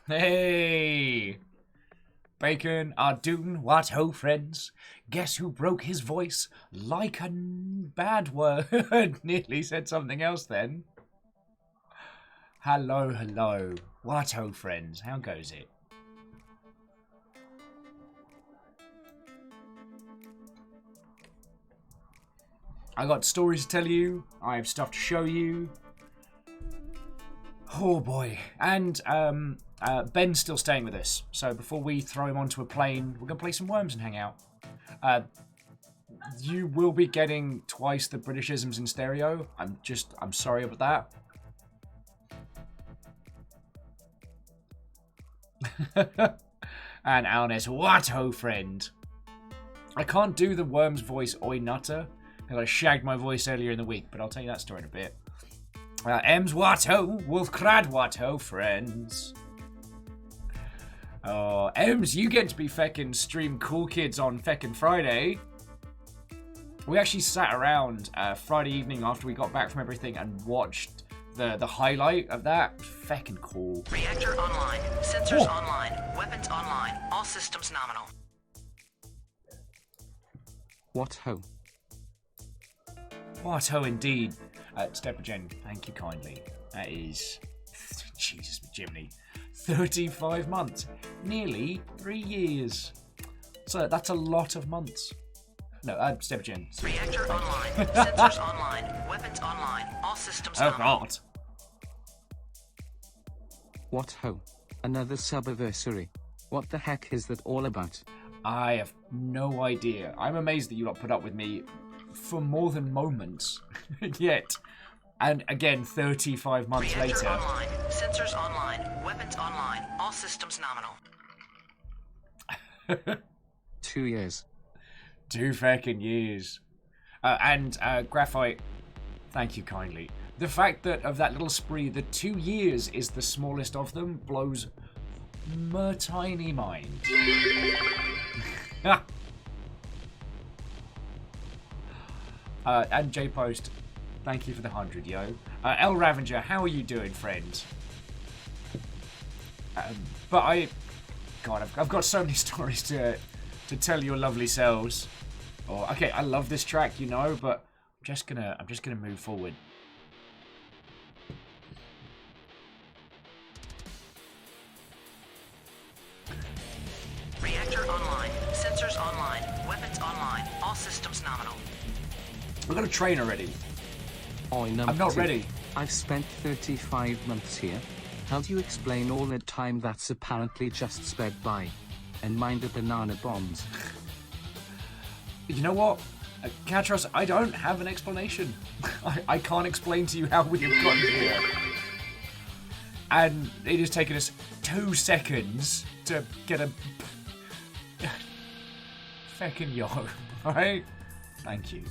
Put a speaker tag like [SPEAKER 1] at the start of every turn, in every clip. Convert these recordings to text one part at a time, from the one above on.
[SPEAKER 1] Hey! Bacon, Ardun, what ho, friends? Guess who broke his voice like a bad word? Nearly said something else then. Hello, hello. What ho, friends? How goes it? I got stories to tell you. I have stuff to show you. Oh boy. And Ben's still staying with us. So before we throw him onto a plane, we're going to play some Worms and hang out. You will be getting twice the Britishisms in stereo. I'm sorry about that. And Alness, what ho, friend? I can't do the Worms voice, oi nutter, because I shagged my voice earlier in the week, but I'll tell you that story in a bit. Ems, what ho, Wolf Crad, what ho, friends? Oh, Ems, you get to be feckin' stream Cool Kids on feckin' Friday. We actually sat around Friday evening after we got back from everything and watched the highlight of that. Feckin' cool.
[SPEAKER 2] Reactor online, sensors online, weapons online, all systems nominal.
[SPEAKER 3] What ho?
[SPEAKER 1] What ho indeed. Steppergen, thank you kindly. That is, Jesus, Jiminy, 35 months. Nearly 3 years. So that's a lot of months. No, Steppergen.
[SPEAKER 2] Reactor online, sensors online, weapons online, all systems nominal.
[SPEAKER 1] God.
[SPEAKER 3] What ho? Another sub-anniversary. What the heck is that all about?
[SPEAKER 1] I have no idea. I'm amazed that you lot put up with me for more than moments. Yet. And again, 35 months
[SPEAKER 2] Reactor
[SPEAKER 1] later.
[SPEAKER 2] online, sensors online, weapons online, all systems nominal.
[SPEAKER 3] 2 years.
[SPEAKER 1] 2 feckin' years. And Graphite, thank you kindly. The fact that of that little spree, the 2 years is the smallest of them blows my tiny mind. And J-Post, thank you for the 100, yo. L Ravenger, how are you doing, friend? God, I've got so many stories to tell your lovely selves. Oh, okay, I love this track, you know, but I'm just gonna move forward.
[SPEAKER 2] Reactor online, sensors online, weapons online, all systems nominal.
[SPEAKER 1] We've got a train already.
[SPEAKER 3] I'm
[SPEAKER 1] not ready.
[SPEAKER 3] I've spent 35 months here. How do you explain all that time that's apparently just sped by? And mind the banana bombs.
[SPEAKER 1] You know what? Katros, I don't have an explanation. I can't explain to you how we have gotten here. And it has taken us 2 seconds to get a feckin' yo, right? Thank you.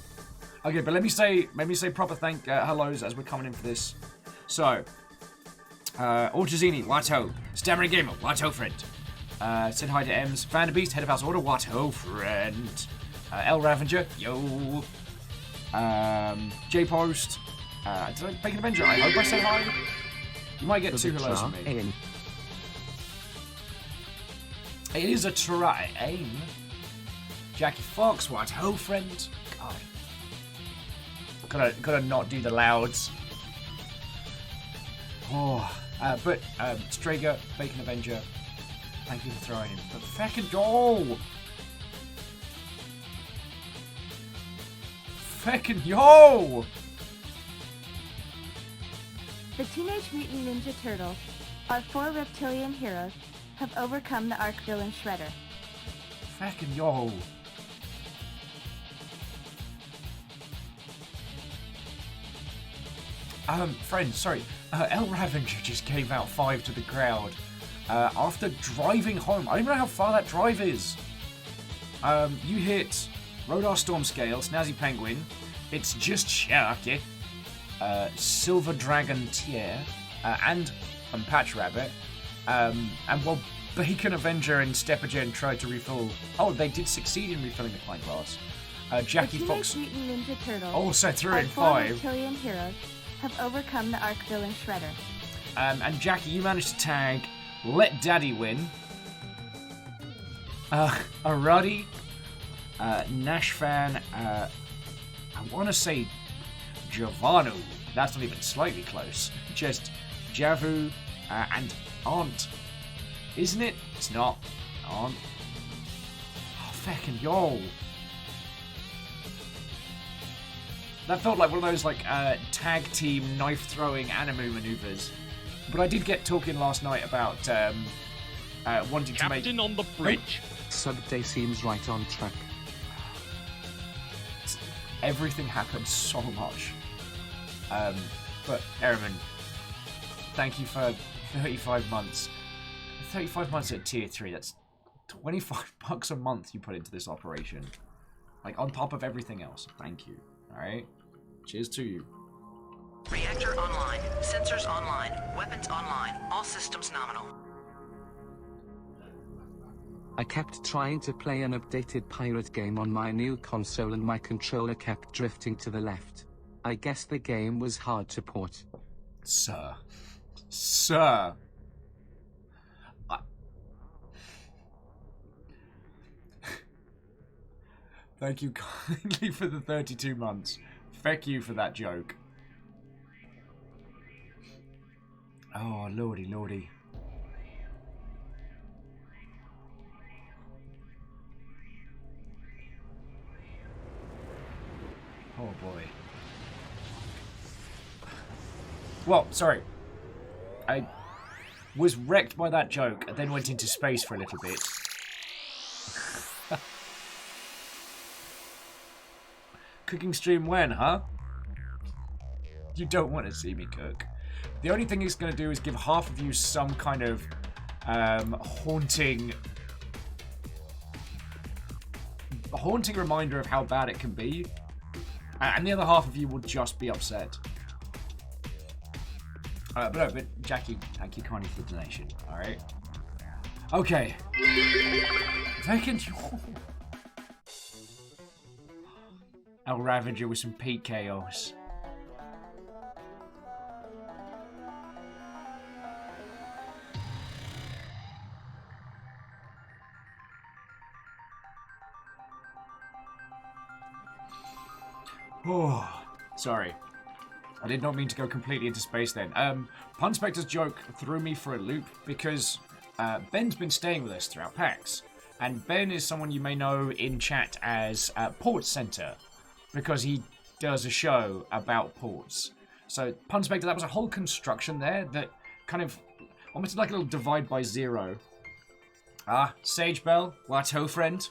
[SPEAKER 1] Okay, but let me say proper hellos as we're coming in for this. So, Orchazini, Watto, Stammering Gamer, Watto friend. Said hi to Ems, Vanderbeast, Head of House Order, Watto friend. L Ravenger, yo. J-Post, Bacon Avenger, I hope I said hi. You might get 2 hellos from me. It is a try, aim. Jackie Fox, Watto friend. God. Gotta not do the louds. Oh, but Strager, Bacon Avenger, thank you for throwing him. But feckin' yo! Feckin' yo!
[SPEAKER 4] The Teenage Mutant Ninja Turtles, our 4 reptilian heroes, have overcome the arch villain Shredder.
[SPEAKER 1] Feckin' yo! Friends, sorry. El Ravenger just gave out 5 to the crowd. After driving home. I don't even know how far that drive is. You hit Rodar Stormscale, Snazzy Penguin. It's just Sharky. Silver Dragon Tier. And Patch Rabbit. And well, Bacon Avenger and Stepagen tried to refill. Oh, they did succeed in refilling the pint glass. Jackie
[SPEAKER 4] the
[SPEAKER 1] Fox
[SPEAKER 4] Teenage Mutant Ninja Turtles,
[SPEAKER 1] also threw in
[SPEAKER 4] four
[SPEAKER 1] 5.
[SPEAKER 4] reptilian heroes, have overcome the Arc villain Shredder.
[SPEAKER 1] And Jackie, you managed to tag Let Daddy Win. Aradi, Nashfan, I want to say Giovanni. That's not even slightly close. Just Javu and Aunt. Isn't it? It's not. Aunt. Oh, feckin' yo. That felt like one of those tag team knife throwing anime maneuvers. But I did get talking last night about wanting to make...
[SPEAKER 5] Captain on the bridge.
[SPEAKER 3] Subday seems right on track.
[SPEAKER 1] Everything happened so much. But Ehrman, thank you for 35 months. 35 months at tier 3, that's $25 a month you put into this operation. Like, on top of everything else. Thank you. Alright? Cheers to you.
[SPEAKER 2] Reactor online. Sensors online. Weapons online. All systems nominal.
[SPEAKER 3] I kept trying to play an updated pirate game on my new console and my controller kept drifting to the left. I guess the game was hard to port.
[SPEAKER 1] Sir. Sir. Thank you kindly for the 32 months. Feck you for that joke. Oh, lordy, lordy. Oh, boy. Well, sorry. I was wrecked by that joke and then went into space for a little bit. Cooking stream when, huh? You don't want to see me cook. The only thing it's going to do is give half of you some kind of haunting reminder of how bad it can be. And the other half of you will just be upset. But Jackie, thank you kindly for the donation. Alright. Okay. Vacant. El Ravager with some peak chaos. Oh, sorry. I did not mean to go completely into space then. Punspector's joke threw me for a loop because Ben's been staying with us throughout PAX. And Ben is someone you may know in chat as Port Center, because he does a show about ports. So, Punspector, that was a whole construction there that kind of almost like a little divide by zero. Ah, Sage Bell, what ho, friend?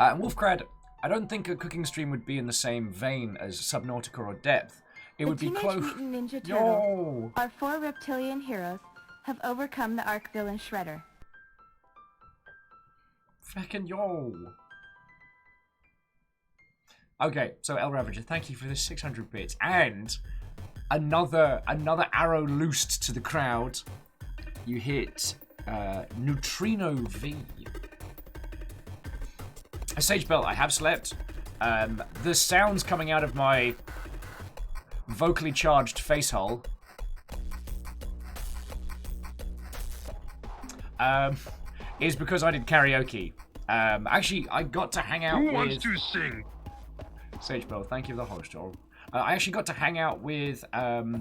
[SPEAKER 1] And Wolfcrad, I don't think a cooking stream would be in the same vein as Subnautica or Depth. It would be close.
[SPEAKER 4] The Teenage Mutant Ninja Turtles, our 4 reptilian heroes, have overcome the Arc villain Shredder.
[SPEAKER 1] Feckin' yo. Okay, so El Ravager, thank you for the 600 bits. And another arrow loosed to the crowd. You hit Neutrino V. Sage Bell, I have slept. The sounds coming out of my vocally charged face hole is because I did karaoke. Actually, I got to hang out with...
[SPEAKER 5] Who wants to sing?
[SPEAKER 1] Sage Bell, thank you for the host, Joel. I actually got to hang out with El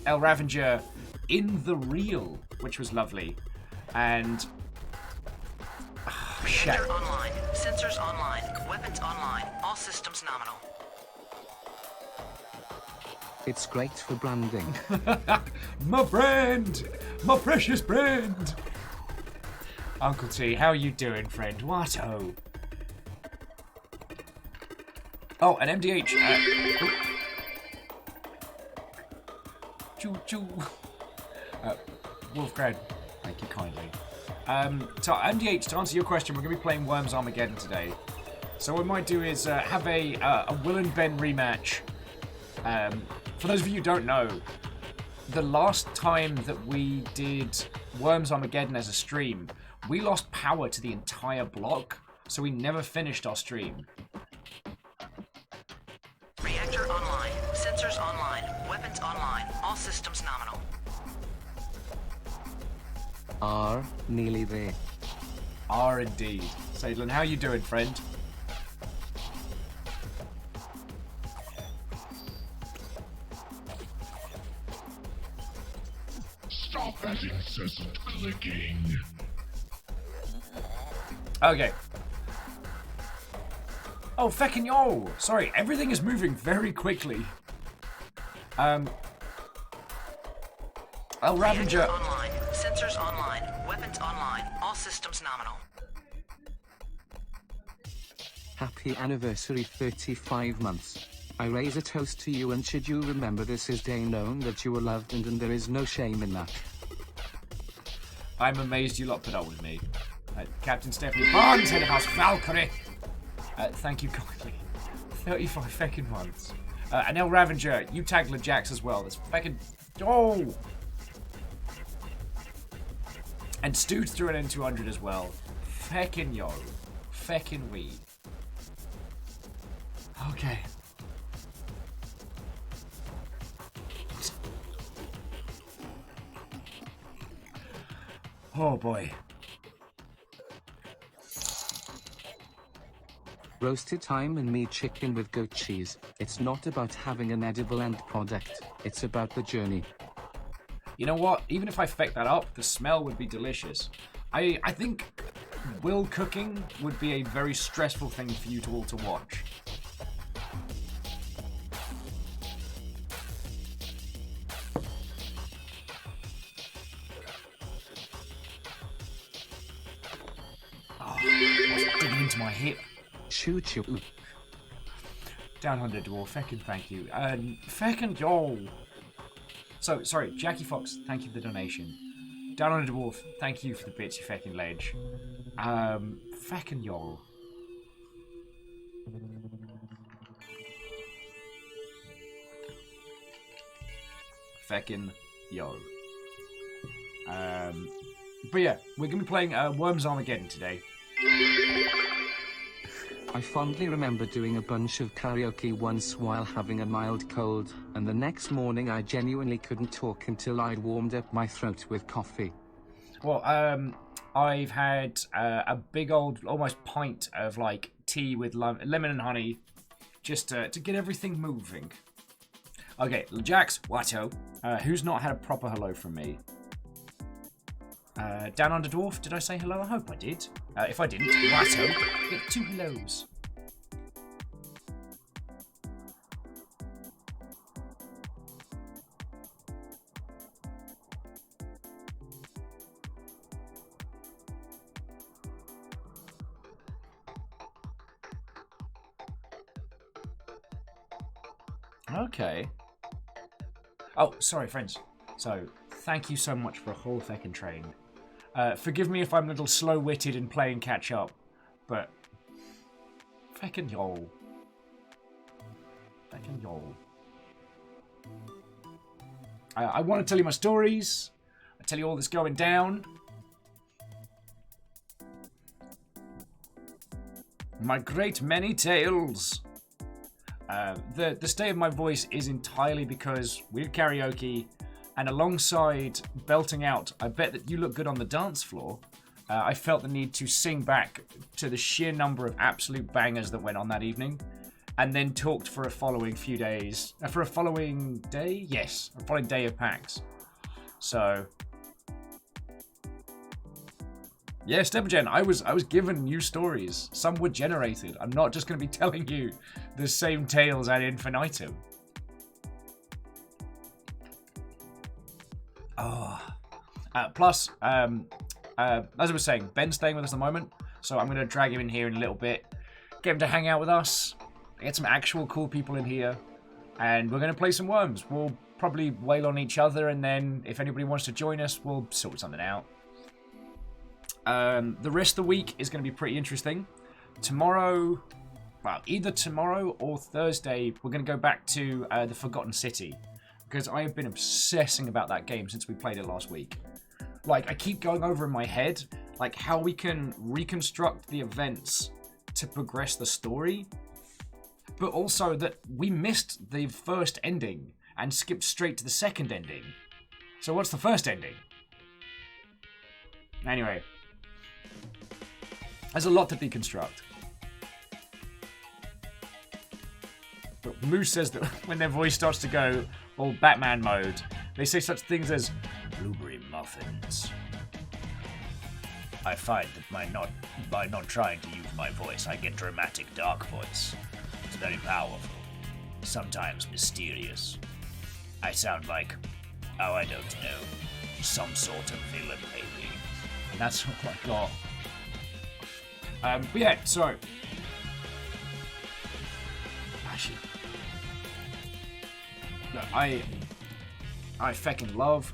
[SPEAKER 1] Ravager in the real, which was lovely. And... shit.
[SPEAKER 2] Reactor online. Sensors online. Weapons online. All systems nominal.
[SPEAKER 3] It's great for branding.
[SPEAKER 1] My brand! My precious brand! Uncle T, how you doing, friend? What-o? Oh, an MDH. Choo-choo. Wolfgrad, thank you kindly. So MDH, to answer your question, we're going to be playing Worms Armageddon today. So what we might do is have a Will and Ben rematch For those of you who don't know, the last time that we did Worms Armageddon as a stream, we lost power to the entire block, so we never finished our stream.
[SPEAKER 2] Reactor online. Sensors online. Weapons online. All systems nominal.
[SPEAKER 3] Nearly there.
[SPEAKER 1] Indeed. Sadlin, how you doing, friend?
[SPEAKER 5] Stop that incessant clicking.
[SPEAKER 1] Okay. Oh, feckin' yo! Sorry, everything is moving very quickly. El
[SPEAKER 2] Reactor
[SPEAKER 1] Ravager.
[SPEAKER 2] online. Sensors online. Weapons online. All systems nominal.
[SPEAKER 3] Happy anniversary 35 months. I raise a toast to you, and should you remember this is day known that you are loved and there is no shame in that.
[SPEAKER 1] I'm amazed you lot put up with me. Captain Stephanie Barnes, head of House Valkyrie. Thank you kindly. 35 feckin' months. And El Ravager, you tagged LeJax as well. That's feckin'... Oh! And Stewed threw an N200 as well. Feckin' yo. Feckin' we. Okay. Oh boy.
[SPEAKER 3] Roasted thyme and meat chicken with goat cheese. It's not about having an edible end product. It's about the journey.
[SPEAKER 1] You know what? Even if I feck that up, the smell would be delicious. I think Will cooking would be a very stressful thing for you to all to watch. Oh, it's digging into my hip.
[SPEAKER 3] Shoot you.
[SPEAKER 1] Down under dwarf, feckin' thank you. Feckin' yo. So, sorry, Jackie Fox, thank you for the donation. Down under dwarf, thank you for the bits, you feckin' ledge. Feckin' yo. Feckin' yo. But yeah, we're gonna be playing Worms Armageddon today.
[SPEAKER 3] I fondly remember doing a bunch of karaoke once while having a mild cold, and the next morning I genuinely couldn't talk until I'd warmed up my throat with coffee.
[SPEAKER 1] Well, I've had a big old, almost pint of like tea with lemon and honey, just to get everything moving. Okay, Jax Watto, who's not had a proper hello from me? Down under dwarf, did I say hello? I hope I did. If I didn't, Watto, get 2 hellos. Okay. Oh, sorry, friends. So, thank you so much for a whole feckin' train. Forgive me if I'm a little slow-witted in playing catch-up, but... Feckin' y'all. Feckin' y'all. I want to tell you my stories. I tell you all that's going down. My great many tales. The stay of my voice is entirely because we did karaoke, and alongside belting out, I bet that you look good on the dance floor, I felt the need to sing back to the sheer number of absolute bangers that went on that evening, and then talked for a following few days. For a following day? Yes, a following day of PAX. So... yeah, Steppergen, I was given new stories. Some were generated. I'm not just going to be telling you the same tales ad infinitum. Oh. Plus, as I was saying, Ben's staying with us at the moment, so I'm going to drag him in here in a little bit, get him to hang out with us, get some actual cool people in here, and we're going to play some Worms. We'll probably wail on each other, and then if anybody wants to join us, we'll sort something out. The rest of the week is going to be pretty interesting. Tomorrow, well, either tomorrow or Thursday, we're going to go back to the Forgotten City. Because I have been obsessing about that game since we played it last week. Like, I keep going over in my head, like, how we can reconstruct the events to progress the story. But also that we missed the first ending and skipped straight to the second ending. So what's the first ending? Anyway. There's a lot to deconstruct. But Moose says that when their voice starts to go all Batman mode, they say such things as blueberry muffins. I find that by not trying to use my voice, I get dramatic dark voice. It's very powerful, sometimes mysterious. I sound like, oh, I don't know, some sort of villain maybe. And that's what I got. But yeah, so actually, no, I feckin' love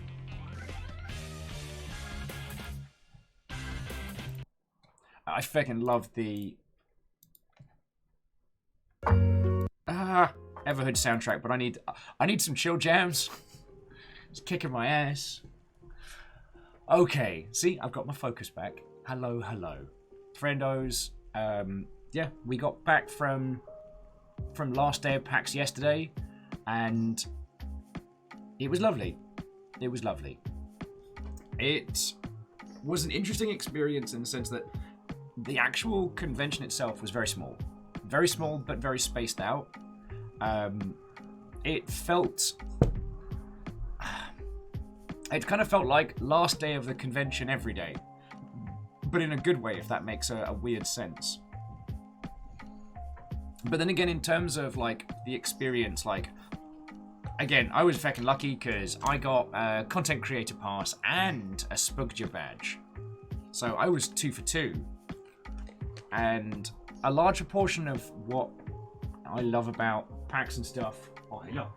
[SPEAKER 1] the Everhood soundtrack, but I need some chill jams. It's kicking my ass. Okay, see, I've got my focus back. Hello, friendos. Yeah, we got back from last day of PAX yesterday, and it was lovely. It was an interesting experience in the sense that the actual convention itself was very small, but very spaced out. It kind of felt like last day of the convention every day, but in a good way, if that makes a weird sense. But then again, in terms of like the experience, like, again, I was fucking lucky because I got a content creator pass and a Spugja badge, so I was 2 for 2. And a large proportion of what I love about PAX and stuff. Oh, hey, look.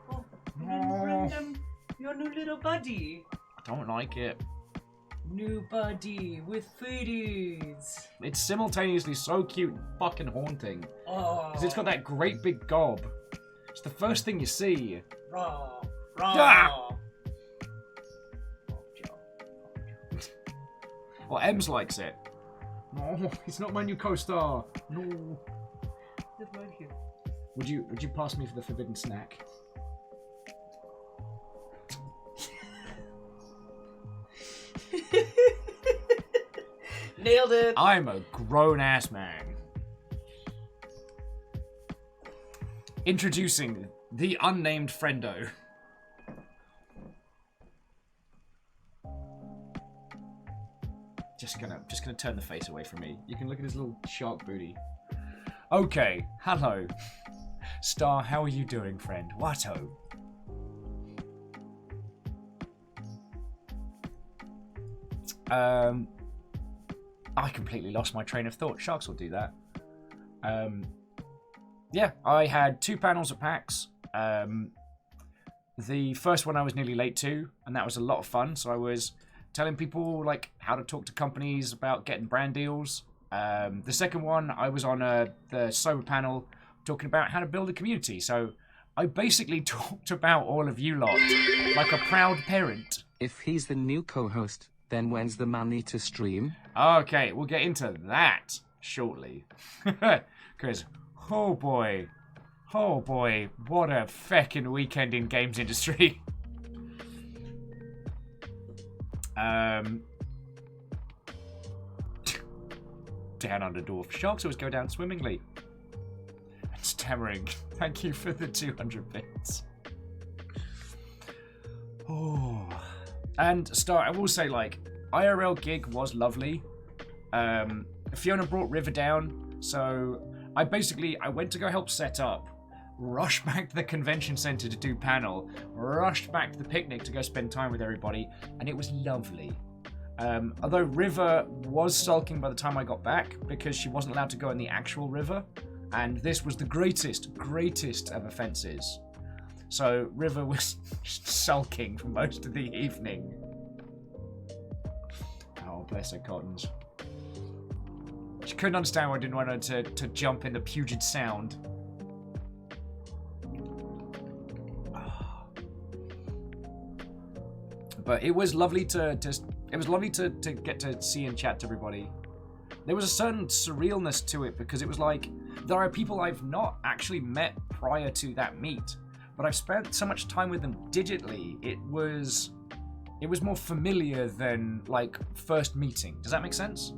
[SPEAKER 6] Your new little buddy.
[SPEAKER 1] I don't like it.
[SPEAKER 6] New buddy with foodies.
[SPEAKER 1] It's simultaneously so cute and fucking haunting.
[SPEAKER 6] Oh.
[SPEAKER 1] Because it's got that great big gob. It's the first thing you see.
[SPEAKER 6] Raw.
[SPEAKER 1] Ah! Well, Ems likes it. No, it's not my new co-star. No.
[SPEAKER 6] Just like you.
[SPEAKER 1] Would you pass me for the forbidden snack?
[SPEAKER 6] Nailed it.
[SPEAKER 1] I'm a grown-ass man. Introducing the unnamed friendo. Just gonna turn the face away from me. You can look at his little shark booty. Okay, hello. Star, how are you doing, friend? Watto. I completely lost my train of thought. Sharks will do that. Yeah, I had 2 panels at PAX. The first one I was nearly late to, and that was a lot of fun. So I was telling people like how to talk to companies about getting brand deals. The second one, I was on the sober panel talking about how to build a community. So I basically talked about all of you lot like a proud parent.
[SPEAKER 3] If he's the new co-host, then when's the money to stream?
[SPEAKER 1] Okay, we'll get into that shortly. Because, oh boy, what a feckin' weekend in games industry. Down under dwarf. Sharks always go down swimmingly. Stammering. Thank you for the 200 bits. Oh. And Star, I will say, like, IRL gig was lovely. Fiona brought River down, so I went to go help set up, rushed back to the convention center to do panel, rushed back to the picnic to go spend time with everybody, and it was lovely. Although River was sulking by the time I got back because she wasn't allowed to go in the actual river, and this was the greatest of offenses. So River was sulking for most of the evening. Oh, bless her cottons. She couldn't understand why I didn't want her to jump in the Puget Sound. But it was lovely to get to see and chat to everybody. There was a certain surrealness to it because it was like there are people I've not actually met prior to that meet, but I've spent so much time with them digitally. It was more familiar than like first meeting. Does that make sense?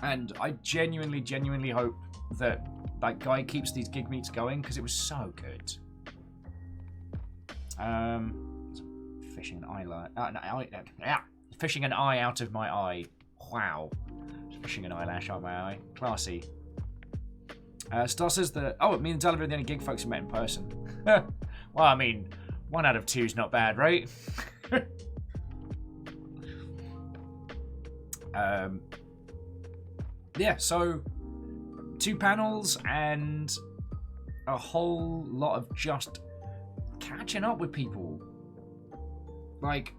[SPEAKER 1] And I genuinely hope that that guy keeps these gig meets going because it was so good. Fishing an fishing an eye out of my eye. Wow. Fishing an eyelash out of my eye. Classy. Star says that... Oh, me and Delver are the only gig folks who met in person. Well, I mean, 1 out of 2 is not bad, right? Yeah, so 2 panels and a whole lot of just catching up with people. Like,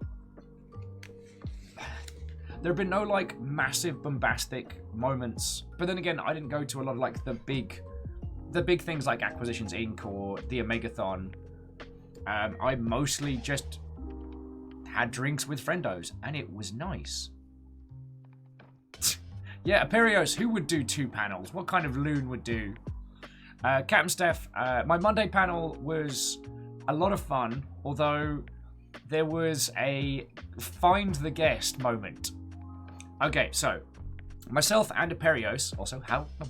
[SPEAKER 1] there have been no like massive bombastic moments, but then again, I didn't go to a lot of like the big things like Acquisitions Inc. or the Omegathon. I mostly just had drinks with friendos, and it was nice. Yeah, Aperios, who would do 2 panels? What kind of loon would do? Captain Steph, my Monday panel was a lot of fun, although there was a find the guest moment. Okay, so myself and Aperios, also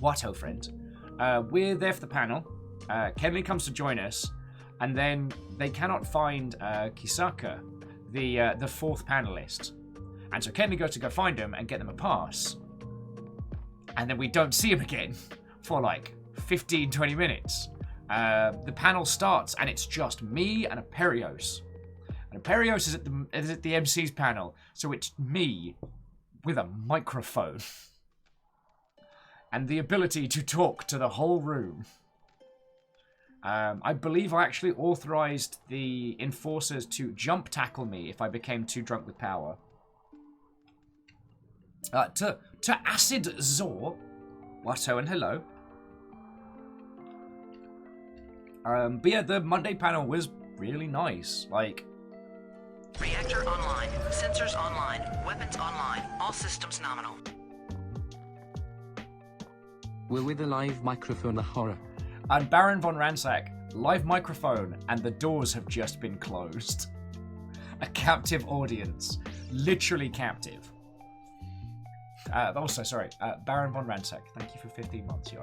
[SPEAKER 1] Watto friend, we're there for the panel. Kenley comes to join us, and then they cannot find Kisaka, the 4th panelist. And so Kenley goes to go find him and get them a pass. And then we don't see him again for like 15-20 minutes. The panel starts and it's just me and Aperios. And Aperios is at the MC's panel, so it's me with a microphone and the ability to talk to the whole room. I believe I actually authorized the enforcers to jump tackle me if I became too drunk with power. To Acid Zor, Watto and hello. But yeah, the Monday panel was really nice. Like,
[SPEAKER 2] Reactor online. Sensors online. Weapons online. All systems nominal.
[SPEAKER 3] We're with a live microphone, a horror.
[SPEAKER 1] and Baron von Ransack, live microphone, and the doors have just been closed. A captive audience, literally captive. Baron von Ransack, thank you for 15 months, yo.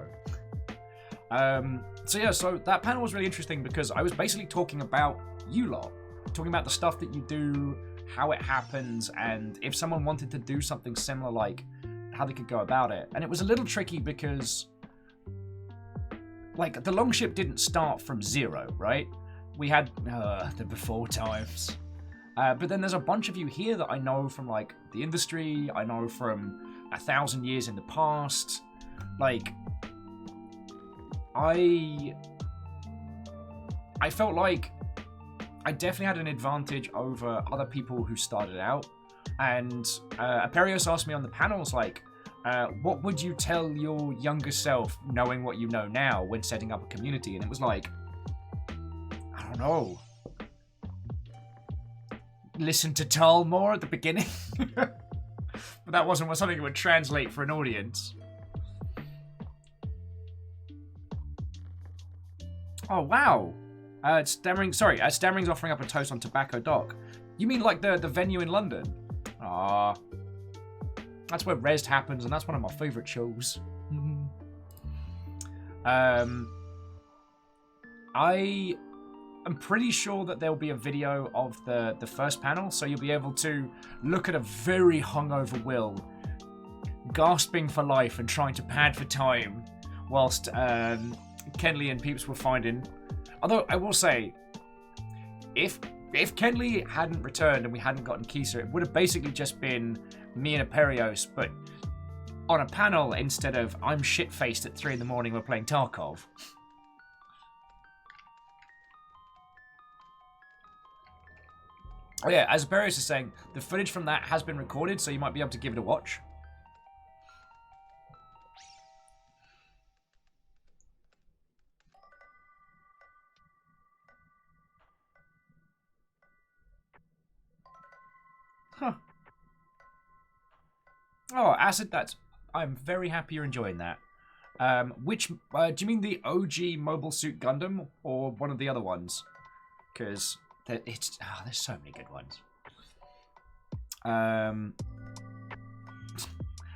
[SPEAKER 1] So that panel was really interesting because I was basically talking about you lot, talking about the stuff that you do, how it happens, and if someone wanted to do something similar, like how they could go about it. And it was a little tricky because, like, the Longship didn't start from zero, right? We had the before times. But then there's a bunch of you here that I know from, like, the industry, I know from 1,000 years in the past. Like, I felt like I definitely had an advantage over other people who started out. And Aperios asked me on the panels, like, what would you tell your younger self knowing what you know now when setting up a community? And it was like, I don't know. Listen to Tal more at the beginning. But that wasn't something that would translate for an audience. Oh, wow. Stammering's offering up a toast on Tobacco Dock. You mean like the venue in London? Ah, that's where Rezzed happens, and that's one of my favourite shows. I am pretty sure that there will be a video of the first panel, so you'll be able to look at a very hungover Will gasping for life and trying to pad for time whilst Kenley and Peeps were finding. Although I will say, if Kenley hadn't returned and we hadn't gotten Kisa, it would have basically just been me and Aperios, but on a panel instead of I'm shit-faced at 3 in the morning we're playing Tarkov. Oh yeah, as Aperios is saying, the footage from that has been recorded, so you might be able to give it a watch. Oh, Acid, I'm very happy you're enjoying that. Which, do you mean the OG Mobile Suit Gundam, or one of the other ones? Because there's so many good ones.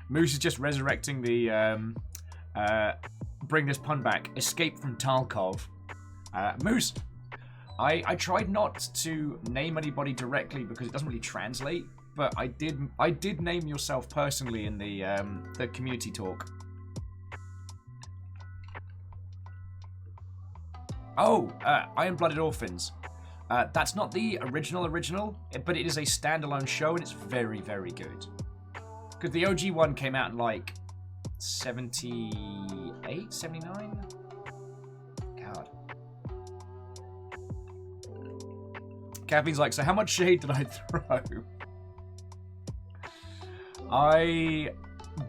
[SPEAKER 1] Moose is just resurrecting the, bring this pun back, Escape from Tarkov. Moose, I tried not to name anybody directly because it doesn't really translate, but I did name yourself personally in the community talk. Oh, Iron-Blooded Orphans. That's not the original, but it is a standalone show and it's very, very good. Because the OG one came out in like 78, 79? God. Cappy's like, so how much shade did I throw? I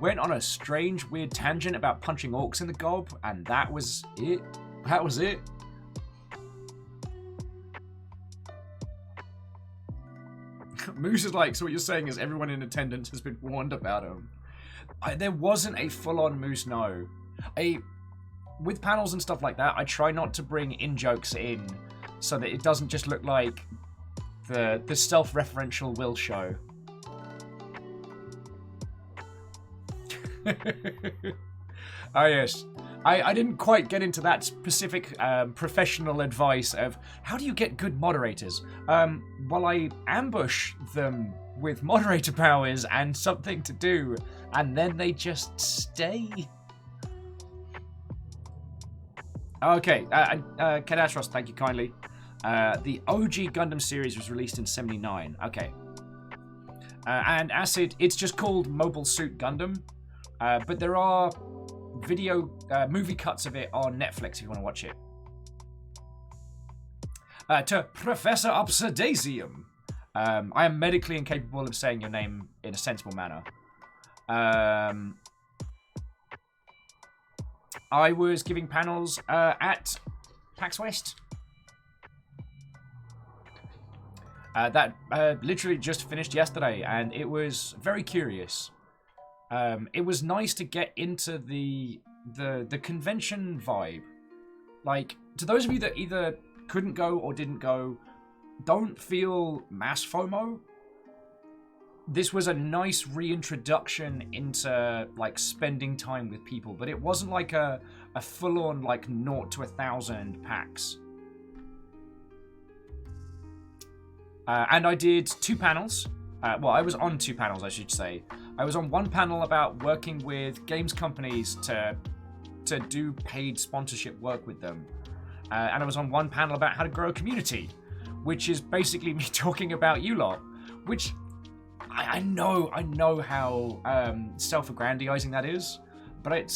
[SPEAKER 1] went on a strange, weird tangent about punching orcs in the gob, and that was it. That was it. Moose is like, so what you're saying is everyone in attendance has been warned about him. There wasn't a full-on Moose no. With panels and stuff like that, I try not to bring in-jokes in so that it doesn't just look like the self-referential Will show. Oh yes. I didn't quite get into that specific professional advice of how do you get good moderators. Well, I ambush them with moderator powers and something to do, and then they just stay. Okay, Kadastros, thank you kindly. The OG Gundam series was released in '79. Okay. And Acid, it's just called Mobile Suit Gundam, but there are movie cuts of it on Netflix if you want to watch it. To Professor Obsidiasium. I am medically incapable of saying your name in a sensible manner. I was giving panels at PAX West. That literally just finished yesterday, and it was very curious. It was nice to get into the convention vibe. Like, to those of you that either couldn't go or didn't go, don't feel mass FOMO. This was a nice reintroduction into, like, spending time with people, but it wasn't like a full-on, like, 0 to 1,000 PAX. And I did 2 panels. Well, I was on 2 panels, I should say. I was on one panel about working with games companies to do paid sponsorship work with them. And I was on one panel about how to grow a community, which is basically me talking about you lot, which I know how self-aggrandizing that is, but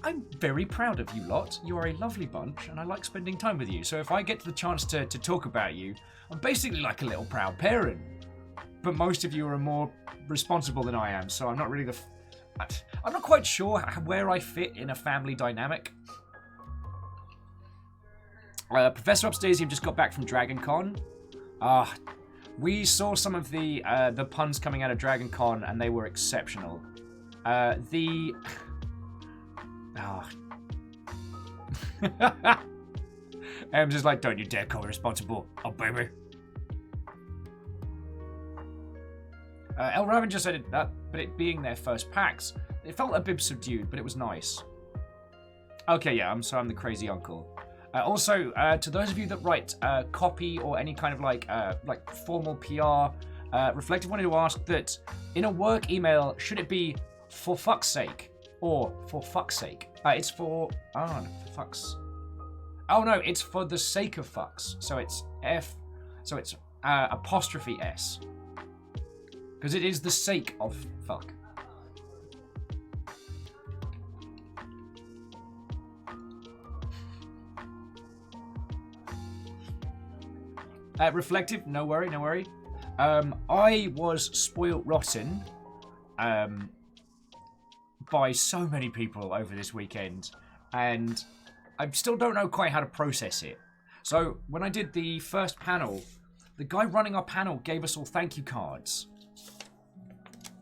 [SPEAKER 1] I'm very proud of you lot. You are a lovely bunch, and I like spending time with you. So if I get the chance to talk about you, I'm basically like a little proud parent. But most of you are more responsible than I am, so I'm not really I'm not quite sure where I fit in a family dynamic. Professor Upstasium just got back from Dragon Con. We saw some of the puns coming out of Dragon Con, and they were exceptional. Em's just like, don't you dare call me responsible. Oh, baby. El Raven just said that, but it being their first PAX, it felt a bit subdued, but it was nice. Okay, yeah, I'm the crazy uncle. Also, to those of you that write copy or any kind of like formal PR, Reflective wanted to ask that in a work email, should it be for fuck's sake or for fuck's sake? It's for fucks. Oh no, it's for the sake of fucks. So it's so it's apostrophe S. Because it is the sake of fuck. Reflective, no worry. I was spoilt rotten by so many people over this weekend, and I still don't know quite how to process it. So when I did the first panel, the guy running our panel gave us all thank you cards.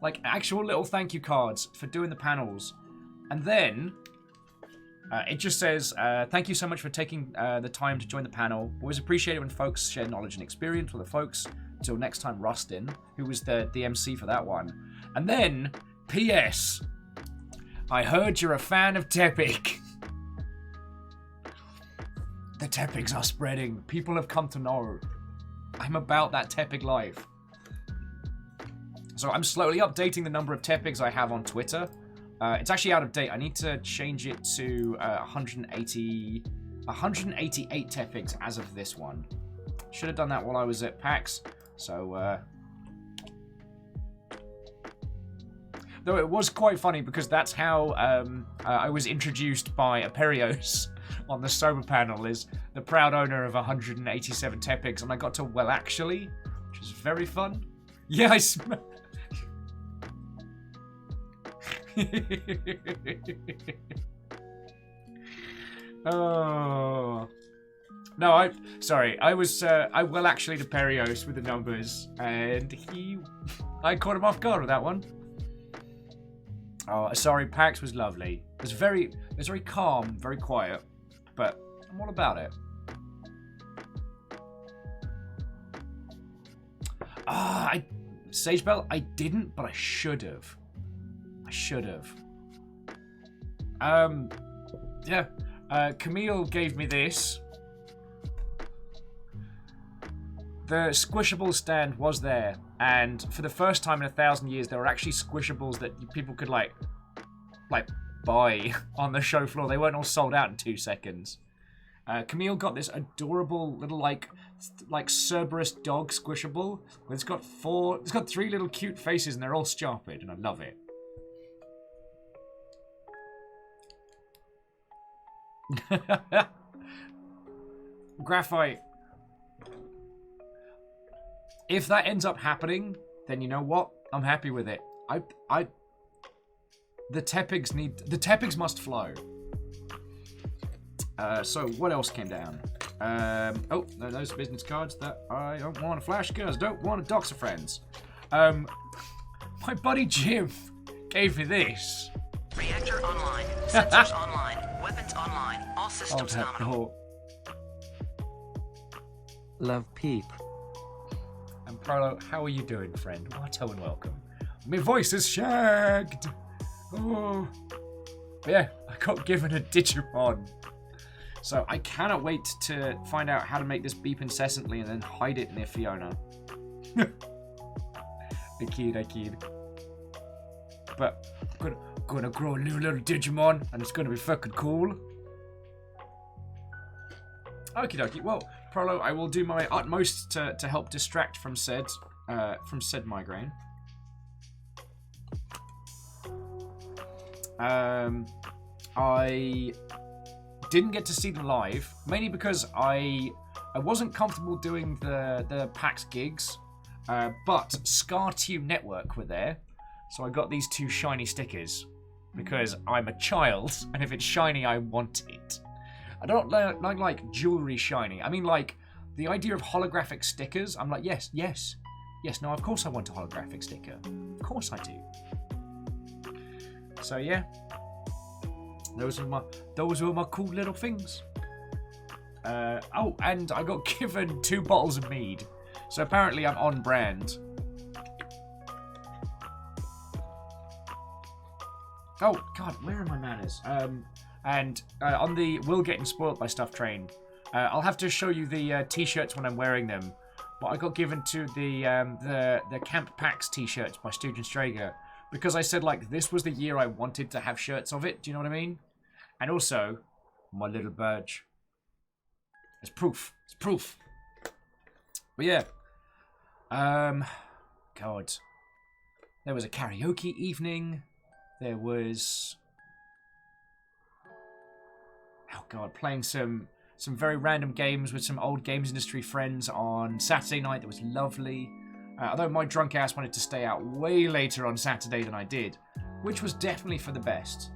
[SPEAKER 1] like actual little thank you cards for doing the panels. And then it just says, thank you so much for taking the time to join the panel. Always appreciate it when folks share knowledge and experience with the folks. Until next time, Rustin, who was the MC for that one. And then, P.S. I heard you're a fan of Tepic. The Tepics are spreading. People have come to know. I'm about that Tepic life. So I'm slowly updating the number of Tepics I have on Twitter. It's actually out of date. I need to change it to 188 Tepics as of this one. Should have done that while I was at PAX. So, though it was quite funny because that's how I was introduced by Aperios on the sober panel, is the proud owner of 187 Tepics, and I got to well actually, which was very fun. Yeah, I smell. Oh. No, I well actually to Perios with the numbers, and I caught him off guard with that one. Oh, sorry, PAX was lovely. It was very calm, very quiet, but I'm all about it. Sage Bell, I didn't, but I should have. Yeah. Camille gave me this. The Squishable stand was there, and for the first time in 1,000 years, there were actually Squishables that people could like buy on the show floor. They weren't all sold out in 2 seconds. Camille got this adorable little like Cerberus dog Squishable. It's got 3 little cute faces, and they're all sharpened, and I love it. Graphite. If that ends up happening, then you know what? I'm happy with it. The Tepics must flow. So what else came down? Oh, no, those business cards that I don't want to flash because I don't want to dox a friends. My buddy Jim gave me this.
[SPEAKER 2] Reactor online. Sensors online. Weapons online. All systems nominal.
[SPEAKER 3] Love Peep.
[SPEAKER 1] And Prolo, how are you doing, friend? Watto and welcome. My voice is shagged. Oh. But yeah, I got given a Digimon. So I cannot wait to find out how to make this beep incessantly and then hide it near Fiona. I kid. But I'm gonna grow a new little Digimon, and it's gonna be fucking cool. Okie dokie. Well, Prolo, I will do my utmost to help distract from said migraine. I didn't get to see them live, mainly because I wasn't comfortable doing the PAX gigs, but ScarTube Network were there, so I got these 2 shiny stickers because I'm a child, and if it's shiny, I want it. I don't like jewelry shiny. I mean, like, the idea of holographic stickers, I'm like, yes, no, of course I want a holographic sticker. Of course I do. So, yeah. Those were my cool little things. Oh, and I got given 2 bottles of mead. So apparently I'm on brand. Oh, God, where are my manners? And on the Will Getting Spoiled by Stuff train, I'll have to show you the t-shirts when I'm wearing them. But I got given to the Camp PAX t-shirts by Stooge and Strager because I said, like, this was the year I wanted to have shirts of it. Do you know what I mean? And also, my little badge. It's proof. It's proof. But yeah. God. There was a karaoke evening. There was... Oh God, playing some very random games with some old games industry friends on Saturday night. That was lovely. Although my drunk ass wanted to stay out way later on Saturday than I did, which was definitely for the best.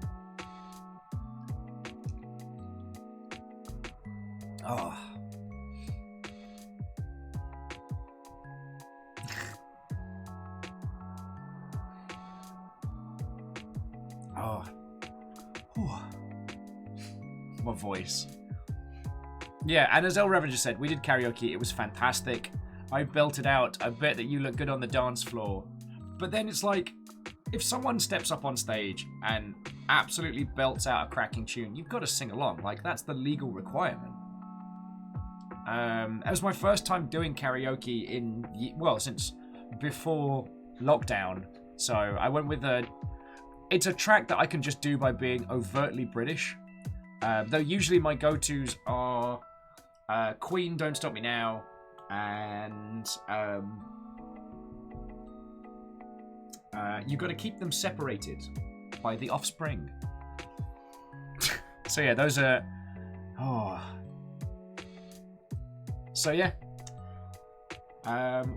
[SPEAKER 1] Oh. Oh. Whew. My voice. Yeah, and as El Reverend just said, we did karaoke. It was fantastic. I built it out. I bet that you look good on the dance floor. But then it's like, if someone steps up on stage and absolutely belts out a cracking tune, you've got to sing along. Like, that's the legal requirement. It was my first time doing karaoke since before lockdown. So I went with it's a track that I can just do by being overtly British. Though usually my go-tos are Queen, Don't Stop Me Now, and You Gotta Keep Them Separated by The Offspring. So yeah, those are... Oh... So yeah,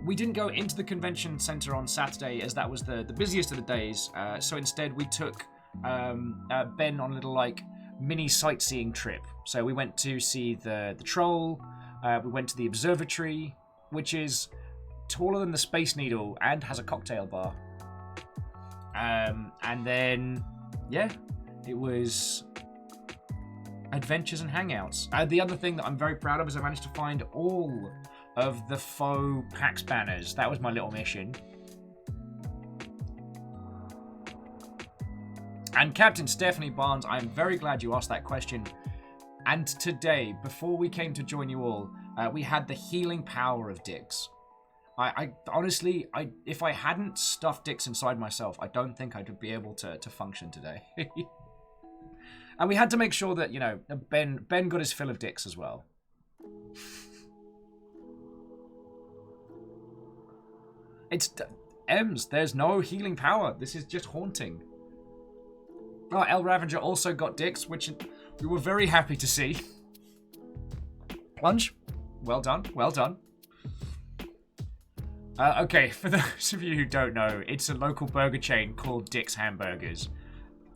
[SPEAKER 1] we didn't go into the convention center on Saturday as that was the busiest of the days. So instead we took Ben on a little like mini sightseeing trip. So we went to see the Troll. We went to the observatory, which is taller than the Space Needle and has a cocktail bar. And then yeah, it was adventures and hangouts. The other thing that I'm very proud of is I managed to find all of the faux PAX banners. That was my little mission. And Captain Stephanie Barnes, I'm very glad you asked that question. And today, before we came to join you all, we had the healing power of dicks. I honestly, if I hadn't stuffed dicks inside myself, I don't think I'd be able to function today. And we had to make sure that, you know, Ben got his fill of dicks as well. It's... Ems, there's no healing power. This is just haunting. Oh, El Ravager also got dicks, which we were very happy to see. Plunge. Well done, well done. Okay, for those of you who don't know, it's a local burger chain called Dick's Hamburgers.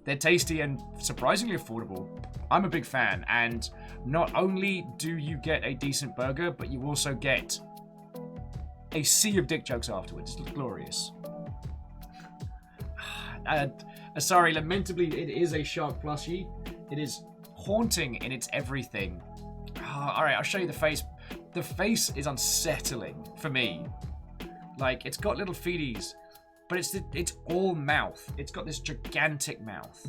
[SPEAKER 1] They're tasty and surprisingly affordable. I'm a big fan, and not only do you get a decent burger, but you also get a sea of dick jokes afterwards. It's glorious. Sorry, lamentably, it is a shark plushie. It is haunting in its everything. Alright, I'll show you the face. The face is unsettling for me. Like, it's got little feeties, but it's all mouth. It's got this gigantic mouth.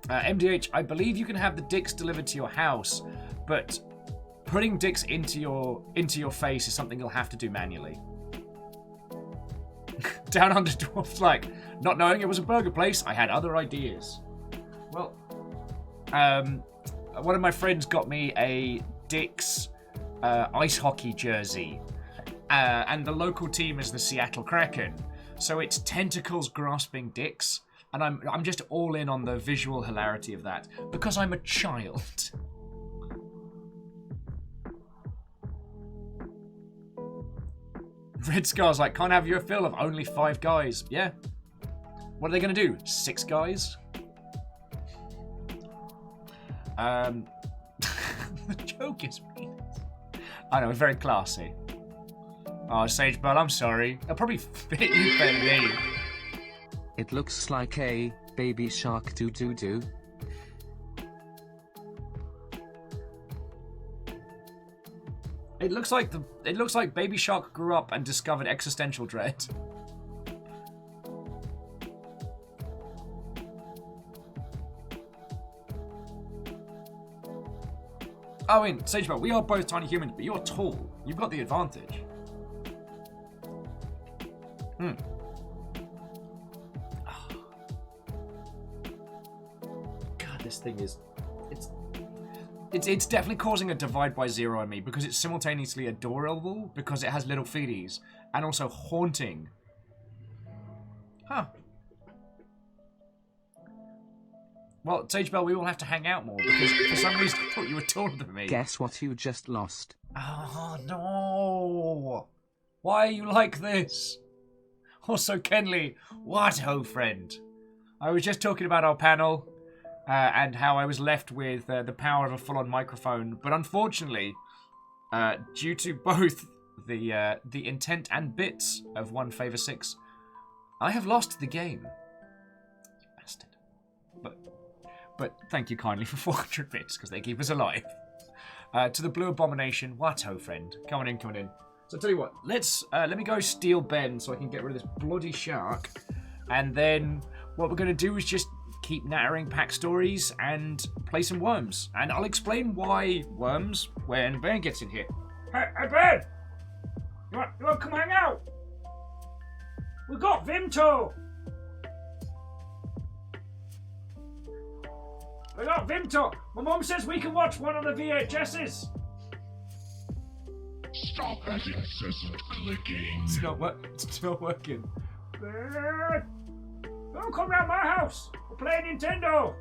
[SPEAKER 1] MDH, I believe you can have the dicks delivered to your house, but putting dicks into your face is something you'll have to do manually. Down Under Dwarf's like, not knowing it was a burger place, I had other ideas. Well, one of my friends got me a Dick's ice hockey jersey, and the local team is the Seattle Kraken, so it's tentacles grasping dicks, and I'm just all in on the visual hilarity of that because I'm a child. Red Scar's like, can't have your fill of only 5 guys. Yeah. What are they gonna do? 6 guys? The joke is mean. I know, very classy. Oh, Sage Bell, I'm sorry. I'll probably fit you better than me.
[SPEAKER 3] It looks like a baby shark do.
[SPEAKER 1] It looks like Baby Shark grew up and discovered existential dread. I mean, Sagebell, we are both tiny humans, but you're tall. You've got the advantage. God, this thing is... It's definitely causing a divide by 0 on me because it's simultaneously adorable because it has little feeties and also haunting. Huh. Well, Sagebell, we will have to hang out more because for some reason I thought you were taller than me.
[SPEAKER 3] Guess what you just lost?
[SPEAKER 1] Oh, no. Why are you like this? Also, Kenley, what ho, friend? I was just talking about our panel and how I was left with the power of a full-on microphone, but unfortunately, due to both the intent and bits of 1 favor 6. I have lost the game. You bastard. But thank you kindly for 400 bits, because they keep us alive. To the Blue Abomination, Watto friend. Coming in. So I'll tell you what, let me go steal Ben so I can get rid of this bloody shark. And then what we're going to do is just keep nattering pack stories and play some worms. And I'll explain why worms when Ben gets in here. Hey Ben! You want to come hang out? We got Vimto! My mum says we can watch one of the VHSs.
[SPEAKER 5] Stop that incessant clicking.
[SPEAKER 1] It's not working. Ben! Don't come round my house. We're playing Nintendo.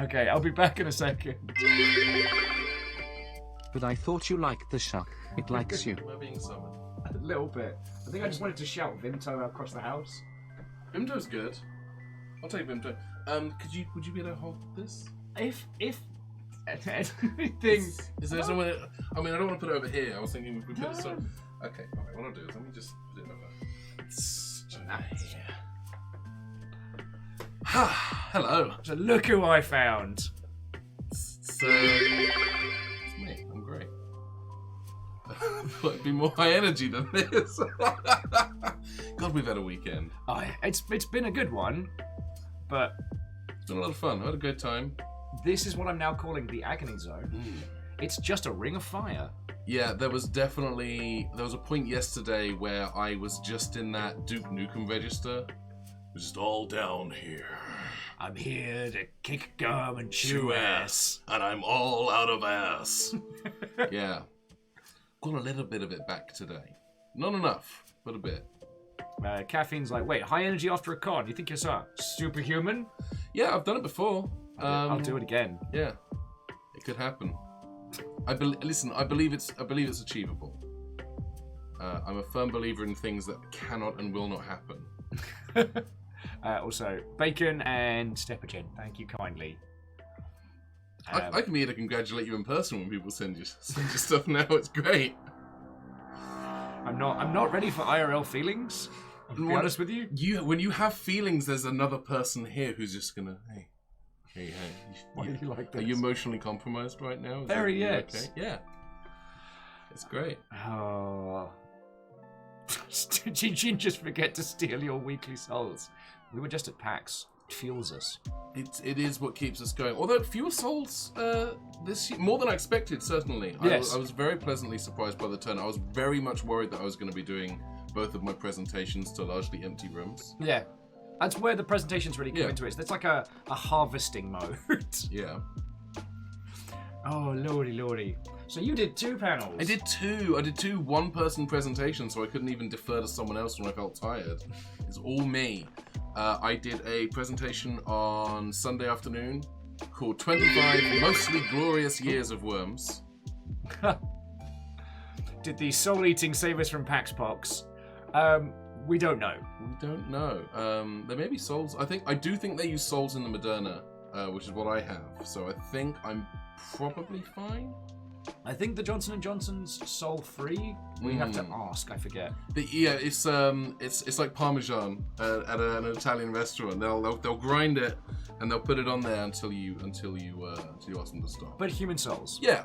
[SPEAKER 1] Okay, I'll be back in a second.
[SPEAKER 3] But I thought you liked the shark. It likes you.
[SPEAKER 7] We're being summoned.
[SPEAKER 1] A little bit. I think I just wanted to shout Vimto across the house.
[SPEAKER 7] Vimto's good. I'll take Vimto. Would you be able to hold this?
[SPEAKER 1] If anything,
[SPEAKER 7] Is there somewhere? I mean, I don't want to put it over here. I was thinking if we put it so. Okay, alright, what I'll do is let me just put it over. Hello.
[SPEAKER 1] So look who I found.
[SPEAKER 7] So it's me. I'm great. Thought it'd be more high energy than this. God, we've had a weekend.
[SPEAKER 1] It's been a good one, but
[SPEAKER 7] It's been a lot of fun. I had a good time.
[SPEAKER 1] this is what I'm now calling the agony zone. It's just a ring of fire.
[SPEAKER 7] Yeah, there was a point yesterday where I was just in that Duke Nukem register. It was just all down here.
[SPEAKER 1] I'm here to kick gum and chew ass.
[SPEAKER 7] And I'm all out of ass. Yeah. Got a little bit of it back today. Not enough, but a bit.
[SPEAKER 1] Caffeine's like, wait, high energy after a con? You think you're superhuman?
[SPEAKER 7] Yeah, I've done it before.
[SPEAKER 1] I'll do it again.
[SPEAKER 7] Yeah, it could happen. I believe it's achievable. I'm a firm believer in things that cannot and will not happen.
[SPEAKER 1] Also, Bacon and Steppagen, thank you kindly.
[SPEAKER 7] I can be here to congratulate you in person when people send you stuff now. It's great.
[SPEAKER 1] I'm not ready for IRL feelings. I'll be honest with you.
[SPEAKER 7] When you have feelings, there's another person here who's just gonna, hey.
[SPEAKER 1] Why do you like this?
[SPEAKER 7] Are you emotionally compromised right now?
[SPEAKER 1] Very, yes.
[SPEAKER 7] Okay? Yeah. It's great.
[SPEAKER 1] Oh. Did you just forget to steal your weekly souls? We were just at PAX. It fuels us.
[SPEAKER 7] It is what keeps us going. Although fewer souls this year, more than I expected, certainly.
[SPEAKER 1] Yes.
[SPEAKER 7] I was very pleasantly surprised by the turn. I was very much worried that I was going to be doing both of my presentations to largely empty rooms.
[SPEAKER 1] Yeah. That's where the presentations really come into it. It's like a harvesting mode.
[SPEAKER 7] Yeah.
[SPEAKER 1] Oh, lordy. So you did 2 panels.
[SPEAKER 7] I did two one-person presentations, so I couldn't even defer to someone else when I felt tired. It's all me. I did a presentation on Sunday afternoon called 25 Mostly Glorious Years of Worms.
[SPEAKER 1] Did the soul-eating savers from PAX Pox? We don't know.
[SPEAKER 7] We don't know. There may be souls. I do think they use souls in the Moderna, which is what I have. So I think I'm probably fine.
[SPEAKER 1] I think the Johnson & Johnson's soul-free. We have to ask. I forget.
[SPEAKER 7] It's like Parmesan at an Italian restaurant. They'll grind it and they'll put it on there until you ask them to stop.
[SPEAKER 1] But human souls.
[SPEAKER 7] Yeah.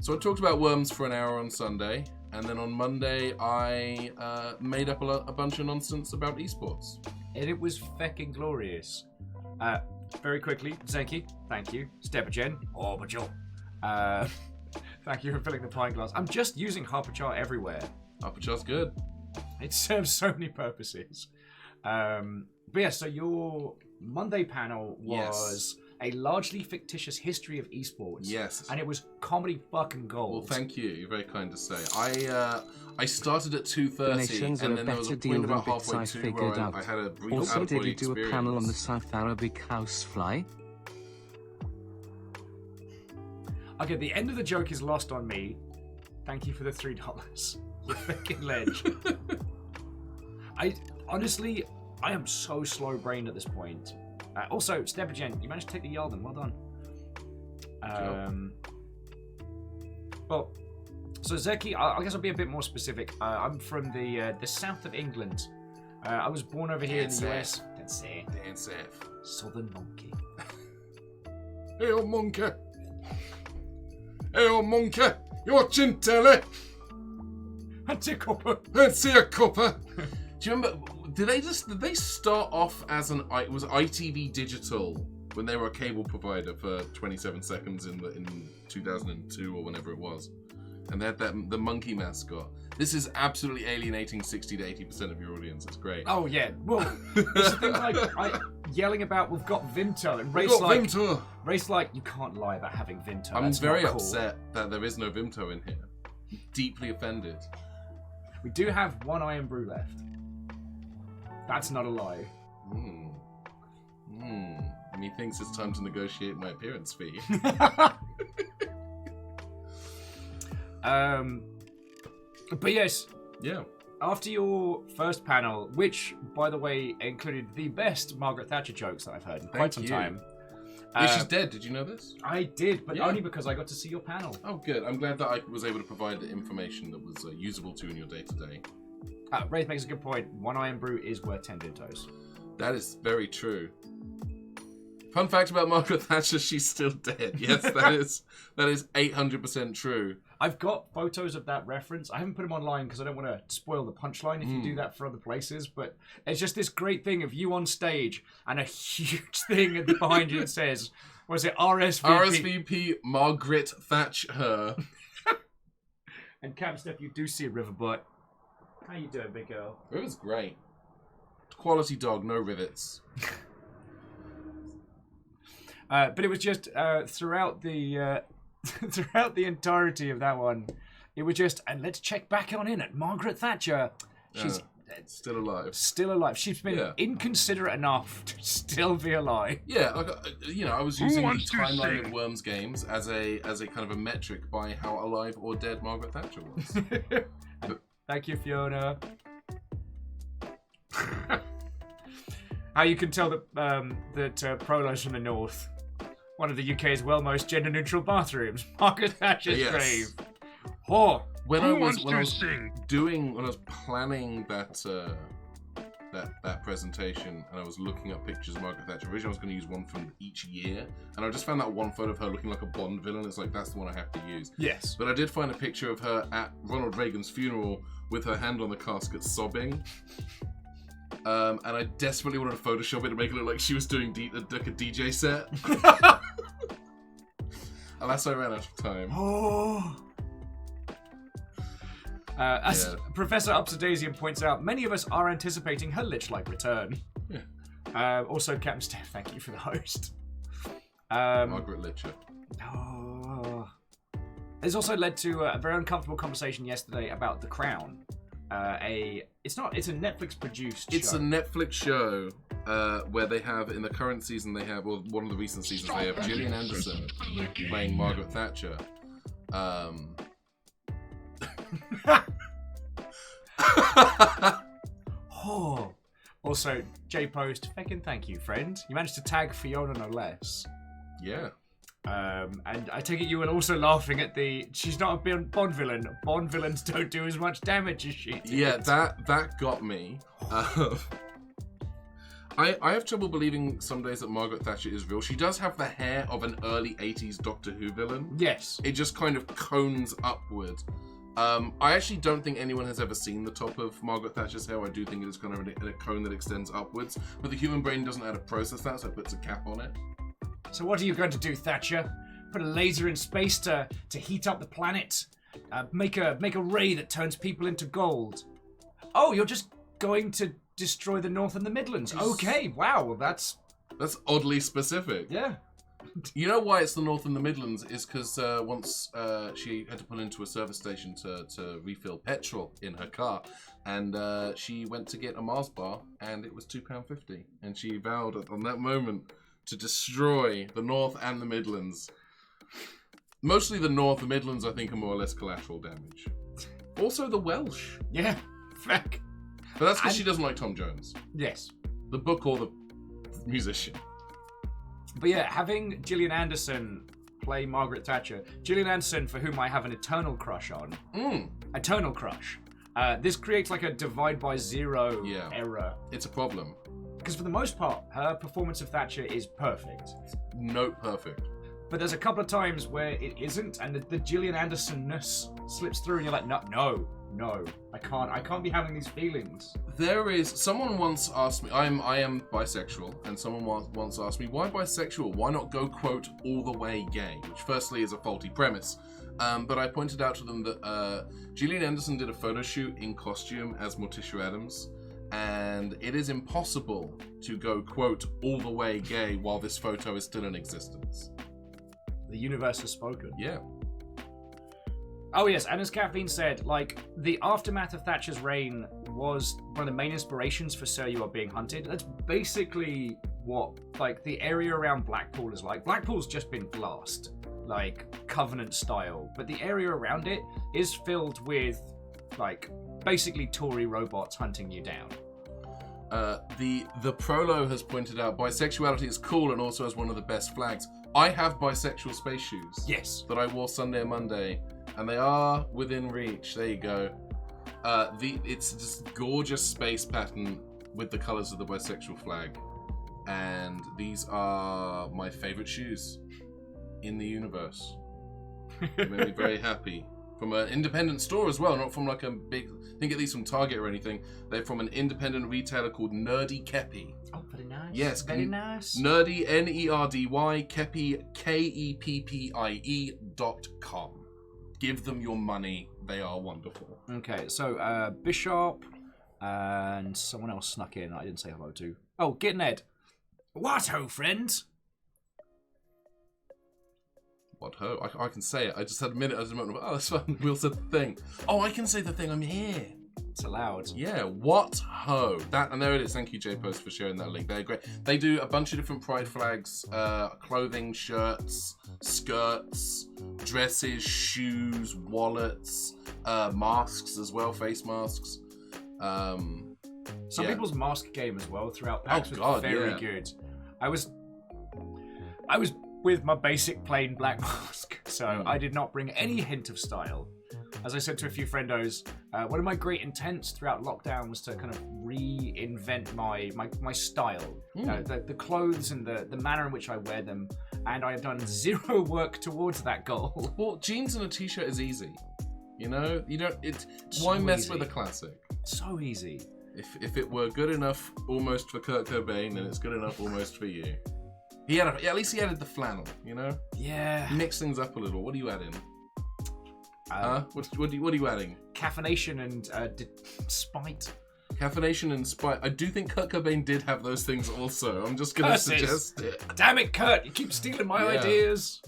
[SPEAKER 7] So I talked about worms for an hour on Sunday, and then on Monday I made up a bunch of nonsense about esports.
[SPEAKER 1] And it was fecking glorious. Very quickly, Zenki, thank you. Steppagen, Orbital. Thank you for filling the pint glass. I'm just using Harpachar everywhere.
[SPEAKER 7] Harpachar's good.
[SPEAKER 1] It serves so many purposes. But yeah, so your Monday panel was a largely fictitious history of esports.
[SPEAKER 7] Yes.
[SPEAKER 1] And it was comedy fucking gold.
[SPEAKER 7] Well, thank you. You're very kind to say. I started at 2:30,
[SPEAKER 3] Donations
[SPEAKER 7] and
[SPEAKER 3] are
[SPEAKER 7] then
[SPEAKER 3] a
[SPEAKER 7] there was a
[SPEAKER 3] better
[SPEAKER 7] point
[SPEAKER 3] deal
[SPEAKER 7] about
[SPEAKER 3] than bits
[SPEAKER 7] halfway
[SPEAKER 3] I
[SPEAKER 7] through
[SPEAKER 3] figured
[SPEAKER 7] where
[SPEAKER 3] out.
[SPEAKER 7] I had a brief
[SPEAKER 3] Also, did
[SPEAKER 7] out-of-body
[SPEAKER 3] you do
[SPEAKER 7] experience.
[SPEAKER 3] a panel on the South Arabic housefly?
[SPEAKER 1] Okay, the end of the joke is lost on me. Thank you for the $3. You fucking ledge. Honestly, I am so slow-brained at this point. Also, Stebergen, you managed to take the Yarden. Well done. Well, so Zerky, I guess I'll be a bit more specific. I'm from the south of England. I was born over here in the US. That's it.
[SPEAKER 7] Dan Seth.
[SPEAKER 1] Southern monkey.
[SPEAKER 7] Hey, old monkey. Hey, old monkey. You watching telly?
[SPEAKER 1] Fancy a copper.
[SPEAKER 7] Fancy a copper. Do you remember? Did they start off as it was ITV Digital when they were a cable provider for 27 seconds in 2002 or whenever it was, and they had the monkey mascot. This is absolutely alienating 60 to 80% of your audience. It's great.
[SPEAKER 1] Oh yeah. Well, it's the thing like yelling about we've got Vimto and Race like you can't lie about having Vimto.
[SPEAKER 7] I'm
[SPEAKER 1] That's
[SPEAKER 7] very
[SPEAKER 1] not cool.
[SPEAKER 7] upset that there is no Vimto in here. Deeply offended.
[SPEAKER 1] We do have one Iron Brew left. That's not a lie.
[SPEAKER 7] And he thinks it's time to negotiate my appearance fee.
[SPEAKER 1] But yes.
[SPEAKER 7] Yeah.
[SPEAKER 1] After your first panel, which, by the way, included the best Margaret Thatcher jokes that I've heard in quite some time.
[SPEAKER 7] Yeah, she's dead. Did you know this?
[SPEAKER 1] I did, but
[SPEAKER 7] Yeah.
[SPEAKER 1] only because I got to see your panel.
[SPEAKER 7] Oh, good. I'm glad that I was able to provide the information that was usable to you in your day-to-day.
[SPEAKER 1] Wraith makes a good point. One Iron Brew is worth 10 Vintos.
[SPEAKER 7] That is very true. Fun fact about Margaret Thatcher, she's still dead. Yes, that is 800% true.
[SPEAKER 1] I've got photos of that reference. I haven't put them online because I don't want to spoil the punchline if you do that for other places, but it's just this great thing of you on stage and a huge thing behind you that says, was it RSVP?
[SPEAKER 7] RSVP Margaret Thatcher.
[SPEAKER 1] And Cap Step, you do see a river butt. How you doing, big girl?
[SPEAKER 7] It was great. Quality dog, no rivets.
[SPEAKER 1] But it was just throughout the throughout the entirety of that one, it was just, and let's check back on in at Margaret Thatcher. She's
[SPEAKER 7] still alive.
[SPEAKER 1] Still alive. She's been inconsiderate enough to still be alive.
[SPEAKER 7] Yeah, I was using the timeline of Worms games as a kind of a metric by how alive or dead Margaret Thatcher was.
[SPEAKER 1] Thank you, Fiona. How you can tell that Prolo's from the north. One of the UK's most gender-neutral bathrooms. Margaret Thatcher's grave. Oh,
[SPEAKER 7] when I was planning that presentation, and I was looking up pictures of Margaret Thatcher. Originally, I was going to use one from each year, and I just found that one photo of her looking like a Bond villain. It's like, that's the one I have to use.
[SPEAKER 1] Yes.
[SPEAKER 7] But I did find a picture of her at Ronald Reagan's funeral with her hand on the casket, sobbing. And I desperately wanted to Photoshop it to make it look like she was doing like a DJ set. Alas, I ran out of time.
[SPEAKER 1] Oh. As Professor Upsidasian points out, many of us are anticipating her lich-like return. Yeah. Also, Captain Steph, thank you for the host.
[SPEAKER 7] Margaret Litcher.
[SPEAKER 1] Oh. This also led to a very uncomfortable conversation yesterday about The Crown. It's a Netflix produced show.
[SPEAKER 7] It's a Netflix show where they have, in the current season, or one of the recent seasons, they have Gillian Anderson playing Margaret Thatcher.
[SPEAKER 1] Oh. Also, J-Post, fucking thank you, friend. You managed to tag Fiona no less.
[SPEAKER 7] Yeah.
[SPEAKER 1] And I take it you were also laughing at she's not a Bond villain. Bond villains don't do as much damage as she did.
[SPEAKER 7] Yeah, that got me. I have trouble believing some days that Margaret Thatcher is real. She does have the hair of an early 80s Doctor Who villain.
[SPEAKER 1] Yes.
[SPEAKER 7] It just kind of cones upward. I actually don't think anyone has ever seen the top of Margaret Thatcher's hair. I do think it is kind of in a cone that extends upwards. But the human brain doesn't know how to process that, so it puts a cap on it.
[SPEAKER 1] So what are you going to do, Thatcher? Put a laser in space to heat up the planet? Make a ray that turns people into gold? Oh, you're just going to destroy the North and the Midlands? Okay, wow, that's
[SPEAKER 7] oddly specific.
[SPEAKER 1] Yeah.
[SPEAKER 7] You know why it's the North and the Midlands is because once she had to pull into a service station to refill petrol in her car, and she went to get a Mars bar, and it was £2.50, and she vowed on that moment to destroy the North and the Midlands. Mostly the North, the Midlands I think are more or less collateral damage. Also the Welsh.
[SPEAKER 1] Yeah, feck.
[SPEAKER 7] But that's because she doesn't like Tom Jones.
[SPEAKER 1] Yes.
[SPEAKER 7] The book or the musician.
[SPEAKER 1] But yeah, having Gillian Anderson play Margaret Thatcher, Gillian Anderson, for whom I have an eternal crush on, eternal crush. This creates like a divide by zero error.
[SPEAKER 7] It's a problem.
[SPEAKER 1] Because for the most part, her performance of Thatcher is perfect.
[SPEAKER 7] Note perfect.
[SPEAKER 1] But there's a couple of times where it isn't, and the Gillian Anderson-ness slips through, and you're like, no, I can't be having these feelings.
[SPEAKER 7] Someone once asked me, I am bisexual, and someone once asked me, why bisexual? Why not go, quote, all the way gay? Which firstly is a faulty premise. But I pointed out to them that Gillian Anderson did a photo shoot in costume as Morticia Adams, and it is impossible to go, quote, all the way gay while this photo is still in existence.
[SPEAKER 1] The universe has spoken.
[SPEAKER 7] Yeah.
[SPEAKER 1] Oh yes, and as Kathleen said, like, the aftermath of Thatcher's reign was one of the main inspirations for Sir You Are Being Hunted. That's basically what, like, the area around Blackpool is like. Blackpool's just been glassed, like, Covenant style, but the area around it is filled with, like, basically Tory robots hunting you down.
[SPEAKER 7] The Prolo has pointed out bisexuality is cool and also has one of the best flags. I have bisexual space shoes.
[SPEAKER 1] Yes.
[SPEAKER 7] That I wore Sunday and Monday, and they are within reach. There you go. It's this gorgeous space pattern with the colours of the bisexual flag, and these are my favourite shoes in the universe. They made me very happy. From an independent store as well, not from like a big, I think at least from Target or anything. They're from an independent retailer called Nerdy Kepi.
[SPEAKER 1] Oh, very nice.
[SPEAKER 7] Yes.
[SPEAKER 1] Very nice.
[SPEAKER 7] Nerdy, Nerdy, Kepi, KEPPIE.com. Give them your money. They are wonderful.
[SPEAKER 1] Okay, so Bishop and someone else snuck in I didn't say hello to. Oh, Git Ned. What ho, friends?
[SPEAKER 7] What ho? I can say it. I just had a minute. I was a moment. Oh, that's fun. Will said the thing. Oh, I can say the thing. I'm here.
[SPEAKER 1] It's allowed.
[SPEAKER 7] Yeah. What ho? That, and there it is. Thank you, JPost, for sharing that link. They're great. They do a bunch of different pride flags, clothing, shirts, skirts, dresses, shoes, wallets, masks as well, face masks.
[SPEAKER 1] Some people's mask game as well throughout PAX was very good. I was with my basic plain black mask, so I did not bring any hint of style. As I said to a few friendos, one of my great intents throughout lockdown was to kind of reinvent my style, the clothes and the manner in which I wear them, and I have done zero work towards that goal.
[SPEAKER 7] Well, jeans and a t-shirt is easy. You know, you don't.
[SPEAKER 1] So
[SPEAKER 7] why mess
[SPEAKER 1] easy.
[SPEAKER 7] with a classic?
[SPEAKER 1] So easy.
[SPEAKER 7] If it were good enough almost for Kurt Cobain, then it's good enough almost for you. At least he added the flannel, you know?
[SPEAKER 1] Yeah.
[SPEAKER 7] Mix things up a little. What are you adding? What are you adding?
[SPEAKER 1] Caffeination and spite.
[SPEAKER 7] Caffeination and spite. I do think Kurt Cobain did have those things also. I'm just going to suggest it.
[SPEAKER 1] Damn it, Kurt! You keep stealing my ideas.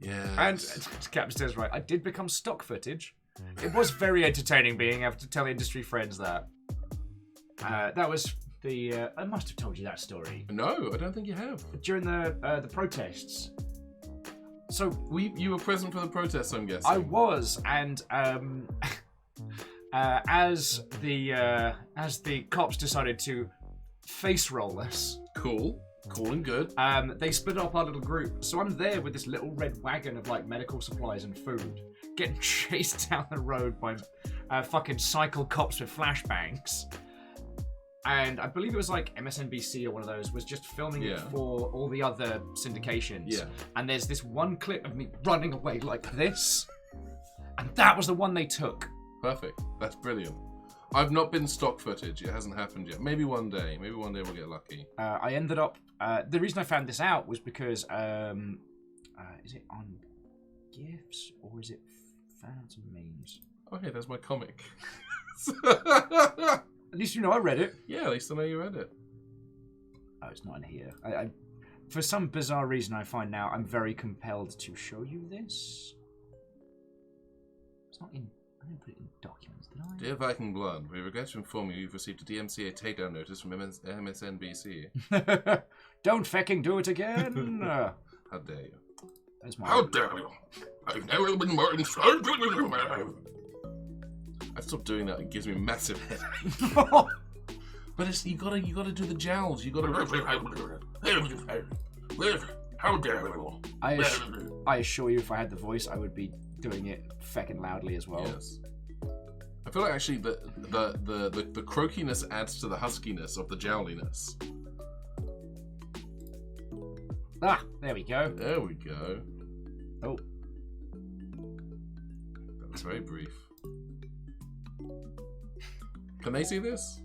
[SPEAKER 7] Yeah.
[SPEAKER 1] And Captain Stairs right. I did become stock footage. It was very entertaining being able to tell industry friends that. That was the. I must have told you that story.
[SPEAKER 7] No, I don't think you have.
[SPEAKER 1] During the protests. So
[SPEAKER 7] you were present for the protests, I'm guessing.
[SPEAKER 1] I was, and as the cops decided to face roll us.
[SPEAKER 7] Cool and good.
[SPEAKER 1] They split up our little group. So I'm there with this little red wagon of like medical supplies and food, getting chased down the road by fucking cycle cops with flashbangs. And I believe it was like MSNBC or one of those was just filming it for all the other syndications.
[SPEAKER 7] Yeah.
[SPEAKER 1] And there's this one clip of me running away like this. And that was the one they took.
[SPEAKER 7] Perfect. That's brilliant. I've not been stock footage. It hasn't happened yet. Maybe one day. Maybe one day we'll get lucky.
[SPEAKER 1] I ended up... the reason I found this out was because... is it on GIFs or is it fans and memes?
[SPEAKER 7] Okay, there's my comic.
[SPEAKER 1] At least you know I read it.
[SPEAKER 7] Yeah, at least I know you read it.
[SPEAKER 1] Oh, it's not in here. I for some bizarre reason I find now I'm very compelled to show you this. It's not in... I didn't put it in documents, did I?
[SPEAKER 7] Dear Viking Blood, we regret to inform you you've received a DMCA takedown notice from MSNBC.
[SPEAKER 1] Don't fecking do it again!
[SPEAKER 7] How dare you?
[SPEAKER 1] That's my...
[SPEAKER 7] How dare you? I've never been more insulted. I've stopped doing that. It gives me a massive headache. But it's you gotta do the jowls. You gotta. How dare you?
[SPEAKER 1] I assure you, if I had the voice, I would be doing it feckin' loudly as well.
[SPEAKER 7] Yes. I feel like actually the croakiness adds to the huskiness of the jowliness.
[SPEAKER 1] Ah, there we go.
[SPEAKER 7] There we go.
[SPEAKER 1] Oh.
[SPEAKER 7] That was very brief. Can they see this?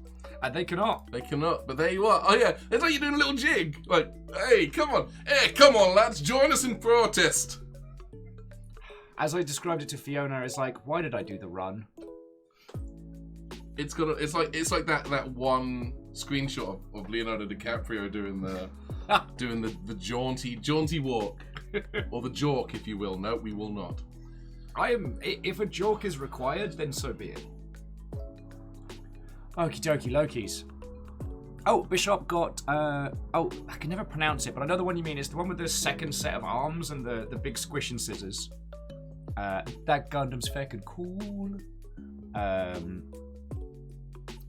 [SPEAKER 1] They cannot.
[SPEAKER 7] They cannot, but there you are. Oh yeah, it's like you're doing a little jig. Like, hey, come on. Hey, come on, lads, join us in protest.
[SPEAKER 1] As I described it to Fiona, it's like, why did I do the run?
[SPEAKER 7] It's like that one screenshot of Leonardo DiCaprio doing the jaunty walk. Or the jork, if you will. No, we will not.
[SPEAKER 1] If a jork is required, then so be it. Okie dokie Lokis. Oh, Bishop got, I can never pronounce it, but I know the one you mean. It's the one with the second set of arms and the big squishing scissors. That Gundam's feckin' cool.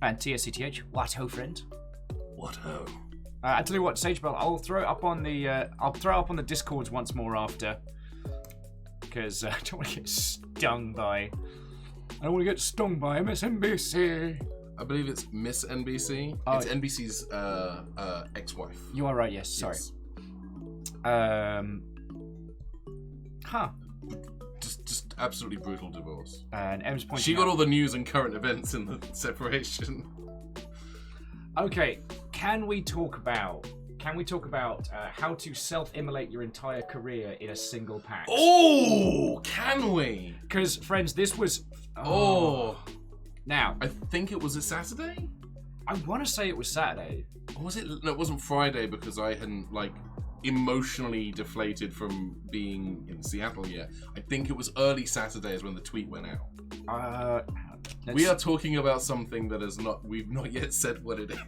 [SPEAKER 1] And TSCTH, what ho, friend?
[SPEAKER 7] What ho?
[SPEAKER 1] I tell you what, Sagebell, I'll throw it up on the Discords once more after, because I don't want to get stung by MSNBC.
[SPEAKER 7] I believe it's Miss NBC.
[SPEAKER 1] Oh,
[SPEAKER 7] it's NBC's ex-wife.
[SPEAKER 1] You are right. Yes. Sorry. Huh.
[SPEAKER 7] Just absolutely brutal divorce.
[SPEAKER 1] And Em's pointing
[SPEAKER 7] She got
[SPEAKER 1] out,
[SPEAKER 7] all the news and current events in the separation.
[SPEAKER 1] Okay, can we talk about how to self-immolate your entire career in a single PAX?
[SPEAKER 7] Oh, can we?
[SPEAKER 1] Because friends, this was Now,
[SPEAKER 7] I think it was a Saturday?
[SPEAKER 1] I want to say it was Saturday.
[SPEAKER 7] Or was it? No, it wasn't Friday because I hadn't, emotionally deflated from being in Seattle yet. I think it was early Saturday is when the tweet went out. We are talking about something that we've not yet said what it is.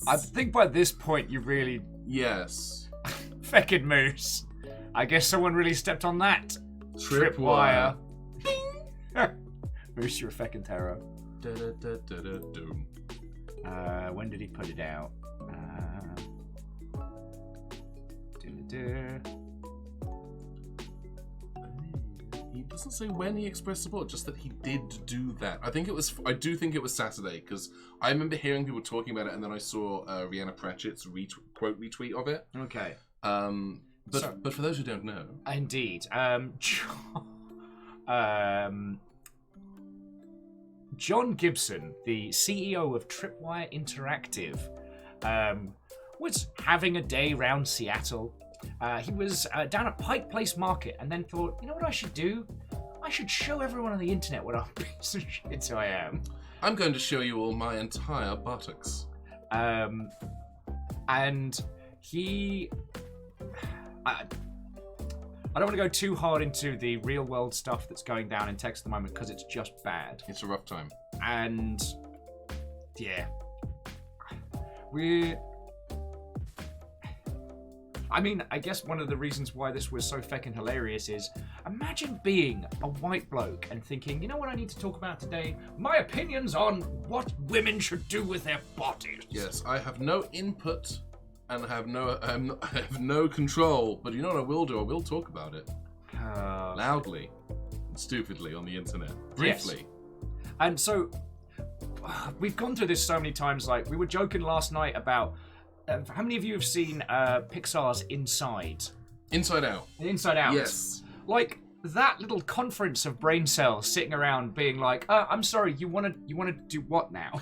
[SPEAKER 1] I think by this point you really...
[SPEAKER 7] Yes.
[SPEAKER 1] Feckin' Moose. I guess someone really stepped on that. Tripwire. Moose, you're a feckin' terror. When did he put it out?
[SPEAKER 7] He doesn't say when he expressed support, just that he did do that. I do think it was Saturday, because I remember hearing people talking about it, and then I saw Rhianna Pratchett's quote retweet of it.
[SPEAKER 1] Okay.
[SPEAKER 7] But for those who don't know,
[SPEAKER 1] indeed, John Gibson, the CEO of Tripwire Interactive, was having a day round Seattle. He was down at Pike Place Market and then thought, you know what I should do? I should show everyone on the internet what a piece of shit I am.
[SPEAKER 7] I'm going to show you all my entire buttocks.
[SPEAKER 1] And he... I don't want to go too hard into the real world stuff that's going down in Texas at the moment because it's just bad.
[SPEAKER 7] It's a rough time.
[SPEAKER 1] And yeah. I guess one of the reasons why this was so feckin' hilarious is imagine being a white bloke and thinking, you know what I need to talk about today? My opinions on what women should do with their bodies.
[SPEAKER 7] Yes, I have no input and I have no control, but you know what I will do? I will talk about it. Loudly and stupidly on the internet. Briefly.
[SPEAKER 1] Yes. And so, we've gone through this so many times. Like, we were joking last night about how many of you have seen Pixar's Inside?
[SPEAKER 7] Inside Out.
[SPEAKER 1] Inside Out.
[SPEAKER 7] Yes.
[SPEAKER 1] Like, that little conference of brain cells sitting around being like, I'm sorry, you want to do what now?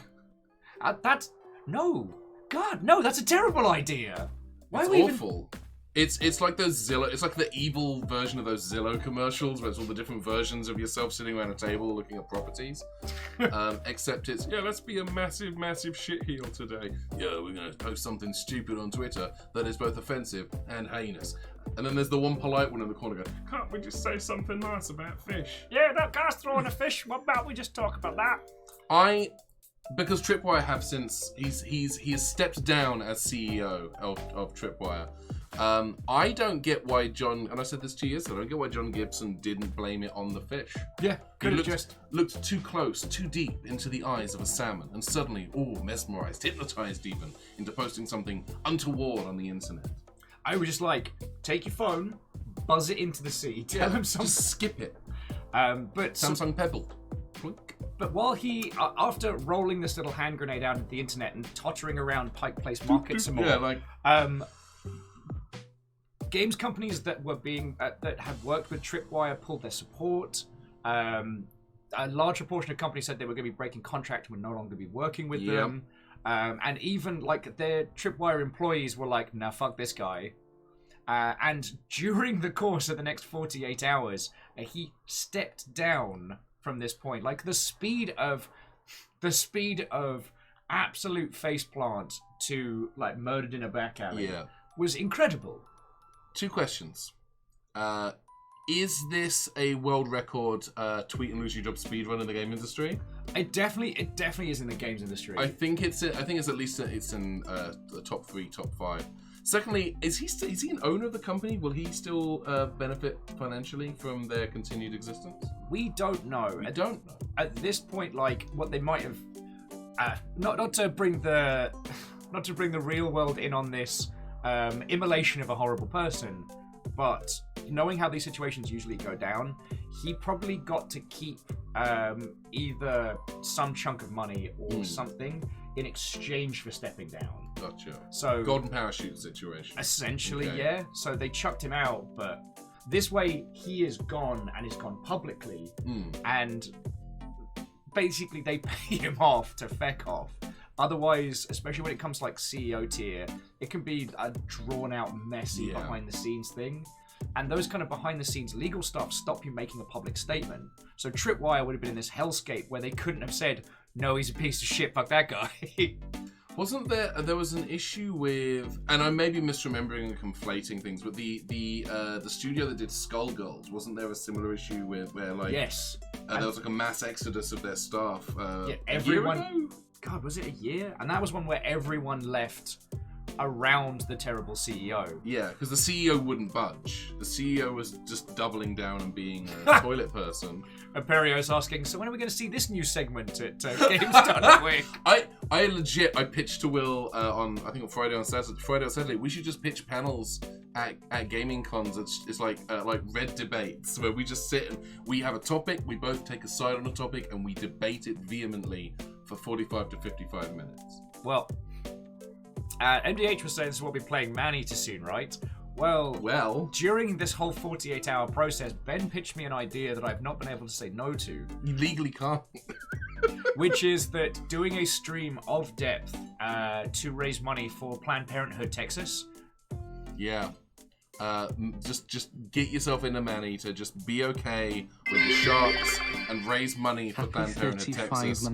[SPEAKER 1] No. God, no, that's a terrible idea. Why
[SPEAKER 7] it's
[SPEAKER 1] are we
[SPEAKER 7] awful. It's like those Zillow. It's like the evil version of those Zillow commercials where it's all the different versions of yourself sitting around a table looking at properties. Except it's let's be a massive, massive shitheel today. Yeah, we're gonna post something stupid on Twitter that is both offensive and heinous. And then there's the one polite one in the corner going, "Can't we just say something nice about fish?"
[SPEAKER 1] Yeah, that guy's throwing a fish. What about we just talk about that?
[SPEAKER 7] Because Tripwire have since he has stepped down as CEO of Tripwire. I don't get why John, and I said this 2 years ago, I don't get why John Gibson didn't blame it on the fish.
[SPEAKER 1] Yeah,
[SPEAKER 7] He looked too close, too deep into the eyes of a salmon, and suddenly, mesmerized, hypnotized even, into posting something untoward on the internet.
[SPEAKER 1] I would just like, take your phone, buzz it into the sea, tell him something.
[SPEAKER 7] Just skip it.
[SPEAKER 1] But
[SPEAKER 7] Samsung Pebble. Clink.
[SPEAKER 1] But while he, after rolling this little hand grenade out into the internet and tottering around Pike Place Market some more, games companies that were that had worked with Tripwire pulled their support. A larger portion of companies said they were going to be breaking contract and would no longer be working with them. And even like their Tripwire employees were like, "Nah, fuck this guy." And during the course of the next 48 hours, he stepped down from this point. Like the speed of absolute faceplant to like murdered in a back alley was incredible.
[SPEAKER 7] 2 questions. Is this a world record tweet and lose your job speedrun in the game industry?
[SPEAKER 1] It definitely is in the games industry.
[SPEAKER 7] I think it's at least it's in the top 3, top 5. Secondly, is he an owner of the company? Will he still benefit financially from their continued existence?
[SPEAKER 1] We don't know.
[SPEAKER 7] We don't know.
[SPEAKER 1] At this point, like what they might have, not to bring the real world in on this immolation of a horrible person, but knowing how these situations usually go down, he probably got to keep either some chunk of money or something in exchange for stepping down.
[SPEAKER 7] Gotcha.
[SPEAKER 1] So
[SPEAKER 7] golden parachute situation.
[SPEAKER 1] Essentially, yeah. So they chucked him out, but this way he is gone and is gone publicly, and basically they pay him off to feck off. Otherwise, especially when it comes to like CEO tier, it can be a drawn out, messy behind the scenes thing. And those kind of behind the scenes legal stuff stop you making a public statement. So Tripwire would have been in this hellscape where they couldn't have said, "No, he's a piece of shit, fuck that guy."
[SPEAKER 7] Wasn't there was an issue with, and I may be misremembering and conflating things, but the studio that did Skullgirls, wasn't there a similar issue with where like there was like a mass exodus of their staff?
[SPEAKER 1] Everyone.
[SPEAKER 7] A year ago?
[SPEAKER 1] God, was it a year? And that was one where everyone left around the terrible CEO.
[SPEAKER 7] Yeah, because the CEO wouldn't budge. The CEO was just doubling down and being a toilet person.
[SPEAKER 1] And Perio's asking, so when are we going to see this new segment at Games Done Quick?
[SPEAKER 7] I legit, I pitched to Will on Friday or Saturday. We should just pitch panels at gaming cons. It's like red debates where we just sit and we have a topic, we both take a side on a topic, and we debate it vehemently for 45 to 55 minutes.
[SPEAKER 1] Well, MDH was saying this is what we're playing Man-Eater soon, right? Well, during this whole 48-hour process, Ben pitched me an idea that I've not been able to say no to.
[SPEAKER 7] You legally can't.
[SPEAKER 1] Which is that doing a stream of depth to raise money for Planned Parenthood Texas.
[SPEAKER 7] Yeah. Just get yourself in a Man-Eater. Just be okay with the sharks and raise money for Planned Parenthood Texas.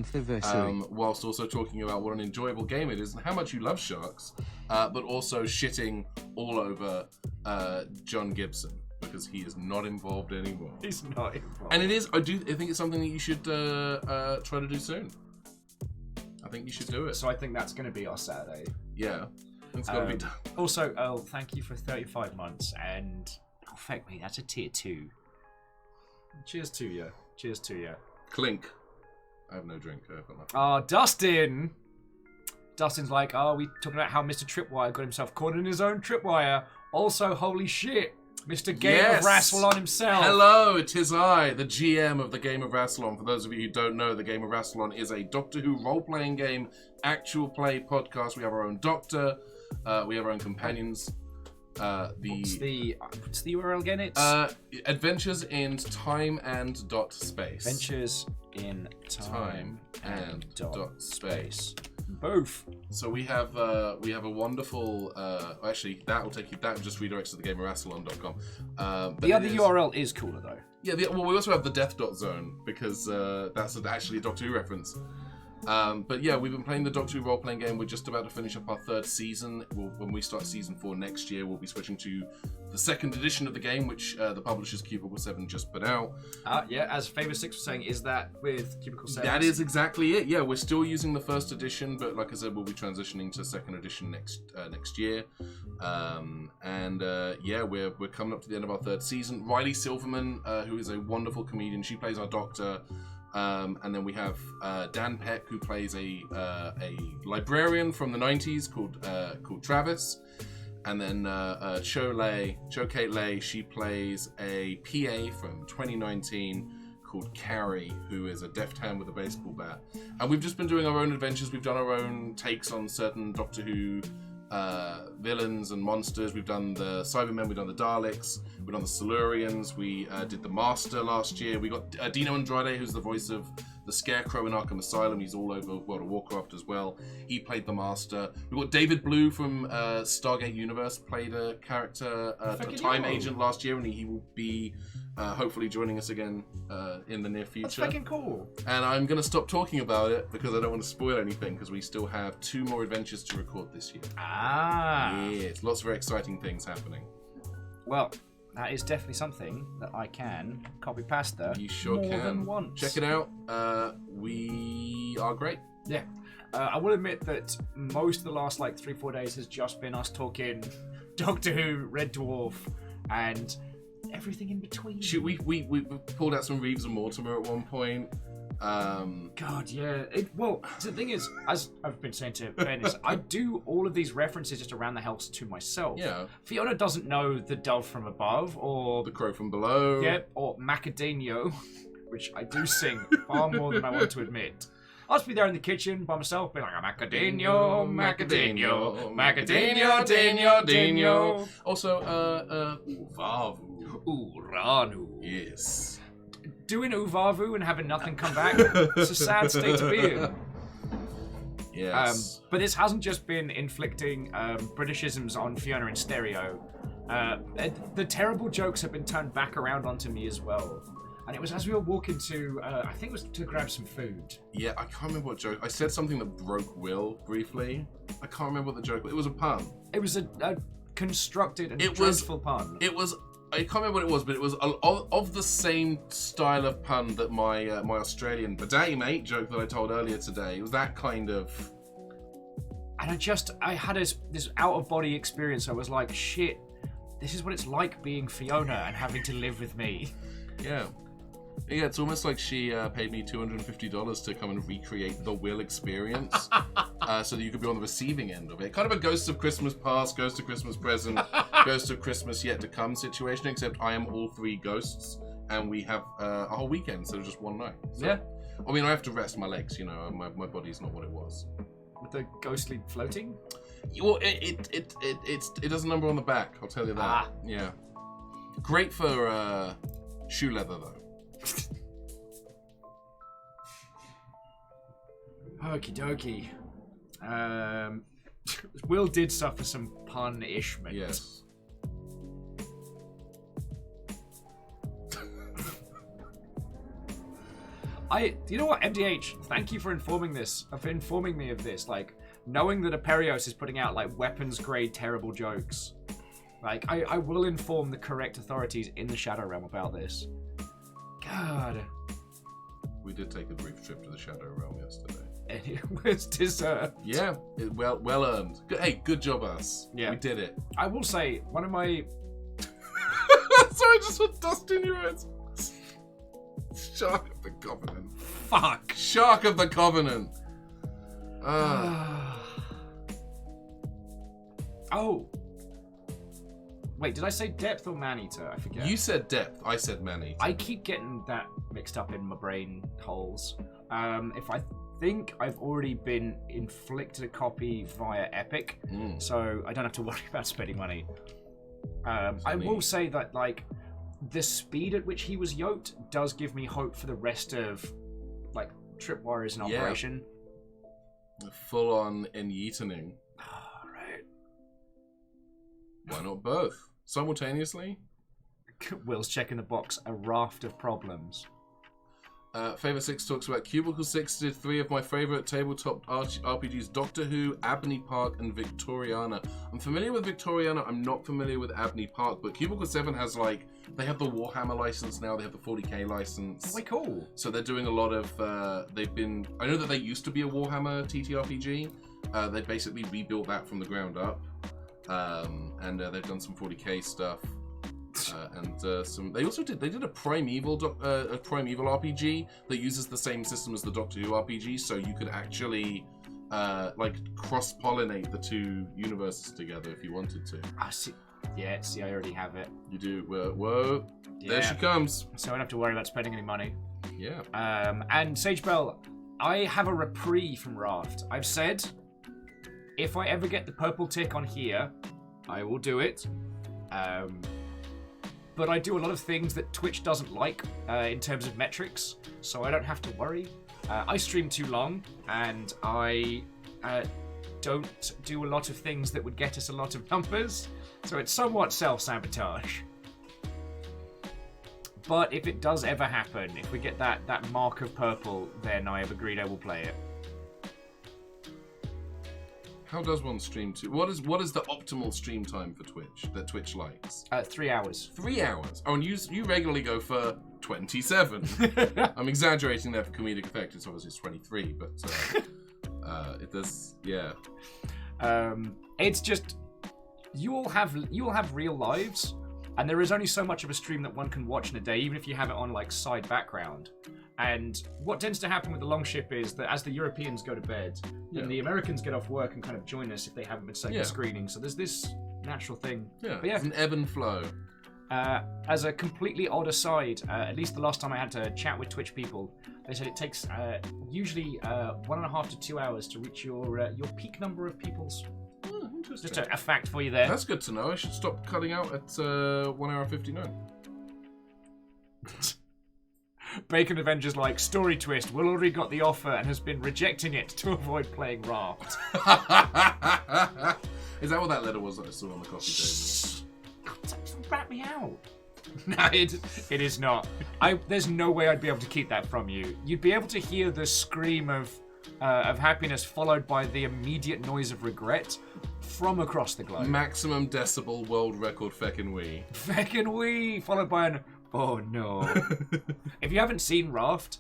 [SPEAKER 7] Whilst also talking about what an enjoyable game it is and how much you love sharks, but also shitting all over John Gibson because he is not involved anymore.
[SPEAKER 1] He's not involved.
[SPEAKER 7] And it is. I think it's something that you should try to do soon. I think you should do it.
[SPEAKER 1] So I think that's going to be our Saturday.
[SPEAKER 7] Yeah. It's got to be done.
[SPEAKER 1] Also, Earl, thank you for 35 months, and fuck me, that's a tier 2. Cheers to you. Cheers to you.
[SPEAKER 7] Clink. I have no drink. I got nothing.
[SPEAKER 1] Dustin. Dustin's like, we talking about how Mr. Tripwire got himself caught in his own tripwire. Also, holy shit, Mr. Game of Rassilon himself.
[SPEAKER 7] Hello, it is I, the GM of the Game of Rassilon. For those of you who don't know, the Game of Rassilon is a Doctor Who role-playing game, actual play podcast. We have our own Doctor. We have our own companions.
[SPEAKER 1] What's the URL again? It's
[SPEAKER 7] Adventures in Time and Dot Space.
[SPEAKER 1] Adventures in Time and Dot Space.
[SPEAKER 8] Both.
[SPEAKER 7] So we have a wonderful. Actually, that will just redirects to the gamerassalon.com.
[SPEAKER 1] The other URL is cooler though.
[SPEAKER 7] Yeah. Well, we also have the Death Dot Zone because that's actually a Doctor Who reference. But yeah, we've been playing the Doctor Who role-playing game. We're just about to finish up our 3rd season. When we start season 4 next year, we'll be switching to the 2nd edition of the game, which the publishers Cubicle 7 just put out.
[SPEAKER 1] Yeah, as Favor 6 was saying, is that with Cubicle 7?
[SPEAKER 7] That is exactly it. Yeah, we're still using the 1st edition, but like I said, we'll be transitioning to 2nd edition next year. Yeah, we're coming up to the end of our 3rd season. Riley Silverman, who is a wonderful comedian, she plays our Doctor. And then we have Dan Peck, who plays a librarian from the 90s called Travis. And then Cho Kate Lay, she plays a PA from 2019 called Carrie, who is a deft hand with a baseball bat. And we've just been doing our own adventures. We've done our own takes on certain Doctor Who villains and monsters. We've done the Cybermen, we've done the Daleks, we've done the Silurians, we did the Master last year. We got Dino Andrade, who's the voice of the Scarecrow in Arkham Asylum. He's all over World of Warcraft as well. He played the Master. We got David Blue from Stargate Universe, played a character, a time agent last year, and he will be hopefully joining us again in the near future.
[SPEAKER 1] That's fucking cool.
[SPEAKER 7] And I'm going to stop talking about it because I don't want to spoil anything, because we still have 2 more adventures to record this year. Yes, lots of very exciting things happening.
[SPEAKER 1] Well, that is definitely something that I can copy pasta.
[SPEAKER 7] You sure
[SPEAKER 1] more
[SPEAKER 7] can.
[SPEAKER 1] Than once.
[SPEAKER 7] Check it out. We are great.
[SPEAKER 1] Yeah. I will admit that most of the last 3-4 days has just been us talking Doctor Who, Red Dwarf, and everything in between.
[SPEAKER 7] Shoot, we pulled out some Reeves and Mortimer at one point.
[SPEAKER 1] God, yeah. Well, the thing is, as I've been saying to Ben, is I do all of these references just around the house to myself.
[SPEAKER 7] Yeah.
[SPEAKER 1] Fiona doesn't know the dove from above, or
[SPEAKER 7] the crow from below.
[SPEAKER 1] Yep, or Macadamio, which I do sing far more than I want to admit. I'll just be there in the kitchen by myself, being like, Macadamio, Macadamio, Macadamio, Dino, Dino.
[SPEAKER 7] Also, Uvavu.
[SPEAKER 1] Uranu.
[SPEAKER 7] Yes.
[SPEAKER 1] Doing Uvavu and having nothing come back, it's a sad state to be in.
[SPEAKER 7] Yes.
[SPEAKER 1] But this hasn't just been inflicting Britishisms on Fiona in stereo. The terrible jokes have been turned back around onto me as well. And it was as we were walking to, I think it was to grab some food.
[SPEAKER 7] Yeah, I can't remember what joke. I said something that broke Will briefly. I can't remember what the joke was. It was a pun.
[SPEAKER 1] It was a constructed and dreadful pun.
[SPEAKER 7] It was... I can't remember what it was, but it was of the same style of pun that my Australian "Badai mate" joke that I told earlier today. It was that kind of...
[SPEAKER 1] And I had this out-of-body experience. I was like, shit, this is what it's like being Fiona and having to live with me.
[SPEAKER 7] Yeah. Yeah, it's almost like she paid me $250 to come and recreate the Will experience so that you could be on the receiving end of it. Kind of a Ghosts of Christmas Past, Ghost of Christmas Present, Ghost of Christmas Yet to Come situation, except I am all 3 ghosts and we have a whole weekend instead of just one night. So,
[SPEAKER 1] yeah.
[SPEAKER 7] I mean, I have to rest my legs, you know, my body's not what it was.
[SPEAKER 1] With the ghostly floating?
[SPEAKER 7] Well, it does a number on the back, I'll tell you that. Yeah. Great for shoe leather, though.
[SPEAKER 1] Okie dokie. Will did suffer some punishment.
[SPEAKER 7] Yes.
[SPEAKER 1] You know what, MDH, thank you for informing me of this. Knowing that Aperios is putting out, weapons-grade terrible jokes. I will inform the correct authorities in the Shadow Realm about this. God.
[SPEAKER 7] We did take a brief trip to the Shadow Realm yesterday.
[SPEAKER 1] And it was deserved.
[SPEAKER 7] Yeah, well earned. Good job, us.
[SPEAKER 1] Yeah.
[SPEAKER 7] We did it.
[SPEAKER 1] I will say, one of my...
[SPEAKER 7] Sorry, just put dust in your eyes. Shark of the Covenant.
[SPEAKER 1] Fuck.
[SPEAKER 7] Shark of the Covenant.
[SPEAKER 1] Oh. Wait, did I say depth or man-eater? I forget.
[SPEAKER 7] You said depth. I said man-eater.
[SPEAKER 1] I keep getting that mixed up in my brain holes. If I think I've already been inflicted a copy via Epic, so I don't have to worry about spending money. I will say that, the speed at which he was yoked does give me hope for the rest of, Tripwires in operation.
[SPEAKER 7] Full-on Yeatening.
[SPEAKER 1] Right.
[SPEAKER 7] Why not both? Simultaneously?
[SPEAKER 1] Will's checking the box, a raft of problems.
[SPEAKER 7] Favorite 6 talks about Cubicle 6 did 3 of my favorite tabletop RPGs: Doctor Who, Abney Park, and Victoriana. I'm familiar with Victoriana. I'm not familiar with Abney Park, but Cubicle 7 has like they have the Warhammer license now. They have the 40k license.
[SPEAKER 1] Way cool.
[SPEAKER 7] So they're doing a lot of. I know that they used to be a Warhammer TTRPG. They basically rebuilt that from the ground up, and they've done some 40k stuff. They also did a primeval RPG that uses the same system as the Doctor Who RPG, so you could actually like cross-pollinate the 2 universes together if you wanted to.
[SPEAKER 1] I see. Yeah, see, I already have it.
[SPEAKER 7] You do. Whoa.
[SPEAKER 1] Yeah.
[SPEAKER 7] There she comes.
[SPEAKER 1] So I don't have to worry about spending any money.
[SPEAKER 7] Yeah.
[SPEAKER 1] And Sage Bell, I have a reprieve from Raft. I've said, if I ever get the purple tick on here, I will do it. But I do a lot of things that Twitch doesn't like in terms of metrics, so I don't have to worry. I stream too long, and I don't do a lot of things that would get us a lot of numbers, so it's somewhat self-sabotage. But if it does ever happen, if we get that mark of purple, then I have agreed I will play it.
[SPEAKER 7] How does one stream to? What is the optimal stream time for Twitch that Twitch likes?
[SPEAKER 1] 3 hours.
[SPEAKER 7] 3 hours. Oh, and you regularly go for 27. I'm exaggerating there for comedic effect. It's obviously 23, but it does. Yeah.
[SPEAKER 1] It's just you all have real lives, and there is only so much of a stream that one can watch in a day, even if you have it on like side background. And what tends to happen with the long ship is that as the Europeans go to bed, then the Americans get off work and kind of join us if they haven't been second screening. So there's this natural thing.
[SPEAKER 7] Yeah,
[SPEAKER 1] but yeah,
[SPEAKER 7] it's an ebb and flow.
[SPEAKER 1] As a completely odd aside, at least the last time I had to chat with Twitch people, they said it takes usually 1.5 to 2 hours to reach your peak number of peoples.
[SPEAKER 7] Oh, interesting.
[SPEAKER 1] Just a fact for you there.
[SPEAKER 7] That's good to know. I should stop cutting out at 1 hour 59.
[SPEAKER 1] Bacon Avengers like, story twist, Will already got the offer and has been rejecting it to avoid playing Raft.
[SPEAKER 7] Is that what that letter was that I saw on the coffee table?
[SPEAKER 1] God, rat me out. No, it is not. There's no way I'd be able to keep that from you. You'd be able to hear the scream of happiness followed by the immediate noise of regret from across the globe.
[SPEAKER 7] Maximum decibel world record feckin' wee.
[SPEAKER 1] Feckin' wee, followed by an oh no. If you haven't seen Raft,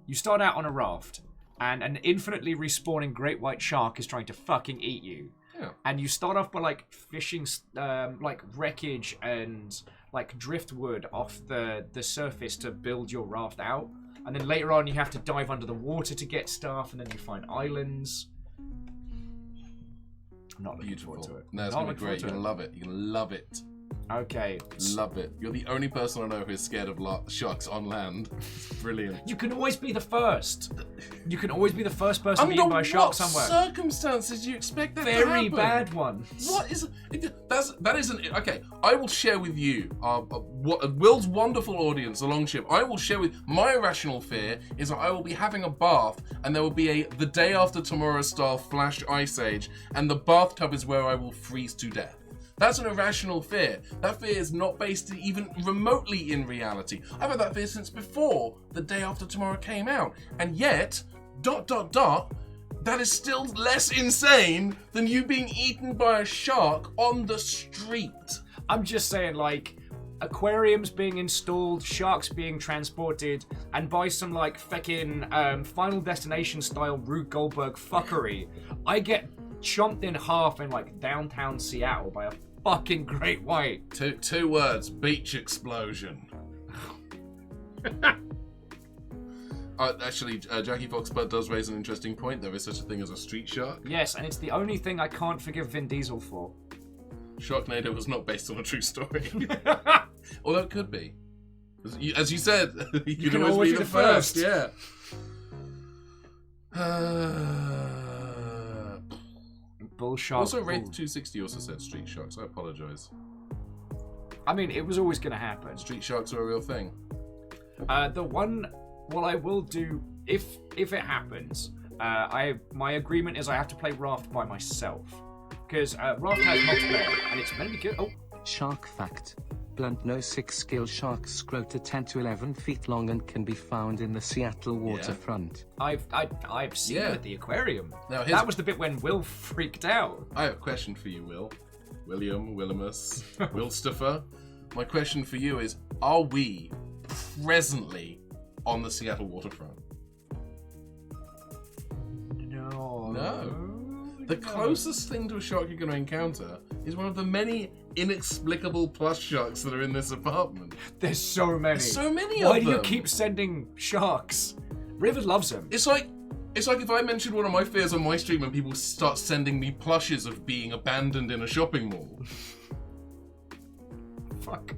[SPEAKER 1] you start out on a raft, and an infinitely respawning great white shark is trying to fucking eat you.
[SPEAKER 7] Yeah.
[SPEAKER 1] And you start off by like fishing like wreckage and like driftwood off the surface to build your raft out. And then later on you have to dive under the water to get stuff, and then you find islands. I'm not looking forward to it.
[SPEAKER 7] No, it's going to be great. You're going to love it. You're going to love it.
[SPEAKER 1] Okay.
[SPEAKER 7] Love it. You're the only person I know who is scared of sharks on land. Brilliant.
[SPEAKER 1] You can always be the first. You can always be the first person eaten by a shark somewhere.
[SPEAKER 7] Under what circumstances do you expect that to happen?
[SPEAKER 1] Very bad one.
[SPEAKER 7] What is that isn't okay. I will share with you Will's wonderful audience, the Longship. I will share with my irrational fear is that I will be having a bath and there will be the day after tomorrow style flash ice age, and the bathtub is where I will freeze to death. That's an irrational fear. That fear is not based even remotely in reality. I've had that fear since before the day after tomorrow came out. And yet, ... that is still less insane than you being eaten by a shark on the street.
[SPEAKER 1] I'm just saying, like, aquariums being installed, sharks being transported, and by some, like, feckin' Final Destination style Rube Goldberg fuckery, I get chomped in half in, like, downtown Seattle by a fucking great white.
[SPEAKER 7] Two words, beach explosion. Actually, Jackie Foxbird does raise an interesting point. There is such a thing as a street shark.
[SPEAKER 1] Yes, and it's the only thing I can't forgive Vin Diesel for.
[SPEAKER 7] Sharknado was not based on a true story. Although it could be. As you said, you can always be the first. Yeah.
[SPEAKER 1] Bull shark.
[SPEAKER 7] Also, Wraith260 also said street sharks. I apologise.
[SPEAKER 1] I mean, it was always going to happen.
[SPEAKER 7] Street sharks are a real thing.
[SPEAKER 1] What I will do, if it happens, my agreement is I have to play Raft by myself. Because Raft has multiplayer, and it's meant to be good. Oh.
[SPEAKER 3] Shark fact. blunt nose 6-skill sharks grow to 10 to 11 feet long and can be found in the Seattle waterfront.
[SPEAKER 1] I've seen it at the aquarium.
[SPEAKER 7] Now,
[SPEAKER 1] that was the bit when Will freaked out.
[SPEAKER 7] I have a question for you, Will. Williamus, Wilstopher. My question for you is, are we presently on the Seattle waterfront? No. The closest thing to a shark you're going to encounter is one of the many inexplicable plush sharks that are in this apartment.
[SPEAKER 1] There's so many.
[SPEAKER 7] So many
[SPEAKER 1] Why
[SPEAKER 7] of them.
[SPEAKER 1] do you keep sending sharks? River loves them.
[SPEAKER 7] It's like if I mentioned one of my fears on my stream and people start sending me plushes of being abandoned in a shopping mall.
[SPEAKER 1] Fuck.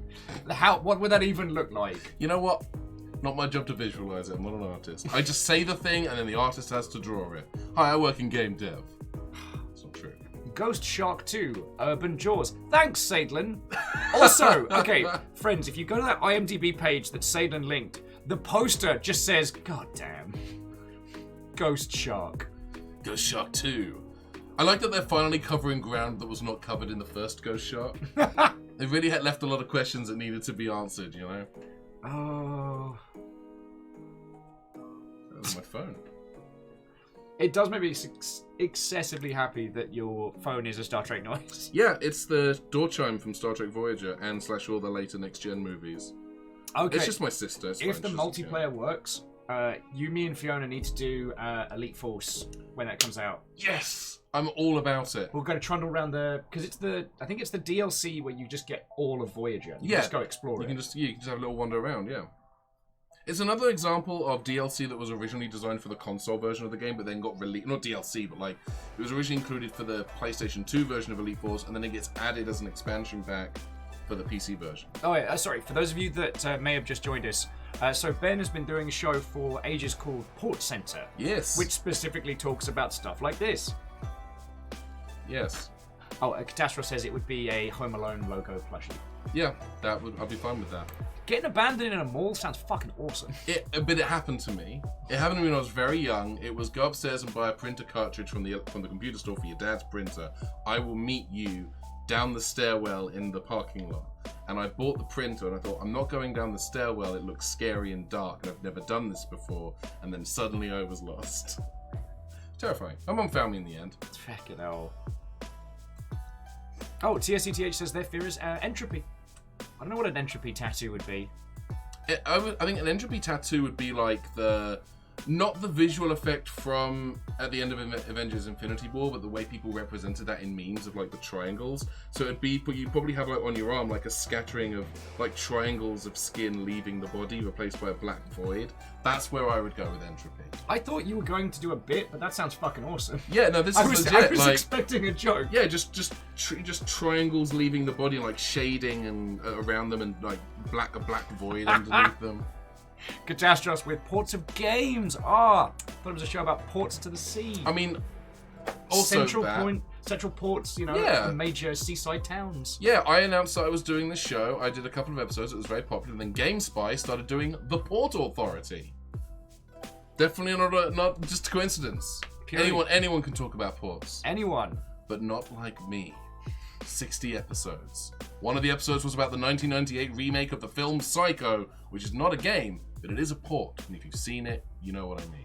[SPEAKER 1] What would that even look like?
[SPEAKER 7] You know what? Not my job to visualize it. I'm not an artist. I just say the thing and then the artist has to draw it. Hi, I work in game dev. It's not true.
[SPEAKER 1] Ghost Shark 2, Urban Jaws. Thanks, Sadlin. Also, okay, friends, if you go to that IMDb page that Sadlin linked, the poster just says, God damn, Ghost Shark.
[SPEAKER 7] Ghost Shark 2. I like that they're finally covering ground that was not covered in the first Ghost Shark. They really had left a lot of questions that needed to be answered, you know?
[SPEAKER 1] Oh.
[SPEAKER 7] That was my phone.
[SPEAKER 1] It does make me excessively happy that your phone is a Star Trek noise.
[SPEAKER 7] Yeah, it's the door chime from Star Trek Voyager and / all the later Next Gen movies.
[SPEAKER 1] Okay.
[SPEAKER 7] It's just my sister. It's
[SPEAKER 1] If
[SPEAKER 7] fine,
[SPEAKER 1] the
[SPEAKER 7] she doesn't
[SPEAKER 1] multiplayer works, you, me, and Fiona need to do Elite Force when that comes out.
[SPEAKER 7] Yes! I'm all about it.
[SPEAKER 1] We're going to trundle around because I think it's the DLC where you just get all of Voyager. You just go explore
[SPEAKER 7] you
[SPEAKER 1] it.
[SPEAKER 7] can just have a little wander around, yeah. It's another example of DLC that was originally designed for the console version of the game, but then got released. Not DLC, but like it was originally included for the PlayStation 2 version of Elite Force, and then it gets added as an expansion pack for the PC version.
[SPEAKER 1] Oh, yeah, sorry. For those of you that may have just joined us, so Ben has been doing a show for ages called Port Center.
[SPEAKER 7] Yes.
[SPEAKER 1] Which specifically talks about stuff like this.
[SPEAKER 7] Yes.
[SPEAKER 1] Oh, Catastro says it would be a Home Alone logo plushie.
[SPEAKER 7] Yeah, I'd be fine with that.
[SPEAKER 1] Getting abandoned in a mall sounds fucking awesome.
[SPEAKER 7] But it happened to me. It happened to me when I was very young. It was go upstairs and buy a printer cartridge from the computer store for your dad's printer. I will meet you down the stairwell in the parking lot. And I bought the printer and I thought, I'm not going down the stairwell. It looks scary and dark and I've never done this before. And then suddenly I was lost. Terrifying. My mum found me in the end.
[SPEAKER 1] Fucking hell. Oh, TSCTH says their fear is entropy. I don't know what an entropy tattoo would be.
[SPEAKER 7] I think an entropy tattoo would be like not the visual effect from at the end of Avengers Infinity War, but the way people represented that in memes of like the triangles. So it'd be, you probably have like on your arm like a scattering of like triangles of skin leaving the body replaced by a black void. That's where I would go with entropy.
[SPEAKER 1] I thought you were going to do a bit, but that sounds fucking awesome.
[SPEAKER 7] Yeah, no, this is legit.
[SPEAKER 1] I was
[SPEAKER 7] like,
[SPEAKER 1] expecting a joke.
[SPEAKER 7] Yeah, just triangles leaving the body, like shading and around them, and like a black void underneath them.
[SPEAKER 1] Catastros with Ports of Games. Thought it was a show about ports to the sea.
[SPEAKER 7] I mean, also
[SPEAKER 1] central ports, major seaside towns.
[SPEAKER 7] Yeah, I announced that I was doing this show. I did a couple of episodes. It was very popular. And then GameSpy started doing the Port Authority. Definitely not just a coincidence. Anyone can talk about ports.
[SPEAKER 1] Anyone.
[SPEAKER 7] But not like me. 60 episodes. One of the episodes was about the 1998 remake of the film Psycho, which is not a game, but it is a port. And if you've seen it, you know what I mean.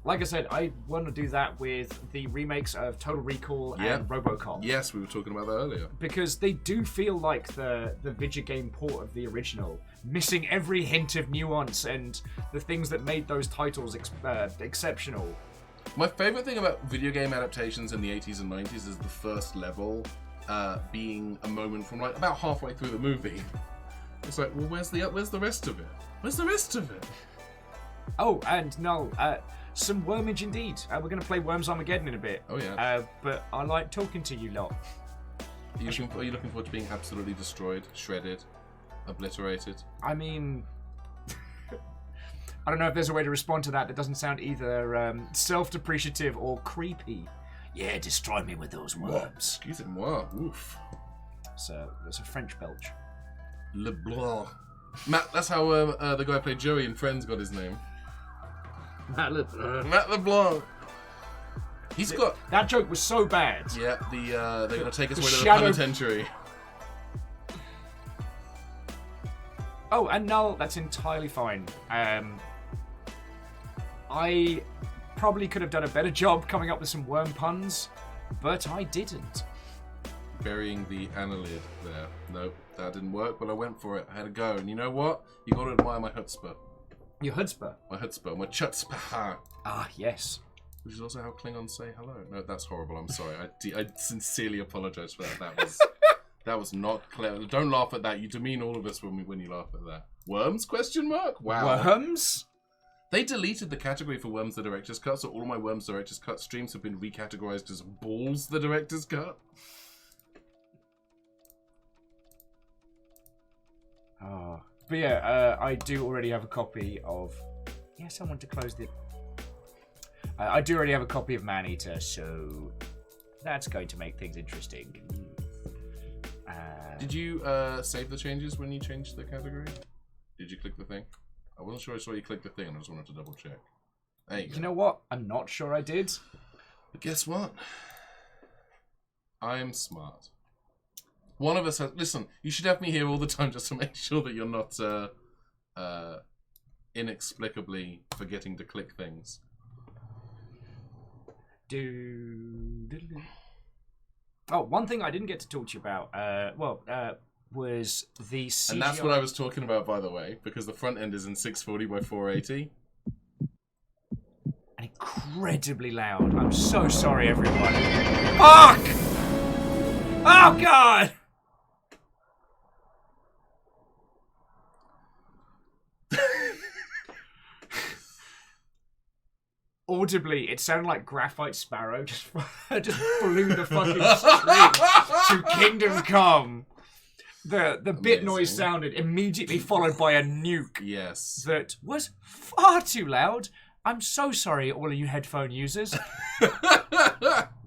[SPEAKER 1] Like I said, I want to do that with the remakes of Total Recall and RoboCop.
[SPEAKER 7] Yes, we were talking about that earlier.
[SPEAKER 1] Because they do feel like the video game port of the original, missing every hint of nuance and the things that made those titles exceptional.
[SPEAKER 7] My favorite thing about video game adaptations in the 80s and 90s is the first level being a moment from like about halfway through the movie. It's like, well, where's the rest of it? Where's the rest of it?
[SPEAKER 1] Oh, and no, some Wormage indeed. We're going to play Worms Armageddon in a bit.
[SPEAKER 7] Oh yeah.
[SPEAKER 1] But I like talking to you lot.
[SPEAKER 7] Are you looking forward to being absolutely destroyed, shredded, obliterated?
[SPEAKER 1] I mean, I don't know if there's a way to respond to that that doesn't sound either self-depreciative or creepy. Yeah, destroy me with those worms.
[SPEAKER 7] Excusez-moi. Oof.
[SPEAKER 1] So there's a French belch.
[SPEAKER 7] Le Blanc. Matt, that's how the guy who played Joey in Friends got his name.
[SPEAKER 1] Matt LeBlanc.
[SPEAKER 7] Matt LeBlanc. He's got...
[SPEAKER 1] That joke was so bad.
[SPEAKER 7] Yeah, they're going to take us away to the
[SPEAKER 1] shadow...
[SPEAKER 7] penitentiary.
[SPEAKER 1] Oh, and Null, that's entirely fine. I probably could have done a better job coming up with some worm puns, but I didn't.
[SPEAKER 7] Burying the annelid there. Nope, that didn't work, but I went for it. I had a go. And you know what? You got to admire my chutzpah.
[SPEAKER 1] Your chutzpah?
[SPEAKER 7] My chutzpah. My chutzpah.
[SPEAKER 1] Ah, yes.
[SPEAKER 7] Which is also how Klingons say hello. No, that's horrible. I'm sorry. I sincerely apologize for that. That was not clever. Don't laugh at that. You demean all of us when you laugh at that. Worms? Question mark? Wow.
[SPEAKER 1] Worms?
[SPEAKER 7] They deleted the category for Worms the Director's Cut, so all of my Worms Director's Cut streams have been recategorized as Balls the Director's Cut.
[SPEAKER 1] Oh. But yeah, I do already have a copy of... Yes, I want to close the... I do already have a copy of Maneater, so that's going to make things interesting.
[SPEAKER 7] Did you save the changes when you changed the category? Did you click the thing? I wasn't sure I saw you click the thing, and I just wanted to double check. There you go.
[SPEAKER 1] You know what? I'm not sure I did.
[SPEAKER 7] But guess what? I am smart. One of us has... Listen, you should have me here all the time just to make sure that you're not inexplicably forgetting to click things.
[SPEAKER 1] Oh, one thing I didn't get to talk to you about, was the CGI...
[SPEAKER 7] And that's what I was talking about, by the way, because the front end is in 640 by 480.
[SPEAKER 1] And incredibly loud. I'm so sorry, everyone. Fuck! Oh, God! Audibly, it sounded like Graphite Sparrow just flew the fucking street to Kingdom Come. The bit noise sounded immediately followed by a nuke.
[SPEAKER 7] Yes.
[SPEAKER 1] That was far too loud. I'm so sorry, all of you headphone users.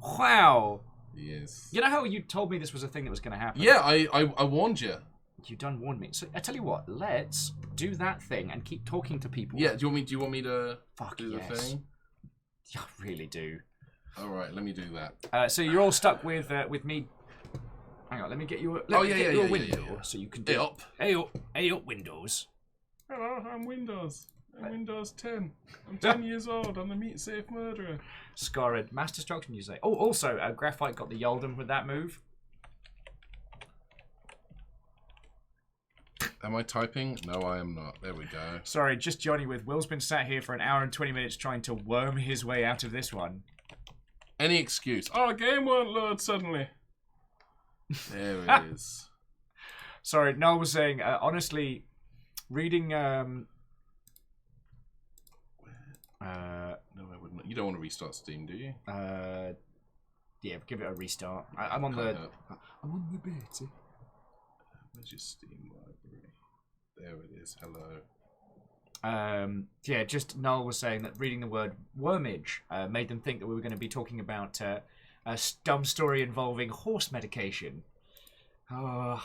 [SPEAKER 1] Wow.
[SPEAKER 7] Yes.
[SPEAKER 1] You know how you told me this was a thing that was going to happen?
[SPEAKER 7] Yeah, I warned you.
[SPEAKER 1] You done warned me. So I tell you what, let's do that thing and keep talking to people.
[SPEAKER 7] Yeah. Do you want me to do
[SPEAKER 1] yes.
[SPEAKER 7] the thing?
[SPEAKER 1] Yeah, I really do.
[SPEAKER 7] All right, let me do that.
[SPEAKER 1] So you're all stuck with me. Hang on, let me get you a window so you can do.
[SPEAKER 7] Hey up.
[SPEAKER 1] Hey up, Windows.
[SPEAKER 7] Hello, I'm Windows. I'm Windows 10. I'm 10 years old. I'm the meat safe murderer.
[SPEAKER 1] Scarred mass destruction, you say? Oh, also, Graphite got the Yoldum with that move.
[SPEAKER 7] Am I typing? No, I am not. There we go.
[SPEAKER 1] Sorry, just Johnny with Will's been sat here for an hour and 20 minutes trying to worm his way out of this one.
[SPEAKER 7] Any excuse. Oh, a game won't load suddenly. There it is.
[SPEAKER 1] Sorry, Noel was saying, honestly, reading...
[SPEAKER 7] No, I wouldn't. You don't want to restart Steam, do you?
[SPEAKER 1] Yeah, give it a restart. I'm on the beta.
[SPEAKER 7] Where's your Steam library? There it is. Hello.
[SPEAKER 1] Yeah, just Noel was saying that reading the word Wormage made them think that we were going to be talking about a dumb story involving horse medication. I'm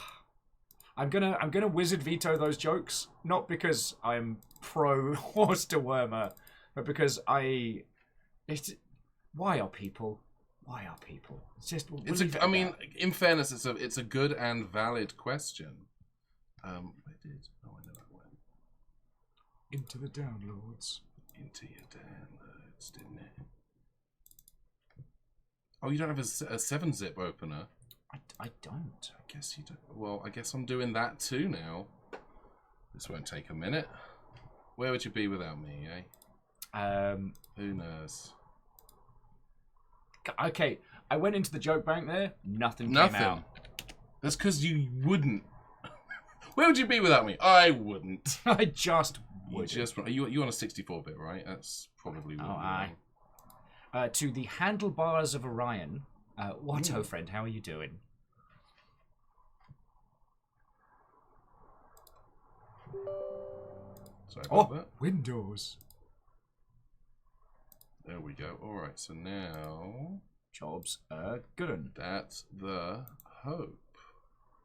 [SPEAKER 1] gonna wizard veto those jokes, not because I'm pro horse dewormer, but because why are people? It's just.
[SPEAKER 7] I mean, in fairness, it's a good and valid question. Where did? Oh, I know that one.
[SPEAKER 1] Into the downloads.
[SPEAKER 7] Into your downloads, didn't it? Oh, you don't have a 7-zip opener.
[SPEAKER 1] I don't.
[SPEAKER 7] I guess you don't. Well, I guess I'm doing that too now. This won't take a minute. Where would you be without me, eh? Who knows?
[SPEAKER 1] Okay, I went into the joke bank there. Nothing came out.
[SPEAKER 7] That's because you wouldn't. Where would you be without me? I wouldn't.
[SPEAKER 1] I just would.
[SPEAKER 7] You on a 64-bit, right? That's probably what
[SPEAKER 1] aye. To the handlebars of Orion. Watto friend, how are you doing?
[SPEAKER 7] Sorry about that.
[SPEAKER 1] Windows.
[SPEAKER 7] There we go. All right, so now
[SPEAKER 1] jobs are good.
[SPEAKER 7] That's the hope.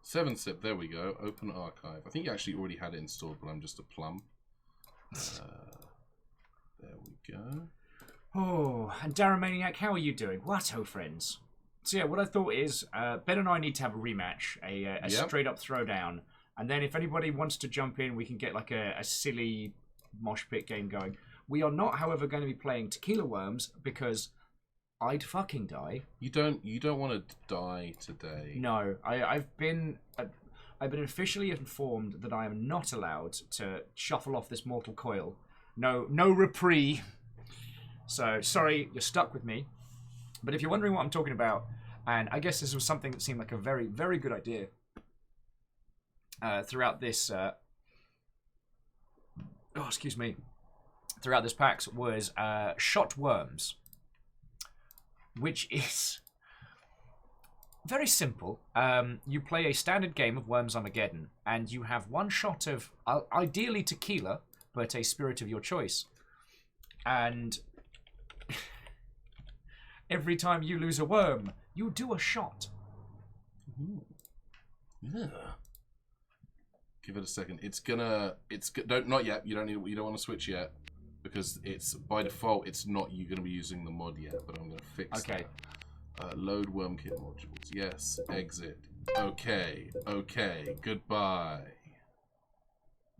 [SPEAKER 7] 7-zip. There we go. Open archive. I think you actually already had it installed, but I'm just a plum. There we go.
[SPEAKER 1] Oh, and Darren Maniac, how are you doing? Watto friends. So yeah, what I thought is Ben and I need to have a rematch, a straight up throwdown. And then if anybody wants to jump in, we can get like a silly mosh pit game going. We are not, however, going to be playing Tequila Worms because I'd fucking die.
[SPEAKER 7] You don't want to die today.
[SPEAKER 1] No, I've been officially informed that I am not allowed to shuffle off this mortal coil. No reprieve. So sorry, you're stuck with me. But if you're wondering what I'm talking about, and I guess this was something that seemed like a very, very good idea throughout this. Throughout this PAX was shot worms, which is very simple. You play a standard game of Worms Armageddon, and you have one shot of ideally tequila, but a spirit of your choice. And every time you lose a worm, you do a shot.
[SPEAKER 7] Ooh. Yeah. Give it a second. Not yet. You don't want to switch yet, because it's by default it's not you going to be using the mod yet. But I'm going to fix that. Load worm kit modules. Yes. Exit. Okay. Goodbye.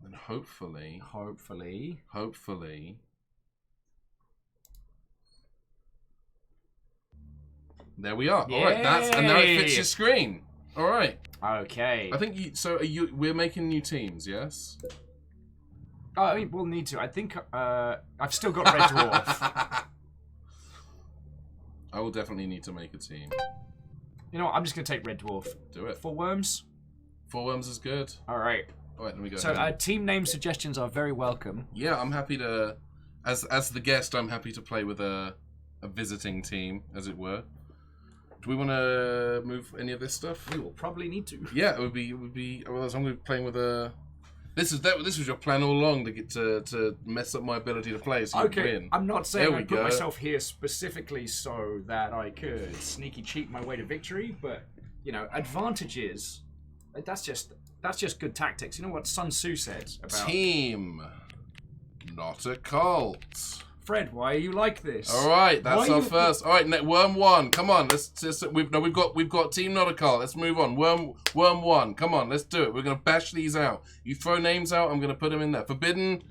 [SPEAKER 7] And hopefully. There we are.
[SPEAKER 1] Yay!
[SPEAKER 7] All right. And now it fits your screen. All right.
[SPEAKER 1] Okay.
[SPEAKER 7] I think we're making new teams, yes?
[SPEAKER 1] Oh, I mean, we'll need to. I think I've still got Red Dwarf.
[SPEAKER 7] I will definitely need to make a team.
[SPEAKER 1] You know what? I'm just going to take Red Dwarf.
[SPEAKER 7] Do it.
[SPEAKER 1] 4 worms?
[SPEAKER 7] 4 worms is good.
[SPEAKER 1] All right.
[SPEAKER 7] All right, let me go.
[SPEAKER 1] So team name suggestions are very welcome.
[SPEAKER 7] Yeah, I'm happy to, as the guest, I'm happy to play with a visiting team, as it were. Do we want to move any of this stuff?
[SPEAKER 1] We will probably need to.
[SPEAKER 7] Yeah, it would be. Well, I'm going to be playing with a. This was your plan all along to get to mess up my ability to play. So you win.
[SPEAKER 1] I'm not saying I put myself here specifically so that I could sneaky cheat my way to victory, but you know, advantages. That's just good tactics. You know what Sun Tzu said about
[SPEAKER 7] team, not a cult.
[SPEAKER 1] Fred, why are you like this?
[SPEAKER 7] All right, that's our first. All right, worm 1. Come on, we've got team not a cult. Let's move on. Worm 1. Come on, let's do it. We're gonna bash these out. You throw names out. I'm gonna put them in there. Forbidden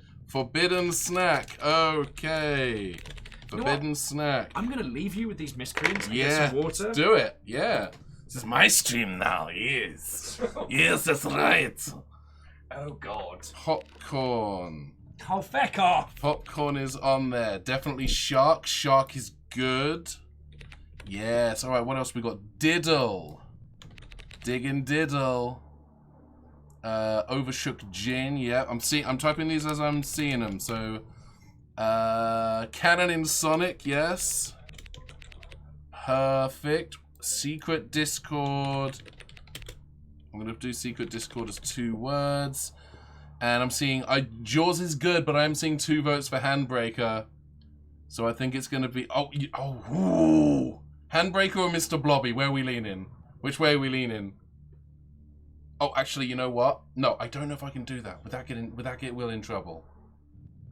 [SPEAKER 7] snack. Okay. Forbidden snack.
[SPEAKER 1] I'm gonna leave you with these miscreants and get some water.
[SPEAKER 7] Let's do it. Yeah. This is my stream now. Yes. Yes, that's right.
[SPEAKER 1] Oh God.
[SPEAKER 7] Popcorn.
[SPEAKER 1] Oh, feck off!
[SPEAKER 7] Popcorn is on there. Definitely shark. Shark is good. Yes. All right. What else we got? Diddle. Digging diddle. Overshook gin. Yeah. I'm typing these as I'm seeing them. So, Cannon in Sonic. Yes. Perfect. Secret Discord. I'm gonna do Secret Discord as 2 words. And I'm seeing, Jaws is good, but I'm seeing 2 votes for Handbreaker. So I think it's going to be, ooh. Handbreaker or Mr. Blobby? Where are we leaning? Which way are we leaning? Oh, actually, you know what? No, I don't know if I can do that. Would that get Will in trouble?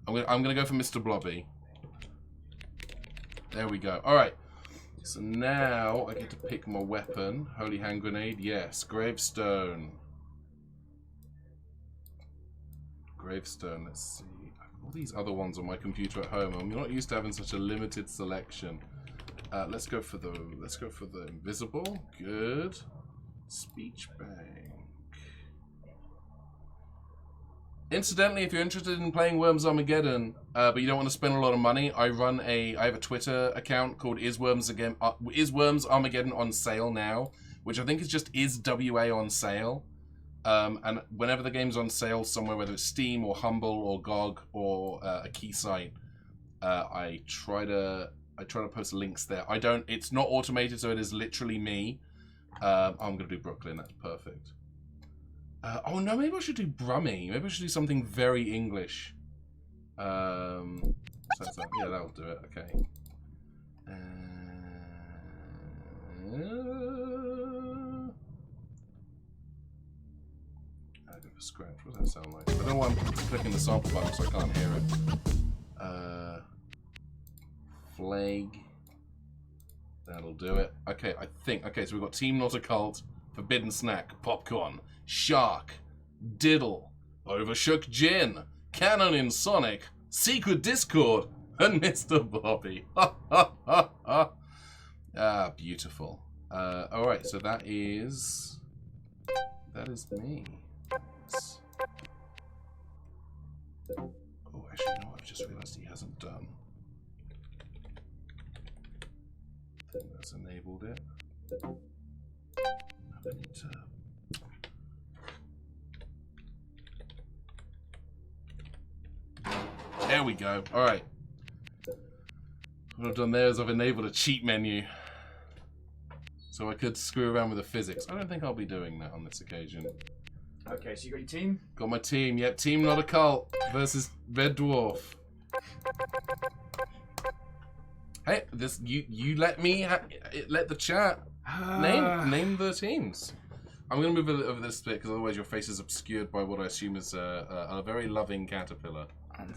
[SPEAKER 7] I'm gonna go for Mr. Blobby. There we go. All right. So now I get to pick my weapon. Holy hand grenade. Yes. Gravestone. Gravestone, let's see. All these other ones on my computer at home. I'm not used to having such a limited selection. Let's go for the invisible. Good. Speech bank. Incidentally, if you're interested in playing Worms Armageddon, but you don't want to spend a lot of money, I have a Twitter account called Is Worms Armageddon on sale now, which I think is just IsWA on sale. And whenever the game's on sale somewhere, whether it's Steam or Humble or GOG or a key site, I try to post links there. It's not automated, so it is literally me. I'm gonna do Brooklyn. That's perfect. Oh no, maybe I should do Brummy. Maybe I should do something very English. Yeah, that'll do it. Okay. Scratch. What does that sound like? I don't know why I'm clicking the sample button so I can't hear it. Flag. That'll do it. Okay, I think. Okay, so we've got Team Not a Cult, Forbidden Snack, Popcorn, Shark, Diddle, Overshook Jin, Canon in Sonic, Secret Discord, and Mr. Bobby. Ah, beautiful. Alright, so that is me. Oh, actually, no, I've just realised he hasn't done. I think that's enabled it. I need to... There we go. Alright. What I've done there is I've enabled a cheat menu. So I could screw around with the physics. I don't think I'll be doing that on this occasion.
[SPEAKER 1] Okay, so you got your team?
[SPEAKER 7] Got my team. Yep, Team Not a Cult versus Red Dwarf. Hey, this you let me let the chat name the teams. I'm gonna move over this bit because otherwise your face is obscured by what I assume is a very loving caterpillar.
[SPEAKER 1] And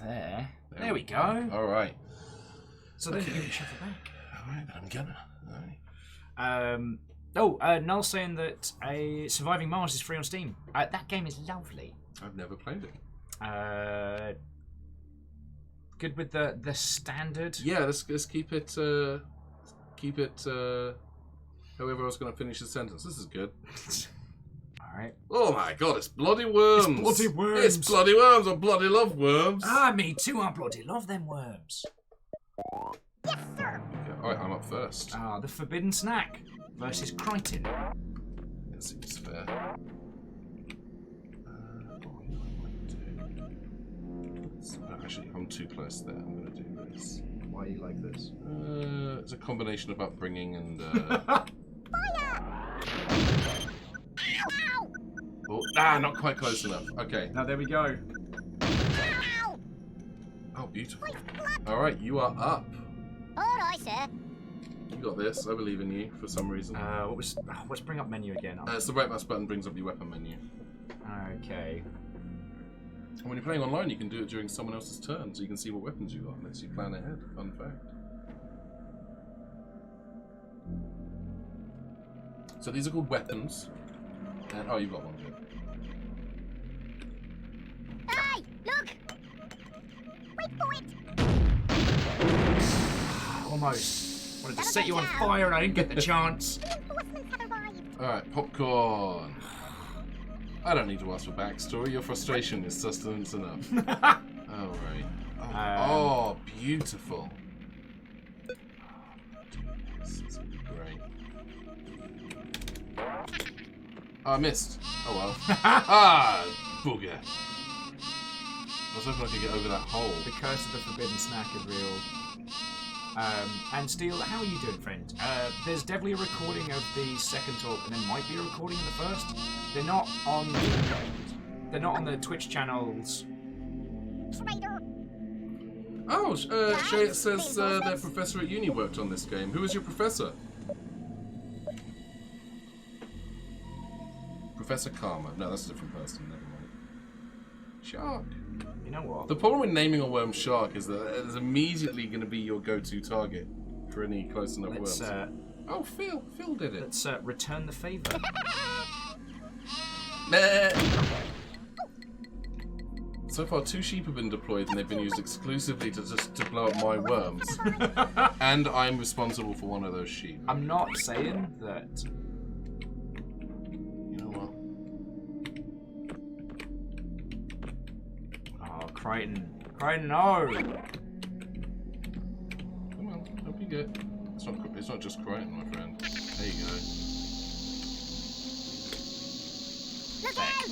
[SPEAKER 1] there we go.
[SPEAKER 7] All right.
[SPEAKER 1] So then you can shuffle back.
[SPEAKER 7] All right, then I'm gonna. All right.
[SPEAKER 1] Null saying that Surviving Mars is free on Steam. That game is lovely.
[SPEAKER 7] I've never played it.
[SPEAKER 1] Good with the standard.
[SPEAKER 7] Yeah, let's keep it. However, I was going to finish the sentence. This is good.
[SPEAKER 1] All right.
[SPEAKER 7] Oh my god, it's bloody worms!
[SPEAKER 1] It's bloody worms!
[SPEAKER 7] It's bloody worms! I bloody love worms!
[SPEAKER 1] Me too. I bloody love them worms.
[SPEAKER 7] Yes, sir! Okay, alright, I'm up first.
[SPEAKER 1] The Forbidden Snack versus Crichton.
[SPEAKER 7] That seems fair. Actually, I'm too close there. I'm going to do this.
[SPEAKER 1] Why are you like this?
[SPEAKER 7] It's a combination of upbringing and... Oh, not quite close enough. Okay.
[SPEAKER 1] Now there we go.
[SPEAKER 7] Oh, beautiful. Alright, you are up.
[SPEAKER 8] Alright, sir.
[SPEAKER 7] You got this. I believe in you for some reason.
[SPEAKER 1] What's bring up menu again?
[SPEAKER 7] It's the right mouse button brings up your weapon menu.
[SPEAKER 1] Okay.
[SPEAKER 7] And when you're playing online, you can do it during someone else's turn, so you can see what weapons you got. Lets you plan ahead. Fun fact. So these are called weapons. And oh, you've got one. Good.
[SPEAKER 8] Hey, look! Wait for it!
[SPEAKER 1] Almost. Wanted to set you on fire and I didn't get the chance.
[SPEAKER 8] Reinforcements have arrived.
[SPEAKER 7] Alright, popcorn. I don't need to ask for backstory. Your frustration is sustenance enough. Alright. Oh, beautiful. This is gonna be great. I missed. Oh well. Booger. I was hoping I could get over that hole.
[SPEAKER 1] The curse of the Forbidden Snack is real. And Steel, how are you doing, friend? There's definitely a recording of the second talk, and there might be a recording of the first. They're not on the Twitch channels.
[SPEAKER 8] Traitor.
[SPEAKER 7] Oh, Shay says their professor at uni worked on this game. Who is your professor? Professor Karma. No, that's a different person. Never mind. Shark.
[SPEAKER 1] You know what?
[SPEAKER 7] The problem with naming a worm Shark is that it's immediately going to be your go-to target for any close enough worms. Oh, Phil. Phil did it.
[SPEAKER 1] Let's return the favour.
[SPEAKER 7] So far, 2 sheep have been deployed and they've been used exclusively to blow up my worms. And I'm responsible for one of those sheep.
[SPEAKER 1] I'm not saying that.
[SPEAKER 7] You know what?
[SPEAKER 1] Oh, Crichton. Crichton, no!
[SPEAKER 7] Come on, hope you get. It's not just Crichton, my friend. There you go.
[SPEAKER 8] Look out!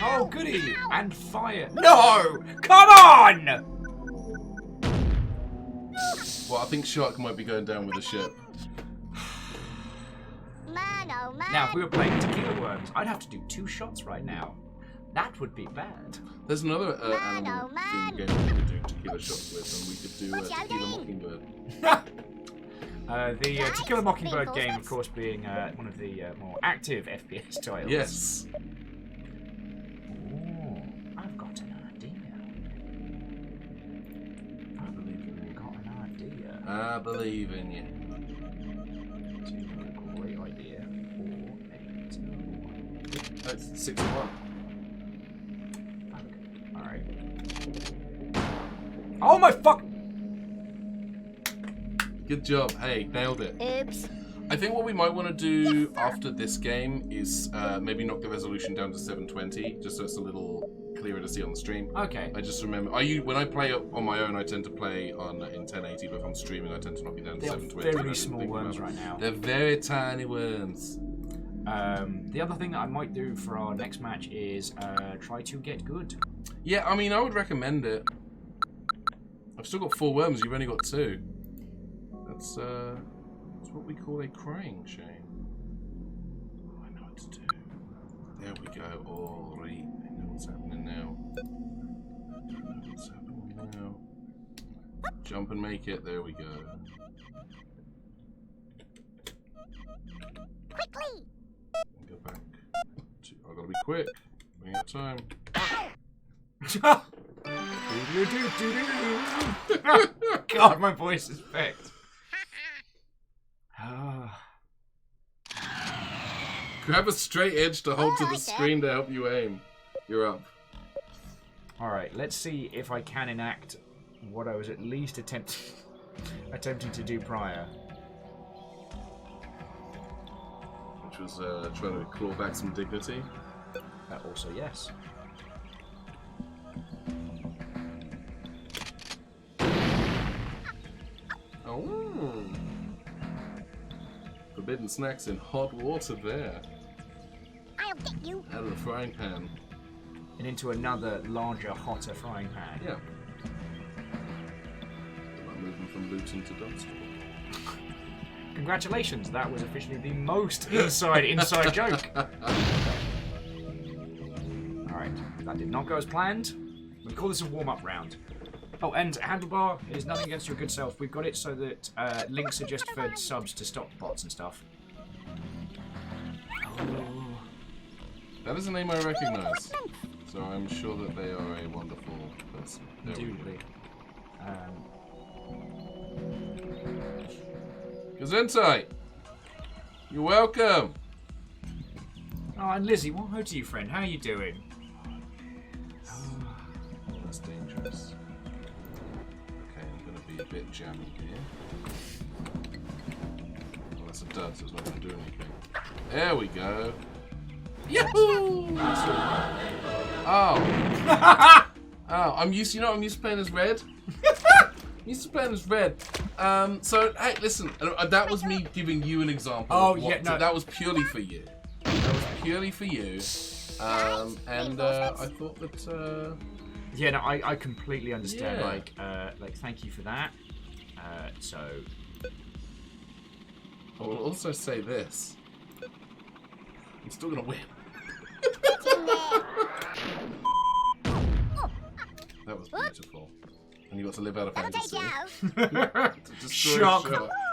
[SPEAKER 1] Oh, goody! And fire. No! Come on!
[SPEAKER 7] Well, I think Shark might be going down with the ship.
[SPEAKER 8] Man, oh man.
[SPEAKER 1] Now, if we were playing Tequila Worms, I'd have to do 2 shots right now. That would be bad.
[SPEAKER 7] There's another animal
[SPEAKER 8] man.
[SPEAKER 7] game we could do tequila shots with, and we could do Tequila Mockingbird.
[SPEAKER 1] The Tequila Mockingbird game, of course, being one of the more active FPS titles.
[SPEAKER 7] Yes.
[SPEAKER 1] Ooh, I've got an idea.
[SPEAKER 7] I believe in you.
[SPEAKER 1] Got an idea.
[SPEAKER 7] I believe in you.
[SPEAKER 1] Great idea for a
[SPEAKER 7] That's 6-1.
[SPEAKER 1] Alright. Oh my fuck!
[SPEAKER 7] Good job. Hey, nailed it.
[SPEAKER 8] Oops.
[SPEAKER 7] I think what we might want to do after this game is maybe knock the resolution down to 720, just so it's a little clearer to see on the stream.
[SPEAKER 1] Okay.
[SPEAKER 7] I just remember, when I play on my own, I tend to play in 1080, but if I'm streaming, I tend to knock it down to
[SPEAKER 1] They're
[SPEAKER 7] 720.
[SPEAKER 1] very small worms right now.
[SPEAKER 7] They're very tiny worms.
[SPEAKER 1] The other thing that I might do for our next match is try to get good.
[SPEAKER 7] Yeah, I mean, I would recommend it. I've still got 4 worms, you've only got 2. That's what we call a crying shame. Oh, I know what to do. There we go. All right. I know what's happening now. Jump and make it. There we go.
[SPEAKER 8] Quickly.
[SPEAKER 7] Go back. I've got to be quick. Running out of time.
[SPEAKER 1] God, my voice is fucked.
[SPEAKER 7] Grab a straight edge to hold to the screen to help you aim. You're up.
[SPEAKER 1] Alright, let's see if I can enact what I was at least attempting to do prior.
[SPEAKER 7] Which was trying to claw back some dignity.
[SPEAKER 1] Also, yes.
[SPEAKER 7] Oh. Forbidden snacks in hot water there.
[SPEAKER 8] I'll get you.
[SPEAKER 7] Out of the frying pan.
[SPEAKER 1] And into another, larger, hotter frying pan.
[SPEAKER 7] Yeah. Like moving from Luton to Dunstable.
[SPEAKER 1] Congratulations, that was officially the most inside joke. Alright, that did not go as planned. We call this a warm-up round. Oh, and handlebar is nothing against your good self. We've got it so that links are just for subs to stop bots and stuff. Oh.
[SPEAKER 7] That is a name I recognize. So I'm sure that they are a wonderful person.
[SPEAKER 1] Indubitably.
[SPEAKER 7] Gesundheit! You're welcome!
[SPEAKER 1] Oh, and Lizzie, what ho to you, friend? How are you doing?
[SPEAKER 7] Oh, that's dangerous. Okay, I'm going to be a bit jammy here. Well, that's a dud, so it's not going to do anything. There we go. Yahoo! Oh. Oh, I'm used to playing as red. I'm used to playing as red. So, hey, listen, that was me giving you an example.
[SPEAKER 1] Oh, yeah, no.
[SPEAKER 7] That was purely for you. That was purely for you. And I thought that...
[SPEAKER 1] Yeah, no, I completely understand.
[SPEAKER 7] Yeah.
[SPEAKER 1] Like, thank you for that. So...
[SPEAKER 7] I will also say this. I'm still going to win. That was beautiful. And you got to live out of fantasy.
[SPEAKER 1] Shock!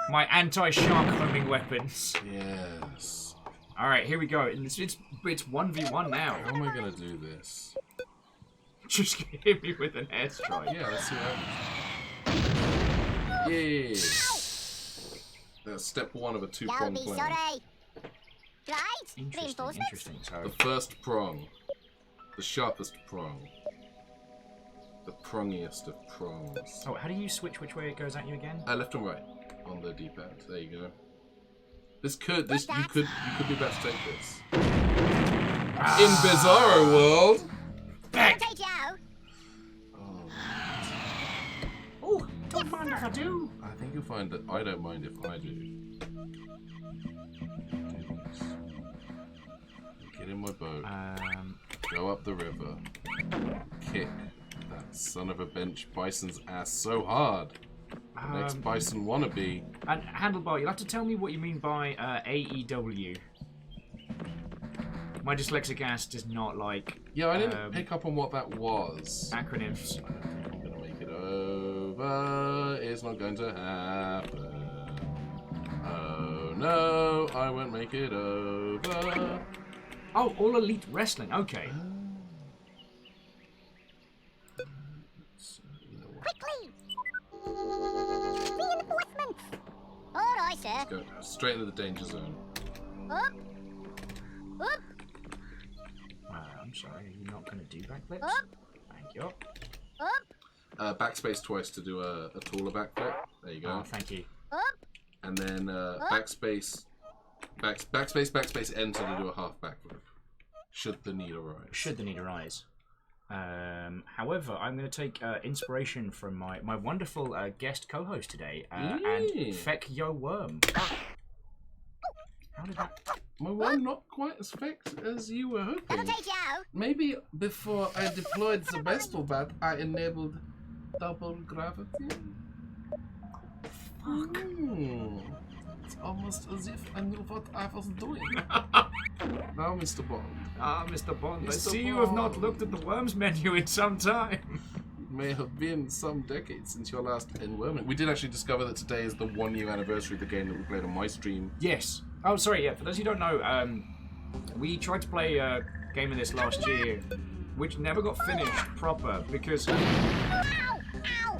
[SPEAKER 1] My anti-shark homing weapons.
[SPEAKER 7] Yes.
[SPEAKER 1] Alright, here we go. It's 1v1 now.
[SPEAKER 7] How am I going to do this?
[SPEAKER 1] Just hit me with an airstrike.
[SPEAKER 7] Yeah, let's see what happens. Yeah. That's step 1 of a 2-prong plan.
[SPEAKER 8] Sorry. Right?
[SPEAKER 1] Interesting. So,
[SPEAKER 7] The first prong. The sharpest prong. The prongiest of prongs.
[SPEAKER 1] oh, how do you switch which way it goes at you again?
[SPEAKER 7] Left and right on the D-pad. There you go. You could be about to take this. In Bizarro World.
[SPEAKER 8] I'll take you out.
[SPEAKER 1] Oh, don't mind if I do.
[SPEAKER 7] I think you'll find that I don't mind if I do. Get in my boat. Go up the river. Kick that son of a bench bison's ass so hard. Next bison wannabe.
[SPEAKER 1] And handlebar, you'll have to tell me what you mean by AEW. My dyslexic ass does not like.
[SPEAKER 7] Yeah, I didn't pick up on what that was.
[SPEAKER 1] Acronyms.
[SPEAKER 7] I don't think I'm gonna make it over. It's not going to happen. Oh no, I won't make it over.
[SPEAKER 1] Oh, All Elite Wrestling. Okay.
[SPEAKER 8] Quickly. Reinforcements. All right, sir.
[SPEAKER 7] Let's go straight into the danger zone.
[SPEAKER 8] Up. Up.
[SPEAKER 1] I'm sorry, are you not going to do backflips?
[SPEAKER 8] Up.
[SPEAKER 1] Thank you.
[SPEAKER 8] Up.
[SPEAKER 7] Backspace twice to do a taller backflip. There you go.
[SPEAKER 1] Oh, thank you.
[SPEAKER 8] Up.
[SPEAKER 7] And then backspace, backspace, enter to do a half backflip. Should the need arise.
[SPEAKER 1] Should the need arise. However, I'm going to take inspiration from my wonderful guest co-host today, and Feck Yo Worm. How did that...
[SPEAKER 7] My worm not quite as fecked as you were hoping.
[SPEAKER 8] Imitate you.
[SPEAKER 7] Maybe before I deployed the Vestal Bat, I enabled double gravity.
[SPEAKER 1] Fuck.
[SPEAKER 7] It's almost as if I knew what I was doing. Now, Mr. Bond.
[SPEAKER 1] Ah, Mr. Bond, I
[SPEAKER 7] Mr.
[SPEAKER 1] see you have not
[SPEAKER 7] Bond.
[SPEAKER 1] looked at the worms menu in some time.
[SPEAKER 7] It may have been some decades since your last enworming. We did actually discover that today is the 1 year anniversary of the game that we played on my stream.
[SPEAKER 1] Yes. Oh, sorry, yeah, for those who don't know, we tried to play a game of this last year, which never got finished proper, because...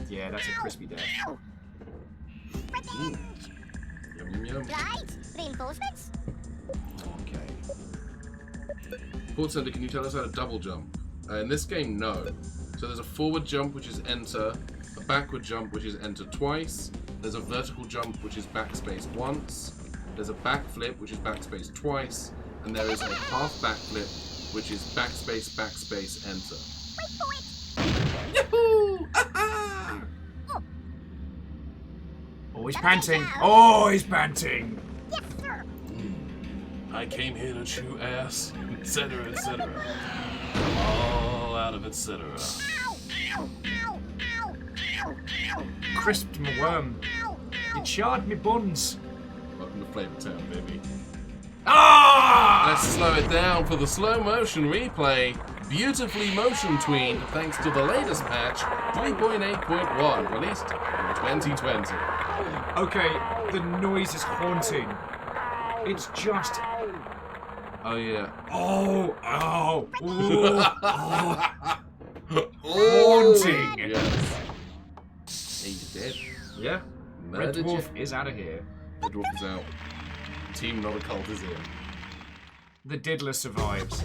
[SPEAKER 1] Yeah, that's a crispy death.
[SPEAKER 7] Yum, yum, yum.
[SPEAKER 8] Right. Reinforcements.
[SPEAKER 1] Okay.
[SPEAKER 7] Port Center, can you tell us how to double jump? In this game, no. So there's a forward jump, which is enter, a backward jump, which is enter twice, there's a vertical jump, which is backspace once, there's a backflip, which is backspace twice, and there is a half backflip, which is backspace, backspace, enter.
[SPEAKER 8] Wait for it.
[SPEAKER 7] Yahoo! Ah-ha!
[SPEAKER 1] Oh, he's panting. Oh, he's panting.
[SPEAKER 8] Yes, sir.
[SPEAKER 7] I came here to chew ass, etc., etc. All out of etc.
[SPEAKER 8] Ow. Ow. Ow. Ow. Ow. Ow.
[SPEAKER 1] Crisped my worm. You charred me buns.
[SPEAKER 7] Welcome to Flavor Town, baby.
[SPEAKER 1] Ah!
[SPEAKER 7] Let's slow it down for the slow motion replay. Beautifully motion tweened thanks to the latest patch 3.8.1, released in 2020.
[SPEAKER 1] Okay, the noise is haunting. It's just...
[SPEAKER 7] Oh yeah.
[SPEAKER 1] Oh, oh, ooh, oh. Haunting.
[SPEAKER 7] Yes. He's dead.
[SPEAKER 1] Yeah. Red
[SPEAKER 7] Murdered
[SPEAKER 1] Dwarf
[SPEAKER 7] you.
[SPEAKER 1] is out of here.
[SPEAKER 7] Red Dwarf is out. Team Not a Cult is in.
[SPEAKER 1] The Diddler survives.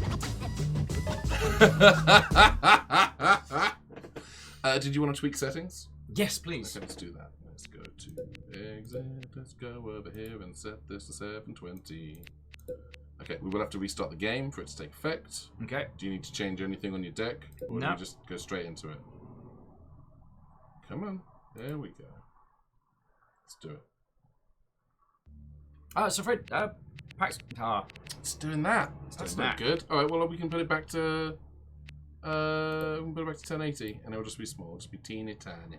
[SPEAKER 7] Did you want to tweak settings?
[SPEAKER 1] Yes, please.
[SPEAKER 7] Okay, let's do that. Let's go to exit. Let's go over here and set this to 720. Okay, we will have to restart the game for it to take effect.
[SPEAKER 1] Okay.
[SPEAKER 7] Do you need to change anything on your deck? Or do
[SPEAKER 1] No.
[SPEAKER 7] we just go straight into it? Come on. There we go. Let's do it.
[SPEAKER 1] So Fred, PAX...
[SPEAKER 7] It's doing that. That's
[SPEAKER 1] doing
[SPEAKER 7] not
[SPEAKER 1] that.
[SPEAKER 7] good. Alright, well, we can put it back to... we can put it back to 1080, and it'll just be small. It'll just be teeny tiny.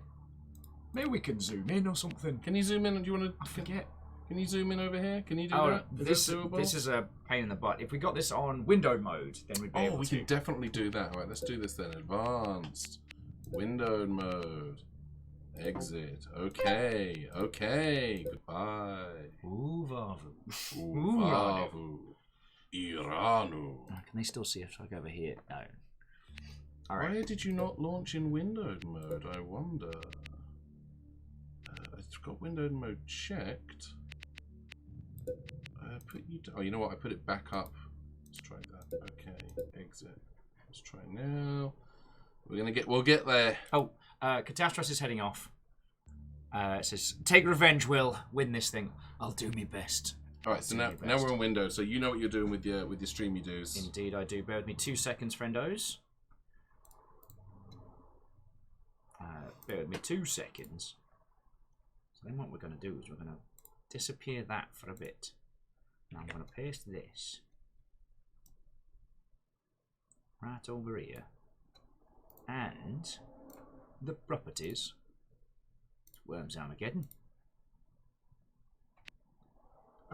[SPEAKER 1] maybe we can zoom in or something.
[SPEAKER 7] Can you zoom in? Do you want to...
[SPEAKER 1] I forget.
[SPEAKER 7] Can you zoom in over here? Can you do
[SPEAKER 1] Oh,
[SPEAKER 7] that?
[SPEAKER 1] this
[SPEAKER 7] doable?
[SPEAKER 1] this is a pain in the butt. If we got this on windowed mode, then we'd be
[SPEAKER 7] Oh,
[SPEAKER 1] able
[SPEAKER 7] we
[SPEAKER 1] to.
[SPEAKER 7] can definitely do that. Alright, let's do this then. Advanced. Windowed mode. Exit. Okay. Okay. Goodbye.
[SPEAKER 1] Ooh, Vavu.
[SPEAKER 7] Uvavu. Iranu.
[SPEAKER 1] Can they still see if I go over here? No.
[SPEAKER 7] Why did you not launch in windowed mode, I wonder? I've got windowed mode checked. Oh, you know what? I put it back up. Let's try that. Okay, exit. Let's try now. We'll get there.
[SPEAKER 1] Oh, Catastrophe is heading off. It says, "Take revenge, Will. Win this thing. I'll do me best."
[SPEAKER 7] All right, so now we're in Windows. So you know what you're doing with your streamy do's.
[SPEAKER 1] Indeed, I do. Bear with me 2 seconds, friendos. Bear with me 2 seconds. So then what we're going to do is we're going to disappear that for a bit. Now I'm going to paste this right over here. And the properties. Worms Armageddon.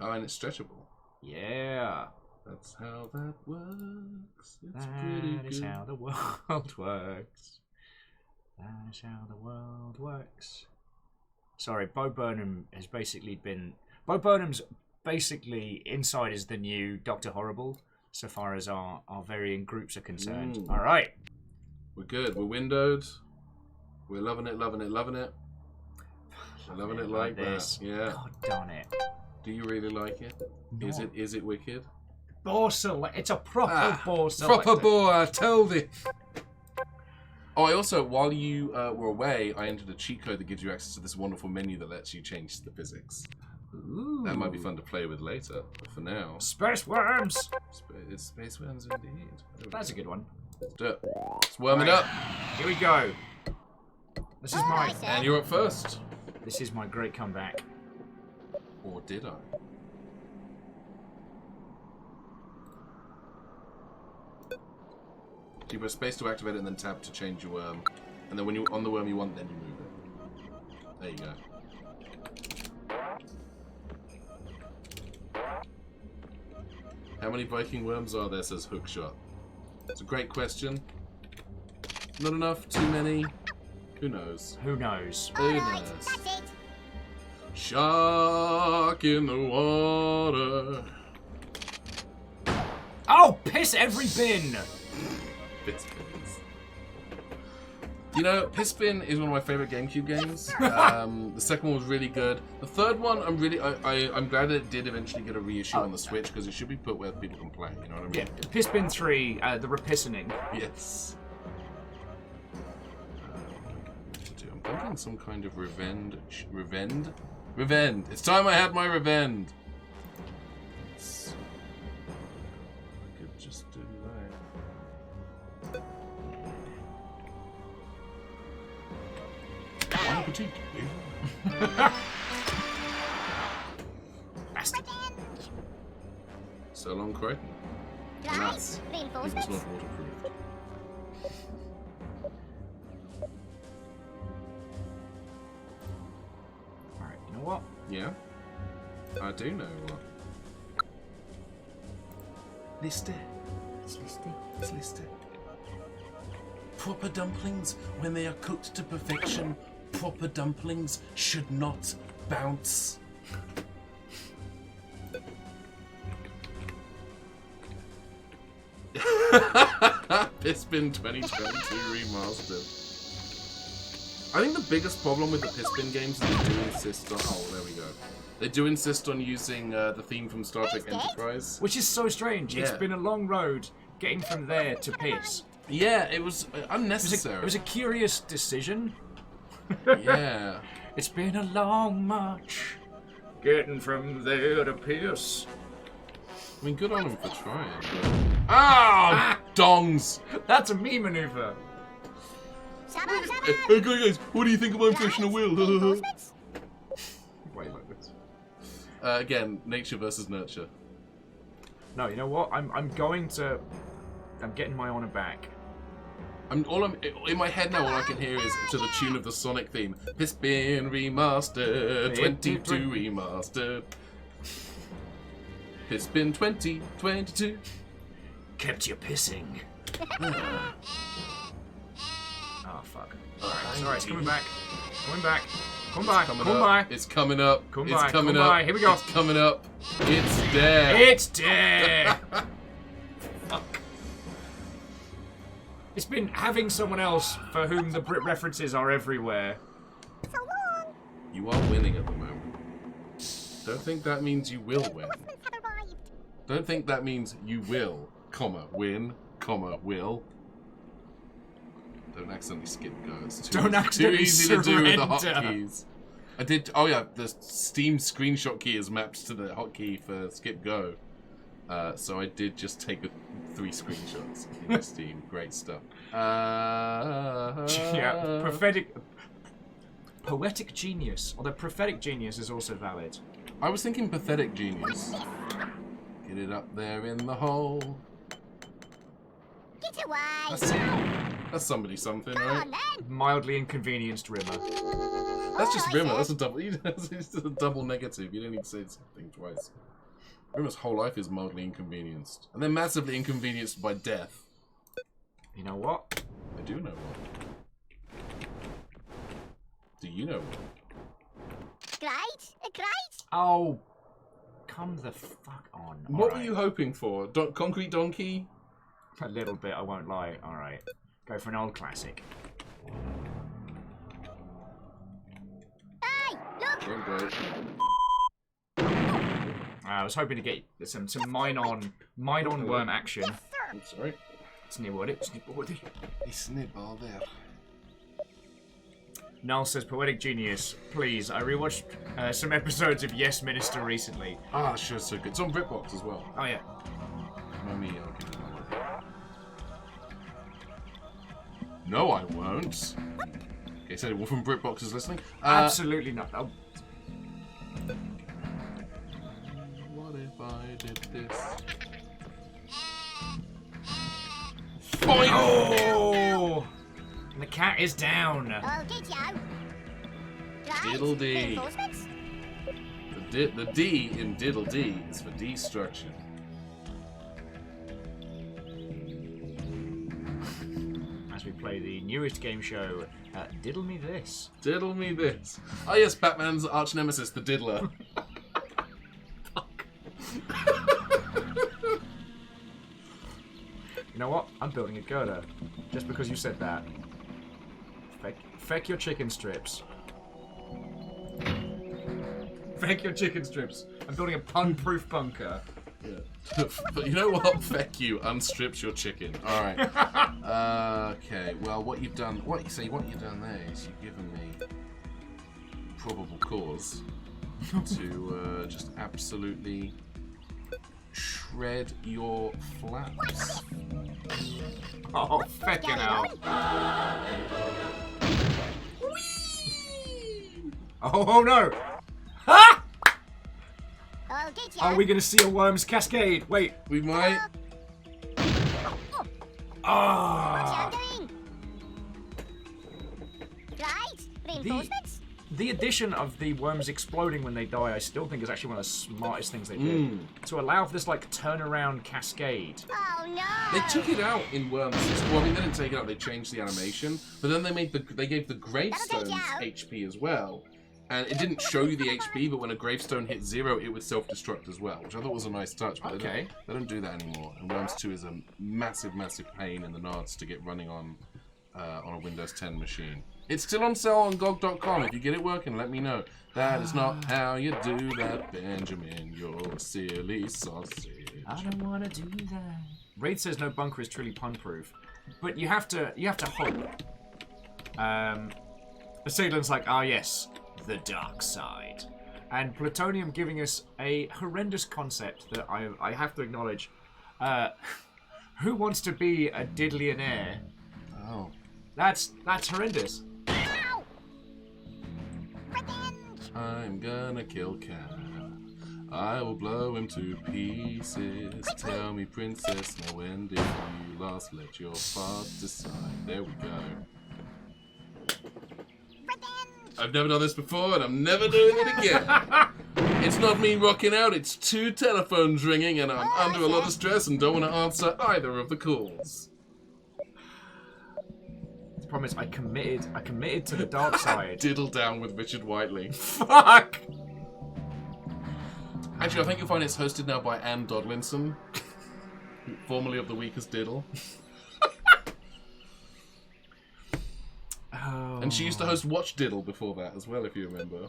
[SPEAKER 7] Oh, and it's stretchable.
[SPEAKER 1] Yeah.
[SPEAKER 7] That's how that works. It's pretty
[SPEAKER 1] That is
[SPEAKER 7] good.
[SPEAKER 1] how the world works. That is how the world works. Sorry, Bo Burnham has basically been... Bo Burnham's basically inside is the new Dr. Horrible, so far as our varying groups are concerned.
[SPEAKER 7] Mm.
[SPEAKER 1] Alright.
[SPEAKER 7] We're good. We're windowed. We're loving it, loving it, loving it. We're loving it like
[SPEAKER 1] this.
[SPEAKER 7] that. Yeah.
[SPEAKER 1] God darn it.
[SPEAKER 7] Do you really like it?
[SPEAKER 1] No.
[SPEAKER 7] Is it wicked?
[SPEAKER 1] boar select. It's a proper boar selector.
[SPEAKER 7] Proper boar, I tell thee. Oh, I also, while you were away, I entered a cheat code that gives you access to this wonderful menu that lets you change the physics.
[SPEAKER 1] Ooh.
[SPEAKER 7] That might be fun to play with later, but for now...
[SPEAKER 1] Space worms!
[SPEAKER 7] It's Space Worms indeed.
[SPEAKER 1] That's a good one.
[SPEAKER 7] Let's do it. Let's worm it up.
[SPEAKER 1] Here we go. This is my...
[SPEAKER 7] And you're up first.
[SPEAKER 1] This is my great comeback.
[SPEAKER 7] Or did I? You press space to activate it and then tab to change your worm. And then when you're on the worm you want, then you move it. There you go. How many Viking worms are there, says Hookshot. It's a great question. Not enough? Too many? Who knows?
[SPEAKER 1] Who knows?
[SPEAKER 7] Who knows? Shark in the water.
[SPEAKER 1] Oh, piss every bin!
[SPEAKER 7] Piss bins. You know, Piss Bin is one of my favourite GameCube games. The second one was really good. The third one, I'm glad that it did eventually get a reissue on the Switch because it should be put where people can play. You know what I mean?
[SPEAKER 1] Yeah, Piss Bin 3, the repissening.
[SPEAKER 7] Yes. I'm thinking some kind of revenge. Revenge. It's time I had my revenge. I could just do that. Bon appetit.
[SPEAKER 1] Bastard.
[SPEAKER 7] So long, Crichton.
[SPEAKER 8] Guys,
[SPEAKER 7] It was
[SPEAKER 8] reinforcements.
[SPEAKER 7] not waterproofed.
[SPEAKER 1] Alright, you know what?
[SPEAKER 7] Yeah? I do know what. Liste.
[SPEAKER 1] It's listing.
[SPEAKER 7] It's listed. Proper dumplings, when they are cooked to perfection, proper dumplings should not bounce. Pisspin 2022 remastered. I think the biggest problem with the Pisspin games is they do insist on. Oh, there we go. They do insist on using the theme from Star Trek Enterprise.
[SPEAKER 1] Which is so strange. It's
[SPEAKER 7] Yeah.
[SPEAKER 1] been a long road getting from there to piss.
[SPEAKER 7] Yeah, it was unnecessary.
[SPEAKER 1] It was a curious decision.
[SPEAKER 7] Yeah.
[SPEAKER 1] It's been a long march getting from there to piss.
[SPEAKER 7] I mean, good on him for trying. Ah, dongs!
[SPEAKER 1] That's a me maneuver.
[SPEAKER 8] Shabba,
[SPEAKER 7] Hey guys, what do you think of my impression of Will?
[SPEAKER 8] Reinforcements.
[SPEAKER 7] Wait like this. Again, nature versus nurture.
[SPEAKER 1] No, you know what? I'm getting my honor back.
[SPEAKER 7] In my head now, all I can hear is to the tune of the Sonic theme. Pisspin remastered, 22 remastered. Pisspin 2022.
[SPEAKER 1] Kept you pissing. Oh fuck. Alright, it's coming back. Coming back. Come by.
[SPEAKER 7] Coming
[SPEAKER 1] Come
[SPEAKER 7] up.
[SPEAKER 1] by.
[SPEAKER 7] It's coming up.
[SPEAKER 1] Come
[SPEAKER 7] it's
[SPEAKER 1] by,
[SPEAKER 7] coming
[SPEAKER 1] come
[SPEAKER 7] up.
[SPEAKER 1] by. Here we go.
[SPEAKER 7] It's coming up. It's there.
[SPEAKER 1] It's dead. Fuck. It's been having someone else for whom the Brit references are everywhere.
[SPEAKER 8] So long.
[SPEAKER 7] You are winning at the moment. Don't think that means you will win.
[SPEAKER 8] Reinforcements have arrived.
[SPEAKER 7] Don't think that means you will, comma, win, comma, will. Don't accidentally skip go. It's too,
[SPEAKER 1] Don't
[SPEAKER 7] too
[SPEAKER 1] accidentally
[SPEAKER 7] easy to do with the
[SPEAKER 1] surrender.
[SPEAKER 7] hotkeys. I did. Oh yeah, the Steam screenshot key is mapped to the hotkey for skip go. So I did just take 3 screenshots in Steam. Great stuff.
[SPEAKER 1] Yeah, poetic genius. Although prophetic genius is also valid.
[SPEAKER 7] I was thinking pathetic genius. Get it up there in the hole.
[SPEAKER 8] Get away.
[SPEAKER 7] That's somebody something,
[SPEAKER 8] Come
[SPEAKER 7] right?
[SPEAKER 8] on then.
[SPEAKER 1] Mildly inconvenienced Rimmer.
[SPEAKER 7] That's just
[SPEAKER 8] Alright,
[SPEAKER 7] Rimmer.
[SPEAKER 8] then.
[SPEAKER 7] That's a double. It's just a double negative. You don't need to say something twice. Rimmer's whole life is mildly inconvenienced, and then massively inconvenienced by death.
[SPEAKER 1] You know what?
[SPEAKER 7] I do know what. Do you know what?
[SPEAKER 8] Great.
[SPEAKER 1] Oh, come the fuck on.
[SPEAKER 7] What
[SPEAKER 1] Alright.
[SPEAKER 7] were you hoping for? Concrete Donkey?
[SPEAKER 1] A little bit, I won't lie. Alright. Go for an old classic.
[SPEAKER 8] Hey, look.
[SPEAKER 7] Don't break.
[SPEAKER 1] I was hoping to get some mine on worm action.
[SPEAKER 7] I'm sorry.
[SPEAKER 1] Snibble it.
[SPEAKER 7] It's nibble there.
[SPEAKER 1] Null says, poetic genius. Please, I rewatched some episodes of Yes Minister recently.
[SPEAKER 7] Ah, that show's so good. It's on BritBox as well.
[SPEAKER 1] Oh yeah.
[SPEAKER 7] Mommy, I'll give you one. No, I won't. Okay, so anyone from BritBox is listening?
[SPEAKER 1] Absolutely not. Oh.
[SPEAKER 7] What if I did this? Boing!
[SPEAKER 1] Oh! And the cat is down.
[SPEAKER 8] I'll get you. Right.
[SPEAKER 7] Diddle dee.
[SPEAKER 8] Reinforcements?
[SPEAKER 7] The D in Diddle D is for destruction.
[SPEAKER 1] As we play the newest game show, Diddle Me This.
[SPEAKER 7] Diddle me this. Oh yes, Batman's arch nemesis, the Diddler.
[SPEAKER 1] You know what? I'm building a girder. Just because you said that. Feck your chicken strips. Feck your chicken strips. I'm building a pun-proof bunker.
[SPEAKER 7] Yeah. But you know what? Feck you. Unstrips your chicken. Alright. Okay, well what you've done there is you've given me probable cause to just absolutely shred your flaps.
[SPEAKER 1] Oh, feckin' hell. Oh no! Ha!
[SPEAKER 8] I'll get you.
[SPEAKER 1] Are we gonna see a worm's cascade? Wait.
[SPEAKER 7] We might.
[SPEAKER 1] Ah!
[SPEAKER 8] What's you doing? Right. Reinforcements?
[SPEAKER 1] The addition of the worms exploding when they die, I still think is actually one of the smartest things they did. To allow for this like turnaround cascade.
[SPEAKER 8] Oh no.
[SPEAKER 7] They took it out in Worms. Well, I mean, they didn't take it out. They changed the animation, but then they gave the gravestones HP as well, and it didn't show you the HP. But when a gravestone hit 0, it would self-destruct as well, which I thought was a nice touch. But they don't do that anymore. And Worms 2 is a massive pain in the nards to get running on a Windows 10 machine. It's still on sale on GOG.com. If you get it working, let me know. That is not how you do that, Benjamin. You're a silly sausage.
[SPEAKER 1] I don't want to do that. Raid says no bunker is truly pun-proof, but you have to hope. Assailan's like, ah yes, the dark side, and Plutonium giving us a horrendous concept that I have to acknowledge. Who wants to be a diddlionaire?
[SPEAKER 7] Oh,
[SPEAKER 1] that's horrendous.
[SPEAKER 8] Ow! Revenge!
[SPEAKER 7] I'm gonna kill Cat. I will blow him to pieces. Tell me, princess, now when did you last let your heart decide? There we go.
[SPEAKER 8] Revenge!
[SPEAKER 7] I've never done this before, and I'm never doing it again. It's not me rocking out, it's 2 telephones ringing, and I'm under a lot of stress and don't want to answer either of the calls.
[SPEAKER 1] The problem is I committed to the dark side.
[SPEAKER 7] Diddle down with Richard Whiteley.
[SPEAKER 1] Fuck!
[SPEAKER 7] Actually, I think you'll find it's hosted now by Anne Dodlinson, formerly of The Weakest Diddle.
[SPEAKER 1] Oh.
[SPEAKER 7] And she used to host Watch Diddle before that as well, if you remember.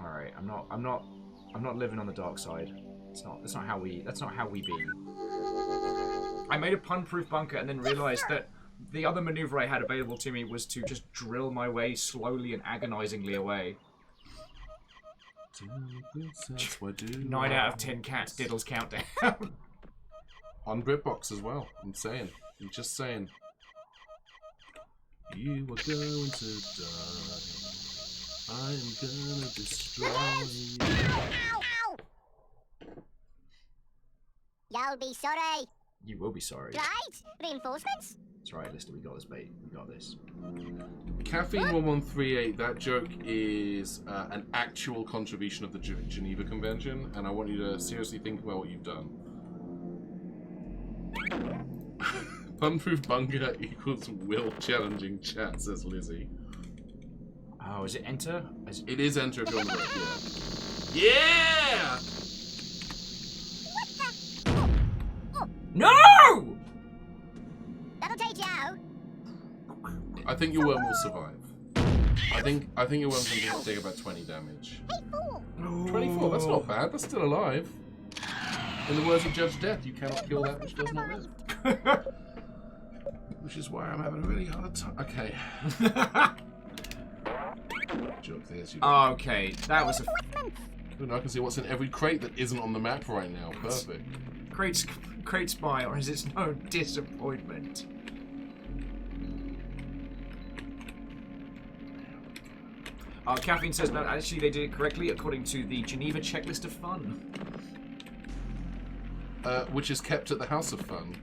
[SPEAKER 1] All right, I'm not living on the dark side. That's not how we be. I made a pun-proof bunker and then realized that the other maneuver I had available to me was to just drill my way slowly and agonizingly away. 9 out of 10 cats diddles countdown.
[SPEAKER 7] On BritBox as well. I'm just saying. You are going to die. I am gonna destroy you.
[SPEAKER 8] Ow! Ow! You'll be sorry.
[SPEAKER 1] You will be sorry.
[SPEAKER 8] Right? Reinforcements?
[SPEAKER 1] That's right, Lister. We got this, mate. We got this.
[SPEAKER 7] Caffeine 1138, that joke is an actual contribution of the Geneva Convention, and I want you to seriously think about what you've done. Pun-proof bunker equals will challenging chat, says Lizzie.
[SPEAKER 1] Oh, is it enter?
[SPEAKER 7] It is enter if you're on the road, yeah. Yeah!
[SPEAKER 1] No!
[SPEAKER 8] That'll take you out.
[SPEAKER 7] I think your worm will survive. I think your worm's going to take about 20 damage.
[SPEAKER 8] Hey, fool!
[SPEAKER 7] 24, that's not bad. That's still alive. In the words of Judge Death, you cannot kill that which does not live. Which is why I'm having a really hard time. Okay. Joke this.
[SPEAKER 1] Okay, that was a...
[SPEAKER 7] Good, I can see what's in every crate that isn't on the map right now. Perfect.
[SPEAKER 1] Crate spy, or is it no disappointment? Caffeine says no, actually they did it correctly according to the Geneva Checklist of Fun.
[SPEAKER 7] Which is kept at the House of Fun.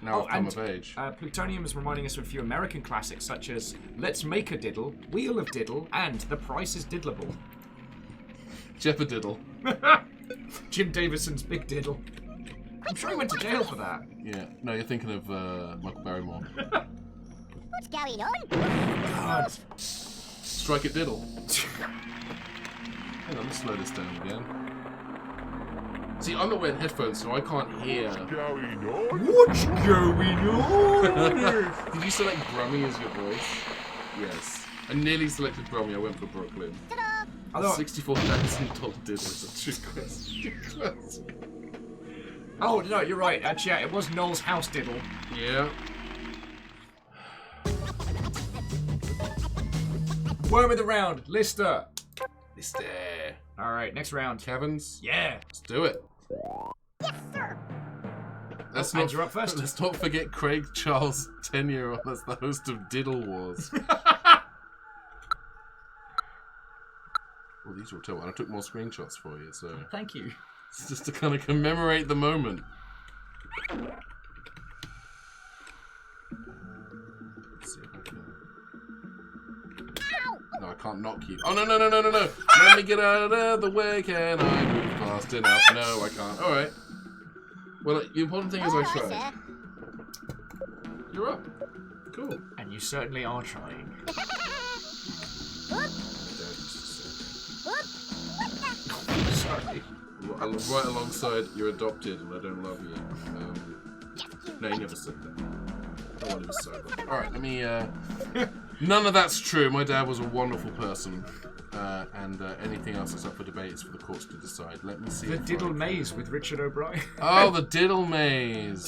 [SPEAKER 7] Now I've come of age.
[SPEAKER 1] Plutonium is reminding us of a few American classics such as Let's Make a Diddle, Wheel of Diddle, and The Price is Diddleable.
[SPEAKER 7] Jeopardiddle.
[SPEAKER 1] Jim Davison's Big Diddle. I'm sure he went to jail for that.
[SPEAKER 7] Yeah. No, you're thinking of Michael Barrymore.
[SPEAKER 8] What's going on?
[SPEAKER 1] God.
[SPEAKER 7] Strike it diddle. Hang on, let's slow this down again. See, I'm not wearing headphones, so I can't hear.
[SPEAKER 1] What's going on?
[SPEAKER 7] Did you select Brummy as your voice? Yes. I nearly selected Brummy. I went for Brooklyn.
[SPEAKER 8] Ta-da!
[SPEAKER 7] 64,000 dollar diddle is a trick question.
[SPEAKER 1] Oh, no, you're right. Actually, yeah, it was Noel's house diddle.
[SPEAKER 7] Yeah.
[SPEAKER 1] Worm of the round, Lister.
[SPEAKER 7] Lister.
[SPEAKER 1] All right, next round.
[SPEAKER 7] Kevin's?
[SPEAKER 1] Yeah.
[SPEAKER 7] Let's do it.
[SPEAKER 8] Yes, sir.
[SPEAKER 7] And
[SPEAKER 1] you're up first.
[SPEAKER 7] Let's not forget Craig Charles, 10-year-old, that's the host of Diddle Wars. Well, these were terrible. I took more screenshots for you, so...
[SPEAKER 1] Thank you.
[SPEAKER 7] It's just to kind of commemorate the moment. Let's see if I can... No, I can't knock you. Oh, no. Let me get out of the way. Can I move fast enough? No, I can't. Alright. Well, the important thing is I tried. You're up. Cool.
[SPEAKER 1] And you certainly are trying. Sorry.
[SPEAKER 7] Right alongside you're adopted and I don't love you. No, you never said that. I want to be sober. Alright, let me... None of that's true. My dad was a wonderful person. And anything else that's up for debate is for the courts to decide. Let me see.
[SPEAKER 1] The Diddle Maze with Richard O'Brien.
[SPEAKER 7] Oh, the Diddle Maze.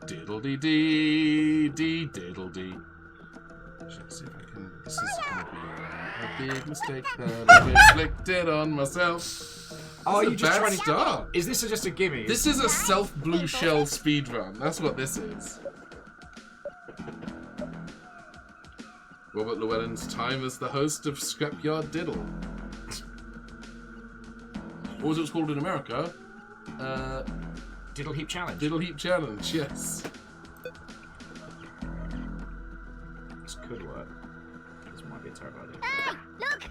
[SPEAKER 7] Diddle dee dee dee diddle dee. Let's see if I can. This is gonna be a big mistake that I've inflicted on myself.
[SPEAKER 1] Oh, you just trying to
[SPEAKER 7] start.
[SPEAKER 1] Is this just a gimme?
[SPEAKER 7] This is a self-blue shell speedrun. That's what this is. Robert Llewellyn's time as the host of Scrapyard Diddle. What was it called in America?
[SPEAKER 1] Diddle Heap Challenge.
[SPEAKER 7] Diddle Heap Challenge, yes.
[SPEAKER 1] This could work. This might be a terrible idea.
[SPEAKER 8] Hey, look!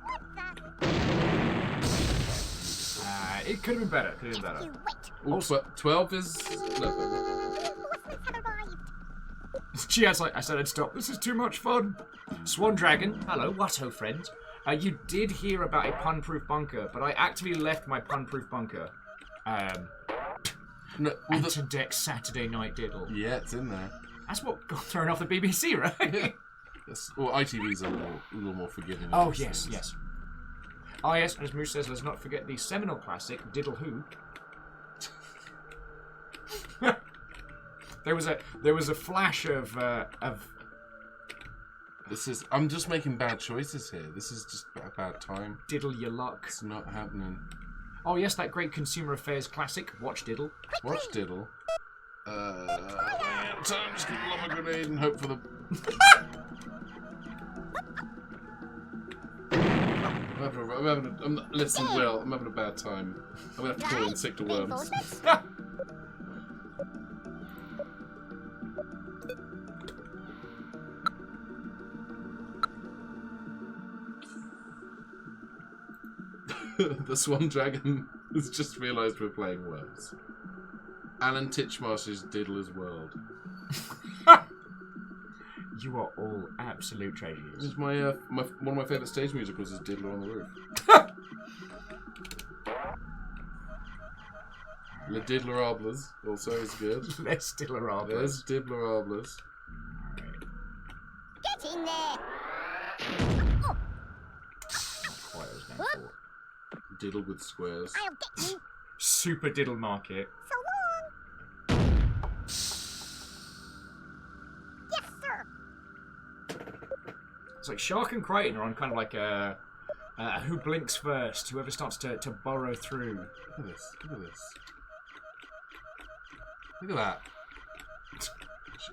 [SPEAKER 8] What's that?
[SPEAKER 1] It could have been better.
[SPEAKER 8] You wait.
[SPEAKER 7] Ooh, 12 is... No.
[SPEAKER 1] Gee, I said I'd stop. This is too much fun. Swan Dragon. Hello, Watto friend. You did hear about a pun-proof bunker, but I actively left my pun-proof bunker.
[SPEAKER 7] No, well,
[SPEAKER 1] Antodex Saturday Night Diddle.
[SPEAKER 7] yeah, it's in there.
[SPEAKER 1] That's what got thrown off the BBC, right?
[SPEAKER 7] Yeah. Yes. Well, ITV's a little more forgiving.
[SPEAKER 1] Oh, yes. Oh, yes, and as Moose says, let's not forget the seminal classic, Diddle Who. There was a flash of
[SPEAKER 7] This is... I'm just making bad choices here. This is just a bad time.
[SPEAKER 1] Diddle Your Luck.
[SPEAKER 7] It's not happening.
[SPEAKER 1] Oh, yes, that great Consumer Affairs classic, Watch Diddle.
[SPEAKER 7] Watch Diddle. I'm just gonna lob a grenade and hope for the... Listen, Will, I'm having a bad time. I'm gonna have to call in sick to worms. The Swan Dragon has just realised we're playing worms. Alan Titchmarsh's Diddler's World.
[SPEAKER 1] You are all absolute treasures.
[SPEAKER 7] This is my one of my favourite stage musicals is Diddler on the Roof. Le Diddlerables also is good.
[SPEAKER 1] Let's Diddlerables.
[SPEAKER 7] There's Diddlerables.
[SPEAKER 8] Get in there! Oh,
[SPEAKER 7] Diddle with squares.
[SPEAKER 8] I'll get you.
[SPEAKER 1] Super diddle market.
[SPEAKER 8] So long. Yes, sir.
[SPEAKER 1] It's like Shark and Crichton are on kind of like a who blinks first, whoever starts to burrow through.
[SPEAKER 7] Look at this. Look at this. Look at that.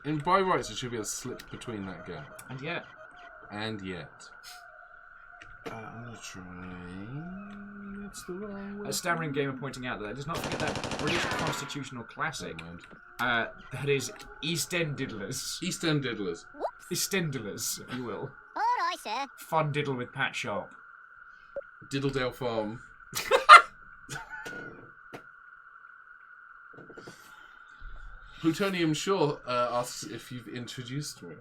[SPEAKER 7] In by rights, there should be a slip between that gap.
[SPEAKER 1] And yet.
[SPEAKER 7] And yet. I'm gonna try. It's the wrong way.
[SPEAKER 1] A stammering gamer pointing out that does not forget that British constitutional classic.
[SPEAKER 7] Never mind.
[SPEAKER 1] That is EastEndidlers.
[SPEAKER 7] EastEndidlers.
[SPEAKER 1] EastEndidlers, if you will.
[SPEAKER 8] All right, sir.
[SPEAKER 1] Fun diddle with Pat Sharp.
[SPEAKER 7] Diddledale Farm. Plutonium Shaw asks if you've introduced me.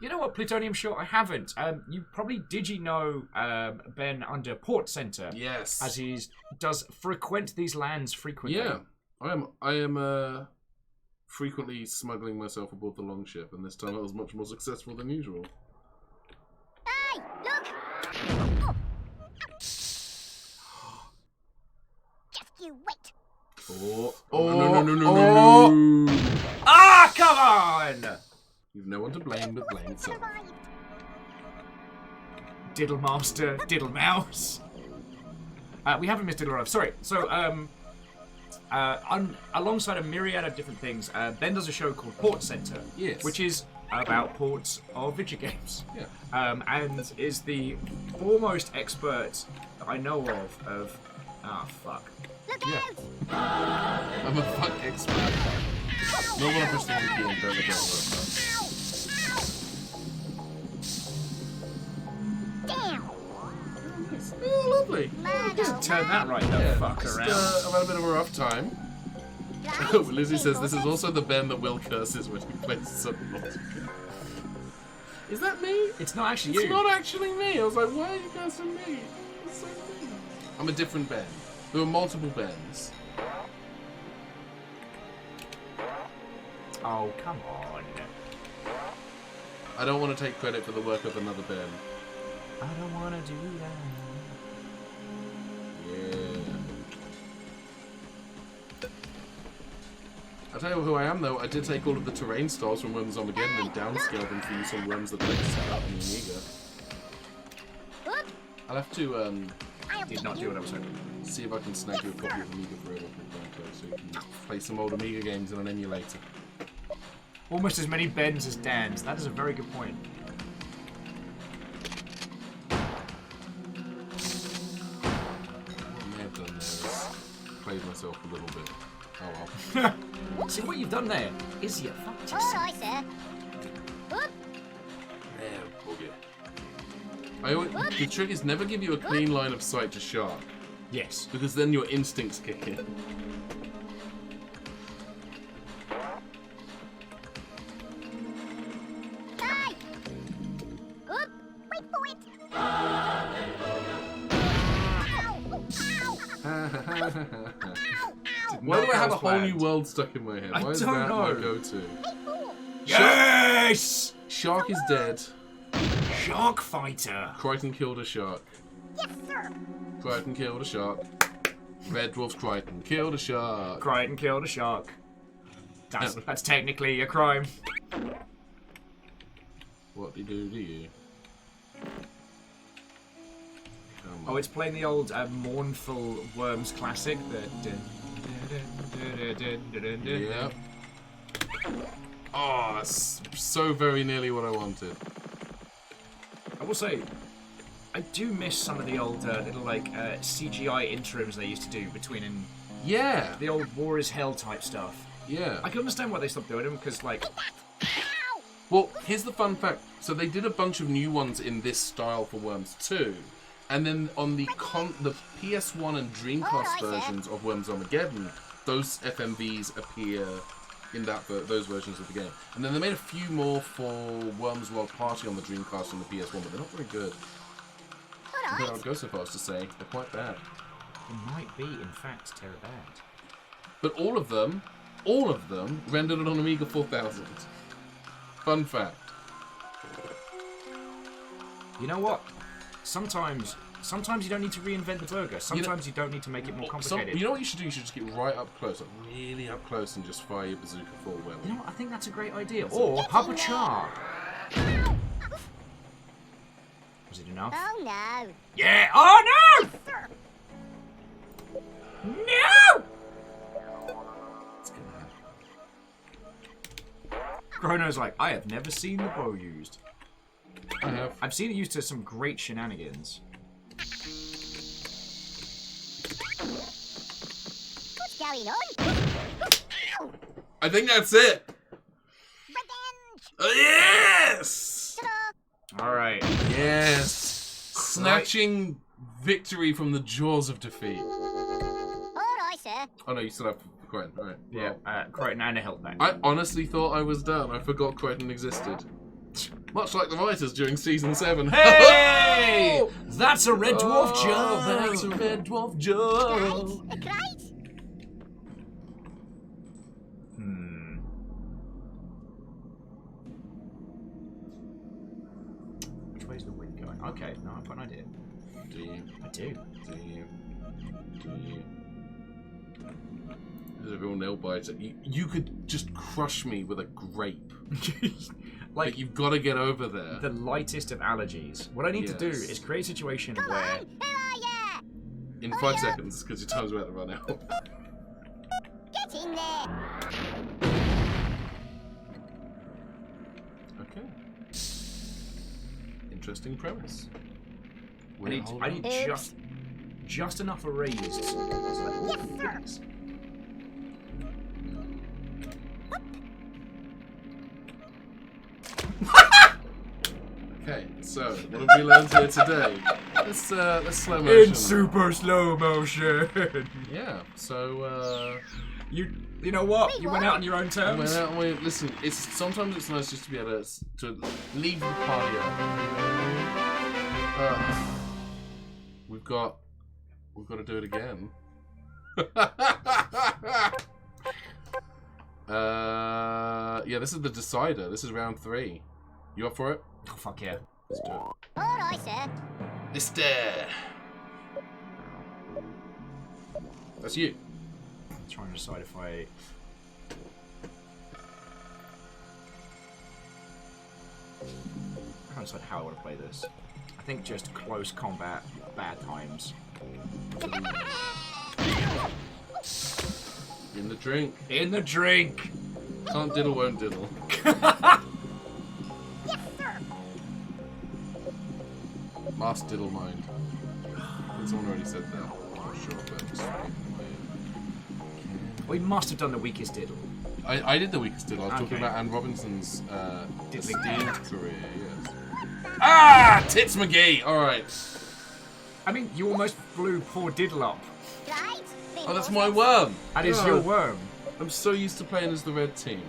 [SPEAKER 1] You know what, Plutonium Short? I haven't. You probably know Ben under Port Center.
[SPEAKER 7] Yes.
[SPEAKER 1] As he does frequent these lands frequently.
[SPEAKER 7] Yeah. I am frequently smuggling myself aboard the longship, and this time I was much more successful than usual.
[SPEAKER 8] Hey, look. Just you wait.
[SPEAKER 7] Oh,
[SPEAKER 1] no. Ah, come on!
[SPEAKER 7] You've no one to blame but blame yourself.
[SPEAKER 1] Diddle Master, Diddle Mouse. We haven't missed Diddle Arrive. Sorry. So, alongside a myriad of different things, Ben does a show called Port Center.
[SPEAKER 7] Yes.
[SPEAKER 1] Which is about ports of video games.
[SPEAKER 7] Yeah.
[SPEAKER 1] And is the foremost expert that I know of. Ah, fuck.
[SPEAKER 8] Look
[SPEAKER 7] Yeah.
[SPEAKER 8] out.
[SPEAKER 7] I'm a fuck expert. No one push the wrong key and don't look out.
[SPEAKER 8] Damn.
[SPEAKER 7] Oh, lovely.
[SPEAKER 1] Turn that right the fuck
[SPEAKER 7] Just,
[SPEAKER 1] around.
[SPEAKER 7] I've had a bit of a rough time. Lizzie says this is also the Ben that Will curses when he plays something else. Is that me?
[SPEAKER 1] It's not actually
[SPEAKER 7] It's
[SPEAKER 1] you.
[SPEAKER 7] not actually me. I was like, why are you cursing me? It's so mean. I'm a different Ben. There are multiple Bens.
[SPEAKER 1] Oh, come on.
[SPEAKER 7] I don't want to take credit for the work of another Ben.
[SPEAKER 1] I don't want to do that.
[SPEAKER 7] Yeah. I'll tell you who I am, though. I did take all of the terrain styles from Worms Armageddon and downscale them for use on Worms that they set up on the Amiga. I'll have to,
[SPEAKER 1] Did not do what I was hoping.
[SPEAKER 7] see if I can snag you a copy of Amiga Forever so you can play some old Amiga games in an emulator.
[SPEAKER 1] Almost as many Bens as Dans. That is a very good point.
[SPEAKER 7] What I may have done there is played myself a little bit. Oh well.
[SPEAKER 1] See, what you've done there is you fucked
[SPEAKER 8] All
[SPEAKER 1] yourself.
[SPEAKER 8] right, sir. Whoop.
[SPEAKER 7] The trick is never give you a clean line of sight to shark,
[SPEAKER 1] Yes.
[SPEAKER 7] because then your instincts kick in.
[SPEAKER 8] Hey. Whoop. Wait for it. Ow. Ow.
[SPEAKER 7] Why do I have a
[SPEAKER 1] was
[SPEAKER 7] whole new
[SPEAKER 1] planned.
[SPEAKER 7] world stuck in my head?
[SPEAKER 1] I
[SPEAKER 7] Why is
[SPEAKER 1] don't
[SPEAKER 7] that
[SPEAKER 1] know.
[SPEAKER 7] my go-to?
[SPEAKER 1] Yes!
[SPEAKER 7] Shark is dead.
[SPEAKER 1] Shark Fighter.
[SPEAKER 7] Crichton killed a shark.
[SPEAKER 8] Yes, sir.
[SPEAKER 7] Crichton killed a shark. Red Dwarf's Crichton killed a shark.
[SPEAKER 1] Crichton killed a shark. That's technically a crime.
[SPEAKER 7] What did he do to you? Come
[SPEAKER 1] Oh,
[SPEAKER 7] on.
[SPEAKER 1] it's playing the old mournful Worms classic.
[SPEAKER 7] Yeah. Oh, that's so very nearly what I wanted.
[SPEAKER 1] I will say, I do miss some of the old little like CGI interims they used to do between
[SPEAKER 7] Yeah.
[SPEAKER 1] the old War is Hell type stuff.
[SPEAKER 7] Yeah.
[SPEAKER 1] I can understand why they stopped doing them because like
[SPEAKER 7] Well, here's the fun fact. So they did a bunch of new ones in this style for Worms 2. And then on the PS1 and Dreamcast versions of Worms Armageddon, those FMVs appear in those versions of the game. And then they made a few more for Worms World Party on the Dreamcast and the PS1, but they're not very good. But I would go so far as to say they're quite bad.
[SPEAKER 1] it might be in fact terrible bad.
[SPEAKER 7] But all of them rendered on Amiga 4000. Fun fact.
[SPEAKER 1] You know what? Sometimes Sometimes you don't need to reinvent the burger. Sometimes you don't need to make it more complicated.
[SPEAKER 7] You know what you should do? You should just get right up close, like really up close, and just fire your bazooka full well.
[SPEAKER 1] You know what? I think that's a great idea. Or have a char. Was it enough?
[SPEAKER 8] Oh no.
[SPEAKER 1] Yeah! Oh no! No! What's gonna happen? Chrono's like, I have never seen the bow used.
[SPEAKER 7] I have.
[SPEAKER 1] I've seen it used to some great shenanigans.
[SPEAKER 8] What's going on?
[SPEAKER 7] I think that's it.
[SPEAKER 8] Revenge!
[SPEAKER 7] Yes!
[SPEAKER 1] Alright.
[SPEAKER 7] Yes! Snatching victory from the jaws of defeat.
[SPEAKER 8] Alright, sir.
[SPEAKER 7] Oh no, you still have Crichton. Alright.
[SPEAKER 1] Yeah, Crichton and a health pack.
[SPEAKER 7] I honestly thought I was done. I forgot Crichton existed. Much like the writers during season 7.
[SPEAKER 1] Hey! That's a red dwarf Joe!
[SPEAKER 7] That's a red dwarf Joe!
[SPEAKER 8] A crate?
[SPEAKER 1] Which way's the wind going? Okay, no, I've got an idea.
[SPEAKER 7] Do you?
[SPEAKER 1] I do.
[SPEAKER 7] Do you? Do you? There's a real nail biter. You could just crush me with a grape. Like, you've got to get over there.
[SPEAKER 1] The lightest of allergies. What I need to do is create a situation
[SPEAKER 8] Come
[SPEAKER 1] where...
[SPEAKER 8] on, who are ya?
[SPEAKER 7] In 5 seconds, because your time's about to run out.
[SPEAKER 8] Get in there.
[SPEAKER 7] Okay. Interesting premise.
[SPEAKER 1] I need just enough erased.
[SPEAKER 8] Yes, sir.
[SPEAKER 7] Okay, so what have we learned here today? Let's slow motion.
[SPEAKER 1] In super slow motion.
[SPEAKER 7] Yeah. So
[SPEAKER 1] you know what? You went out on your own terms.
[SPEAKER 7] went out and we listen. Sometimes it's nice just to be able to leave the party out. We've got to do it again. Yeah, this is the decider. This is round 3. You up for it?
[SPEAKER 1] Oh, fuck yeah.
[SPEAKER 7] Let's do it.
[SPEAKER 8] Alright, sir.
[SPEAKER 7] Mister. That's you.
[SPEAKER 1] I'm trying to decide if I... I'm trying to decide how I want to play this. I think just close combat, bad times.
[SPEAKER 7] In the drink.
[SPEAKER 1] In the drink!
[SPEAKER 7] Can't diddle, won't diddle.
[SPEAKER 8] Yes, sir.
[SPEAKER 7] Last diddle mind. I think someone already said that. I'm not sure, but it's
[SPEAKER 1] We must have done the weakest diddle.
[SPEAKER 7] I did the weakest diddle. I was talking
[SPEAKER 1] Okay.
[SPEAKER 7] about Anne Robinson's
[SPEAKER 1] Diddling
[SPEAKER 7] esteemed career, yes. Ah! Tits McGee! Alright.
[SPEAKER 1] I mean, you almost blew poor Diddle up.
[SPEAKER 8] Right.
[SPEAKER 7] Oh, that's my worm!
[SPEAKER 1] That is
[SPEAKER 7] God.
[SPEAKER 1] your worm.
[SPEAKER 7] I'm so used to playing as the red team.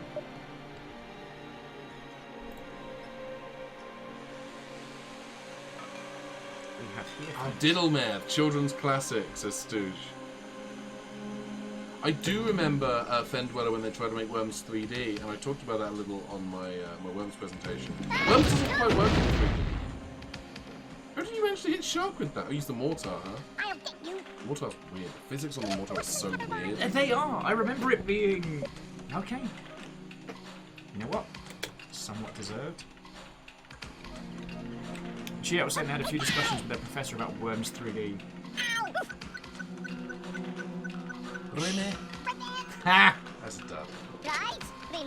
[SPEAKER 1] We have here.
[SPEAKER 7] Diddlemare, children's classic, says Stooge. I do remember Fendweller when they tried to make Worms 3D, and I talked about that a little on my my Worms presentation. Worms doesn't quite work in 3D. How did you manage to hit Shark with that? I used the mortar, huh?
[SPEAKER 8] I'll get you.
[SPEAKER 7] Mortar's weird. The physics on the mortar is so weird.
[SPEAKER 1] They are. I remember it being... Okay. You know what? Somewhat deserved. She was saying they had a few discussions with their professor about Worms 3D.
[SPEAKER 7] Really?
[SPEAKER 1] Ha!
[SPEAKER 7] That's a dub.
[SPEAKER 8] Right.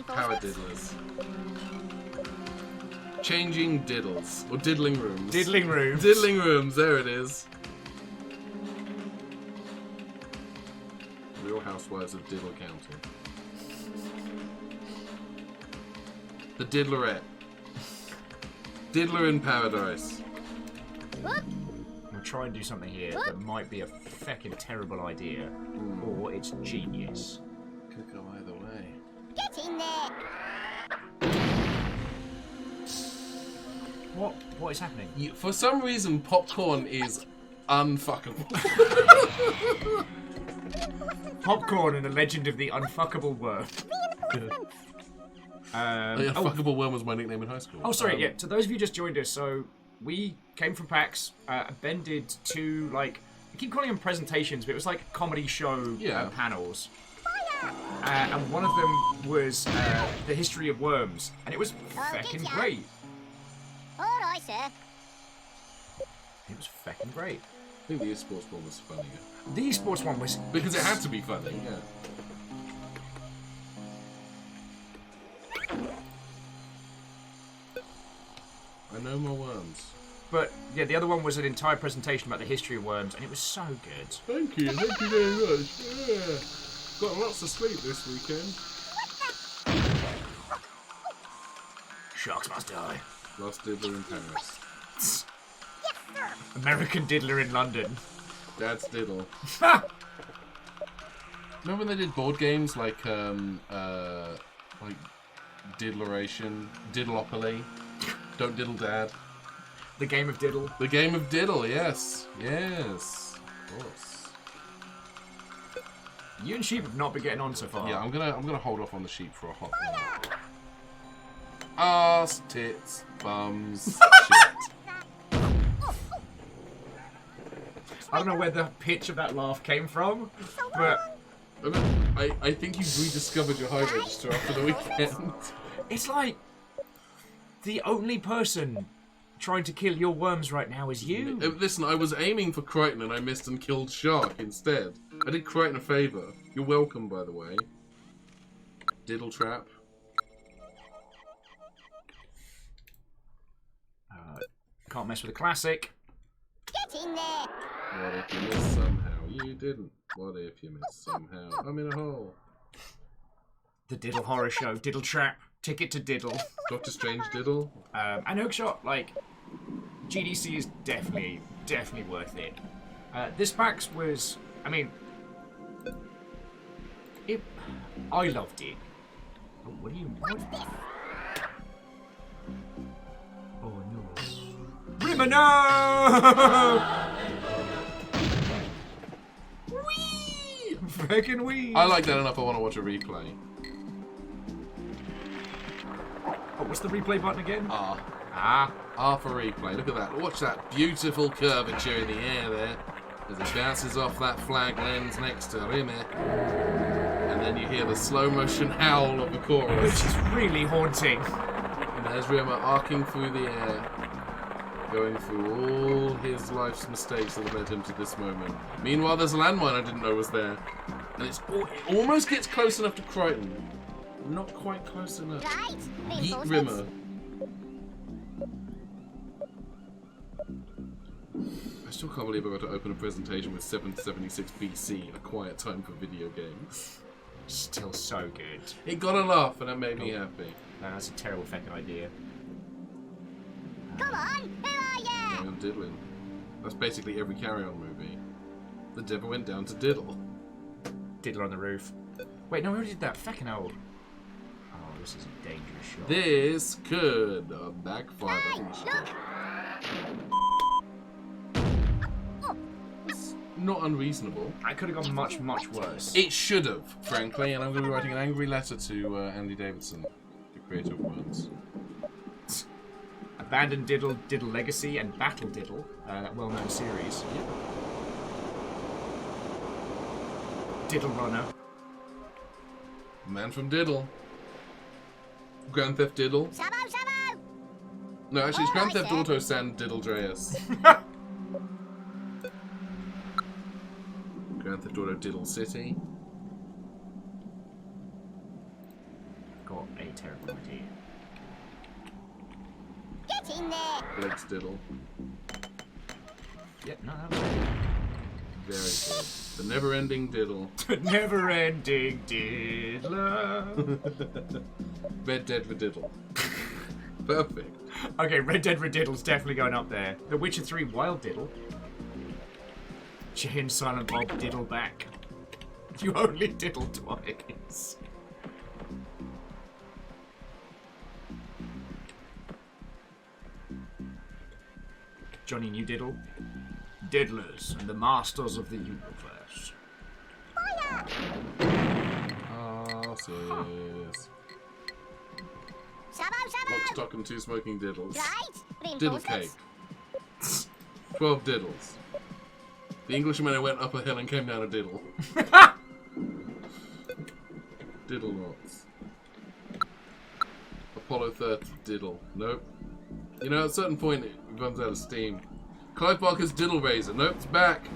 [SPEAKER 7] Power
[SPEAKER 8] Reinforcements.
[SPEAKER 7] diddlers. Changing diddles. Or diddling rooms.
[SPEAKER 1] Diddling rooms.
[SPEAKER 7] Diddling rooms, there it is. Real Housewives of Diddle County. The Diddlerette. Diddler in Paradise.
[SPEAKER 8] Whoop.
[SPEAKER 1] We'll try and do something here that might be a feckin' terrible idea, or it's genius.
[SPEAKER 7] Could go either way.
[SPEAKER 8] Get in there.
[SPEAKER 1] What is happening?
[SPEAKER 7] For some reason, popcorn is unfuckable.
[SPEAKER 1] Popcorn and the Legend of the Unfuckable Worm.
[SPEAKER 7] Unfuckable Worm was my nickname in high school.
[SPEAKER 1] Oh, sorry, yeah. To those of you just joined us, so we came from PAX. Ben did 2, like, I keep calling them presentations, but it was like comedy show panels. And one of them was the history of worms, and it was feckin' great.
[SPEAKER 8] Alright, sir.
[SPEAKER 1] It was feckin' great.
[SPEAKER 7] I think the esports one was funnier.
[SPEAKER 1] The esports one was...
[SPEAKER 7] Because it had to be funny, yeah. I know my worms.
[SPEAKER 1] But, yeah, the other one was an entire presentation about the history of worms, and it was so good.
[SPEAKER 7] Thank you very much. Yeah. Got lots of sleep this weekend.
[SPEAKER 1] Sharks must die.
[SPEAKER 7] Last diddler in Paris.
[SPEAKER 8] Yes, sir.
[SPEAKER 1] American diddler in London.
[SPEAKER 7] Dad's diddle. Remember when they did board games like Diddleration, Diddleopoly, Don't Diddle Dad?
[SPEAKER 1] The game of diddle.
[SPEAKER 7] The game of diddle, yes. Yes. Of course.
[SPEAKER 1] You and Sheep have not been getting on so far.
[SPEAKER 7] Yeah, I'm gonna hold off on the sheep for a hot minute. Ass, tits, bums, shit.
[SPEAKER 1] I don't know where the pitch of that laugh came from, but
[SPEAKER 7] I think you've rediscovered your high register after the weekend.
[SPEAKER 1] it's like the only person trying to kill your worms right now is you.
[SPEAKER 7] Listen, I was aiming for Crichton and I missed and killed Shark instead. I did Crichton a favour. You're welcome, by the way. Diddle trap.
[SPEAKER 1] Can't mess with a classic.
[SPEAKER 8] Get in there.
[SPEAKER 7] What if you missed somehow? You didn't. What if you missed somehow? I'm in a hole.
[SPEAKER 1] The Diddle Horror Show, Diddle Trap, Ticket to Diddle.
[SPEAKER 7] Doctor Strange Diddle.
[SPEAKER 1] And Hookshot, like, GDC is definitely worth it. This PAX was, I mean, I loved it. Oh, what do you want? Oh no. Rimmer, no! Wee! Frickin' wee!
[SPEAKER 7] I like that enough, I want to watch a replay.
[SPEAKER 1] Oh, what's the replay button again?
[SPEAKER 7] R for replay. Look at that. Watch that beautiful curvature in the air there as it bounces off that flag lens next to Rimmer. And then you hear the slow motion howl of the chorus.
[SPEAKER 1] Which is really haunting.
[SPEAKER 7] And there's Rimmer arcing through the air, going through all his life's mistakes that have led him to this moment. Meanwhile, there's a landmine I didn't know was there. And it almost gets close enough to Crichton. Not quite close enough.
[SPEAKER 8] Right.
[SPEAKER 7] Yeet Rimmer. I still can't believe I got to open a presentation with 776 BC, a quiet time for video games.
[SPEAKER 1] Still so good.
[SPEAKER 7] It got a laugh and it made me happy.
[SPEAKER 1] No, that's a terrible fucking idea.
[SPEAKER 8] Come on. Who are ya?
[SPEAKER 7] I'm diddling. That's basically every Carry On movie. The devil went down to diddle.
[SPEAKER 1] Diddler on the roof. Wait, no, we already did that. Fucking hell. Oh, this is a dangerous shot.
[SPEAKER 7] This could backfire.
[SPEAKER 8] Hey, look.
[SPEAKER 7] It's not unreasonable.
[SPEAKER 1] I could have gone much, much worse.
[SPEAKER 7] It should have, frankly, and I'm going to be writing an angry letter to Andy Davidson, the creator of Worms.
[SPEAKER 1] Abandoned Diddle, Diddle Legacy, and Battle Diddle, that well-known series. Diddle Runner.
[SPEAKER 7] Man from Diddle. Grand Theft Diddle.
[SPEAKER 8] Sabo, Sabo.
[SPEAKER 7] No, actually, it's Grand
[SPEAKER 8] Alright,
[SPEAKER 7] Theft
[SPEAKER 8] then.
[SPEAKER 7] Auto San Diddle Dreas. Grand Theft Auto Diddle City.
[SPEAKER 1] Got a terrible idea.
[SPEAKER 8] Get in there.
[SPEAKER 7] Blake's Diddle.
[SPEAKER 1] Yep, no, that was
[SPEAKER 7] Very good. The never-ending Diddle.
[SPEAKER 1] it. Never-ending Diddler.
[SPEAKER 7] Red Dead Rediddle. Perfect.
[SPEAKER 1] Okay, Red Dead Rediddle's definitely going up there. The Witcher 3 Wild Diddle. Jane Silent Bob Diddle back. You only diddle twice. Johnny New Diddle. Diddlers and the masters of the universe.
[SPEAKER 7] Oh, sis.
[SPEAKER 8] Sabo,
[SPEAKER 7] Lock,
[SPEAKER 8] Sabo.
[SPEAKER 7] stock, and two smoking diddles.
[SPEAKER 8] Right.
[SPEAKER 7] Diddle
[SPEAKER 8] Reinforcements.
[SPEAKER 7] cake. 12 diddles. The Englishman went up a hill and came down a diddle. Diddle knots. Apollo 30 diddle. Nope. You know, at a certain point it runs out of steam. Clive Barker's diddle razor. Nope, it's back.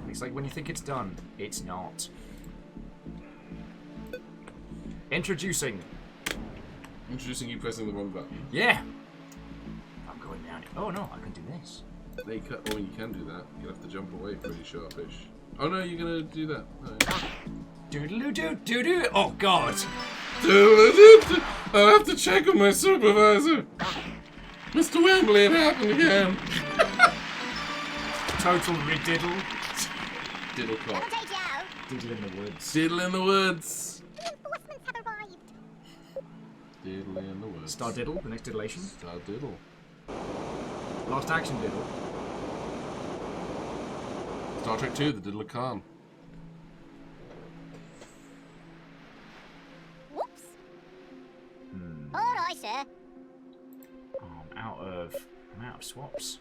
[SPEAKER 1] It's like when you think it's done, it's not. Introducing
[SPEAKER 7] you pressing the wrong button.
[SPEAKER 1] Yeah! I'm going down it. Oh no, I can do this.
[SPEAKER 7] Oh, you can do that. You have to jump away pretty sharpish. Oh no, you're gonna do that. No.
[SPEAKER 1] Doodle-doo-doo-doo-doo! Oh god!
[SPEAKER 7] Doodle-doo-doo. I'll have to check with my supervisor. Mr. Wembley, it happened again.
[SPEAKER 1] Total rididdle.
[SPEAKER 7] Diddle clock.
[SPEAKER 1] Diddle in the woods.
[SPEAKER 7] Diddle in the woods.
[SPEAKER 8] Reinforcements have arrived.
[SPEAKER 7] Diddle in the woods.
[SPEAKER 1] Star diddle, the next diddlation.
[SPEAKER 7] Star diddle.
[SPEAKER 1] Last action diddle.
[SPEAKER 7] Star Trek 2, the Diddle of Khan.
[SPEAKER 8] Whoops. All right, sir.
[SPEAKER 1] Oh, I'm out of swaps.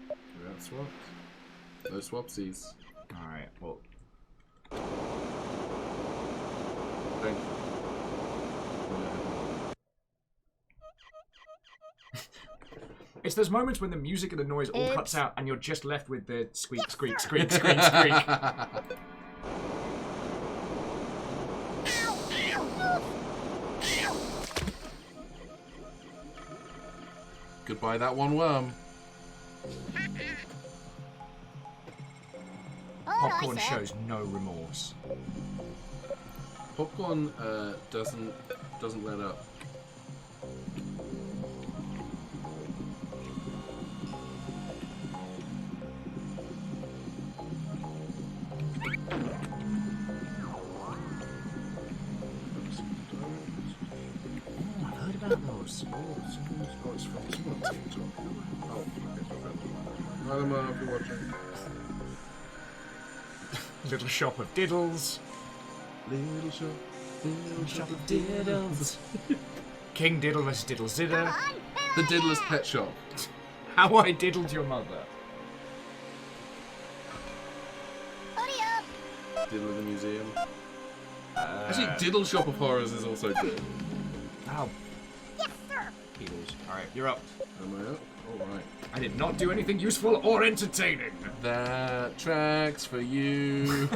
[SPEAKER 7] You're out swaps. No swapsies.
[SPEAKER 1] Alright, well.
[SPEAKER 7] Thank you.
[SPEAKER 1] It's those moments when the music and the noise all cuts out and you're just left with the squeak, squeak, squeak, squeak, squeak.
[SPEAKER 7] Goodbye, that one worm.
[SPEAKER 1] Popcorn shows no remorse.
[SPEAKER 7] Popcorn doesn't let up.
[SPEAKER 1] I've heard about those. Little shop of diddles.
[SPEAKER 7] Little shop
[SPEAKER 1] of diddles. King Diddle vs Diddle Zidder.
[SPEAKER 7] The Diddler's Pet Shop.
[SPEAKER 1] How I diddled your mother.
[SPEAKER 7] Diddle in the museum. Actually, Diddle Shop of Horrors is also good.
[SPEAKER 1] Ow.
[SPEAKER 8] Yes, sir.
[SPEAKER 1] Diddles. Alright, you're up.
[SPEAKER 7] Am I up? Alright.
[SPEAKER 1] I did not do anything useful or entertaining.
[SPEAKER 7] That track's for you.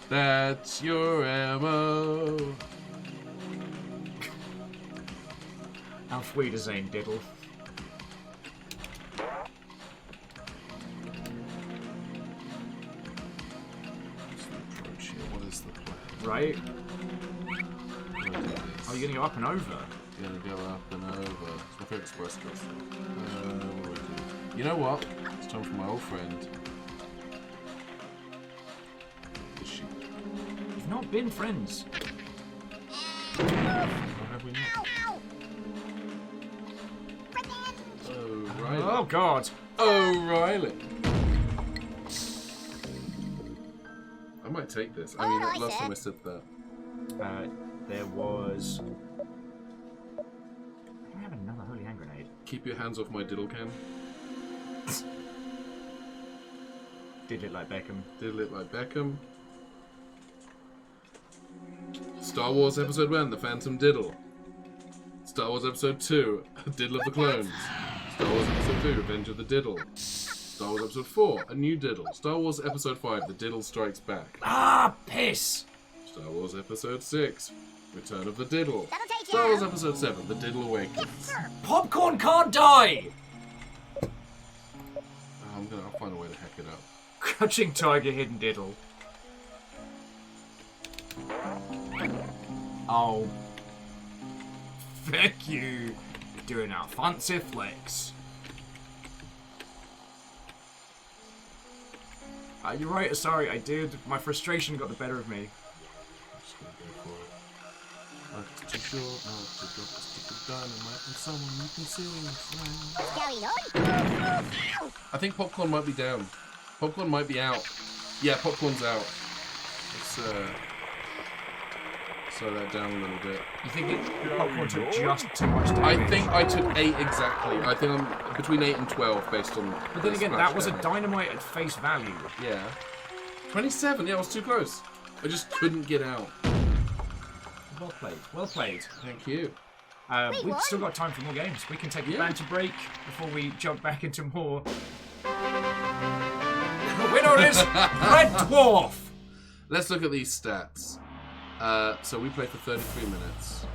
[SPEAKER 7] That's your ammo.
[SPEAKER 1] Auf Wiedersehen, Diddle.
[SPEAKER 7] What is the plan?
[SPEAKER 1] Right?
[SPEAKER 7] Oh,
[SPEAKER 1] Are you gonna go up and over?
[SPEAKER 7] You're gonna go up and over. It's my favourite express course. What do I do? You know what? It's time for my old friend. The sheep.
[SPEAKER 1] We've not been friends.
[SPEAKER 7] Or have we not? O'Reilly.
[SPEAKER 1] Oh god.
[SPEAKER 7] O'Reilly. I might take this. I mean, last time I said that.
[SPEAKER 1] There was... I have another holy hand grenade.
[SPEAKER 7] Keep your hands off my diddle can.
[SPEAKER 1] Did it like Beckham.
[SPEAKER 7] Diddle it like Beckham. Star Wars Episode 1, The Phantom Diddle. Star Wars Episode 2, Diddle of the Clones. Star Wars Episode 2, Revenge of the Diddle. Star Wars Episode 4, A New Diddle. Star Wars Episode 5, The Diddle Strikes Back.
[SPEAKER 1] Ah, piss!
[SPEAKER 7] Star Wars Episode 6, Return of the Diddle.
[SPEAKER 8] That'll take
[SPEAKER 7] Star
[SPEAKER 8] you.
[SPEAKER 7] Wars Episode 7, The Diddle Awakens.
[SPEAKER 1] Popcorn can't die!
[SPEAKER 7] I'll find a way to hack it up.
[SPEAKER 1] Crouching Tiger, Hidden Diddle. Oh. Fuck you. Doing our fancy flex. You're right, sorry, I did. My frustration got the better of me.
[SPEAKER 7] I'm just gonna go for it. Life's too short not to drop a stick of dynamite on someone you consider a friend.
[SPEAKER 8] Going on.
[SPEAKER 7] I think popcorn might be down. Popcorn might be out. Yeah, popcorn's out. Let's Slow that down a little bit.
[SPEAKER 1] You think it popcorn took just too much damage?
[SPEAKER 7] I think I took 8 exactly. I think I'm between 8 and 12 based on.
[SPEAKER 1] But then again, that was a
[SPEAKER 7] damage.
[SPEAKER 1] dynamite at face value.
[SPEAKER 7] Yeah. 27. Yeah, I was too close. I just couldn't get out.
[SPEAKER 1] Well played. Well played.
[SPEAKER 7] Thank you.
[SPEAKER 1] We've still got time for more games. We can take a banter break before we jump back into more. The winner is Red Dwarf.
[SPEAKER 7] Let's look at these stats. So we played for 33 minutes.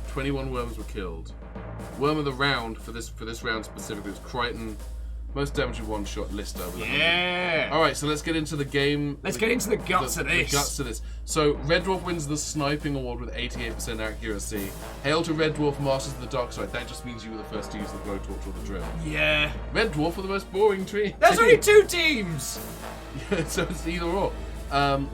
[SPEAKER 7] 21 worms were killed. Worm of the round for this round specifically was Crichton. Most damage in one shot, Lister with 100.
[SPEAKER 1] Yeah.
[SPEAKER 7] All right, so let's get into the game.
[SPEAKER 1] Let's get into the guts of this.
[SPEAKER 7] The guts of this. So Red Dwarf wins the sniping award with 88% accuracy. Hail to Red Dwarf, Masters of the Dark Side. That just means you were the first to use the blowtorch or the drill.
[SPEAKER 1] Yeah.
[SPEAKER 7] Red Dwarf were the most boring tree.
[SPEAKER 1] There's only 2 teams.
[SPEAKER 7] So it's either or.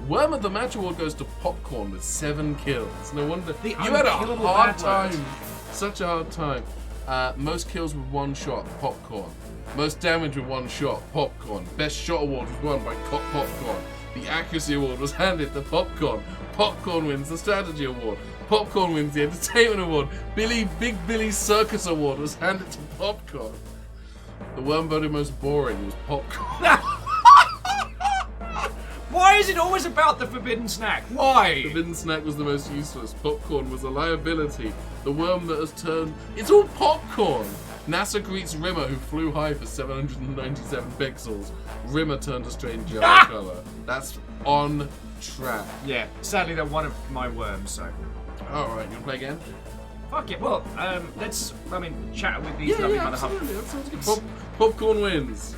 [SPEAKER 7] Worm of the Match award goes to Popcorn with 7 kills. No wonder
[SPEAKER 1] The
[SPEAKER 7] you had a
[SPEAKER 1] unkillable
[SPEAKER 7] hard
[SPEAKER 1] bad
[SPEAKER 7] time. Such a hard time. Most kills with 1 shot, Popcorn. Most damage with 1 shot, Popcorn. Best shot award was won by Popcorn. The accuracy award was handed to Popcorn. Popcorn wins the strategy award. Popcorn wins the entertainment award. Big Billy's circus award was handed to Popcorn. The worm voted most boring was Popcorn.
[SPEAKER 1] Why is it always about the forbidden snack? Why?
[SPEAKER 7] Forbidden snack was the most useless. Popcorn was a liability. The worm that has turned... It's all Popcorn! NASA greets Rimmer, who flew high for 797 pixels. Rimmer turned a strange yellow colour. That's on track.
[SPEAKER 1] Yeah, sadly they're one of my worms, so...
[SPEAKER 7] Alright, you wanna play again?
[SPEAKER 1] Fuck it, well, let's, chat with these lovely mother
[SPEAKER 7] absolutely. That sounds good. Popcorn wins.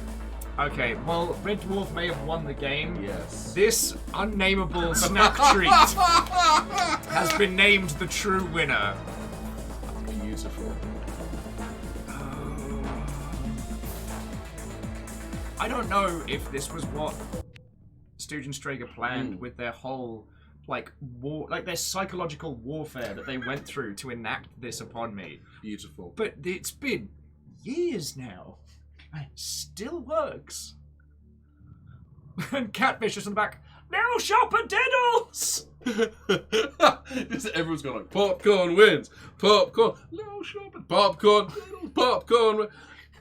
[SPEAKER 1] Okay, well, Red Dwarf may have won the game.
[SPEAKER 7] Yes.
[SPEAKER 1] This unnameable snack treat has been named the true winner.
[SPEAKER 7] Beautiful.
[SPEAKER 1] I don't know if this was what Stooge and Strager planned with their whole, their psychological warfare that they went through to enact this upon me.
[SPEAKER 7] Beautiful.
[SPEAKER 1] But it's been years now. It still works. And Catfish is in the back. No shopper diddles!
[SPEAKER 7] Everyone's going like, Popcorn wins. Popcorn. No shopper. Popcorn. Popcorn.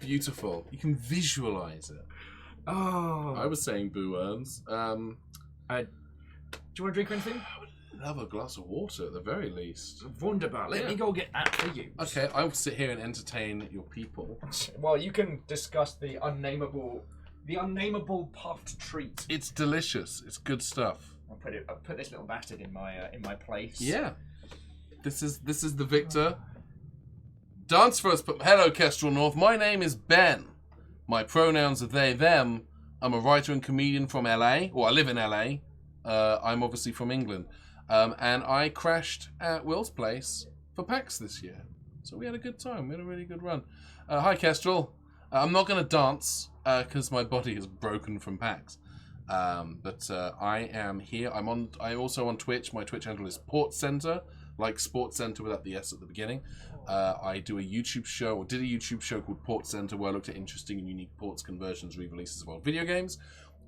[SPEAKER 7] Beautiful. You can visualize it.
[SPEAKER 1] Oh.
[SPEAKER 7] I was saying boo earns.
[SPEAKER 1] Do you want to drink anything?
[SPEAKER 7] I would love a glass of water at the very least.
[SPEAKER 1] Wunderbar. Let me go get that for you.
[SPEAKER 7] Okay, I will sit here and entertain your people.
[SPEAKER 1] Well, you can discuss the unnameable puffed treat.
[SPEAKER 7] It's delicious. It's good stuff.
[SPEAKER 1] I'll put this little bastard in my place.
[SPEAKER 7] Yeah. This is the victor. Dance for us. Hello, Kestrel North. My name is Ben. My pronouns are they, them. I'm a writer and comedian from LA. Well, I live in LA. I'm obviously from England. And I crashed at Will's place for PAX this year. So we had a good time. We had a really good run. Hi, Kestrel. I'm not going to dance because my body is broken from PAX. But I am here. I'm also on Twitch. My Twitch handle is Port Center, like Sports Center without the S at the beginning. I do a YouTube show, or did a YouTube show called Port Center, where I looked at interesting and unique ports, conversions, re-releases of old video games.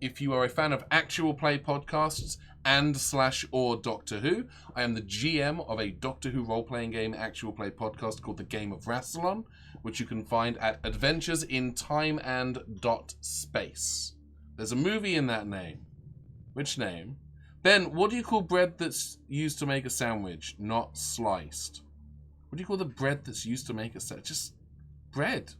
[SPEAKER 7] If you are a fan of actual play podcasts and/or Doctor Who, I am the GM of a Doctor Who role-playing game actual play podcast called The Game of Rassilon, which you can find at Adventures in Time and Space. There's a movie in that name. Which name? Ben, what do you call bread that's used to make a sandwich, not sliced? What do you call the bread that's used to make a sandwich? Just bread.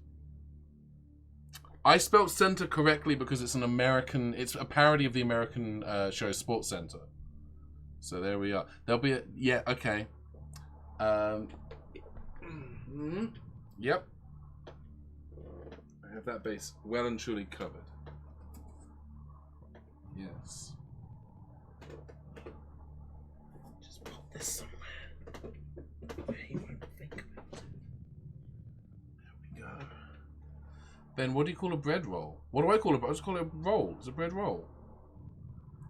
[SPEAKER 7] I spelled center correctly because it's it's a parody of the American show Sports Center. So there we are. There'll be okay. Yep. I have that base well and truly covered. Yes. Just put this somewhere. He won't think about it. There we go. Ben, what do you call a bread roll? What do I call it? I just call it a roll. It's a bread roll.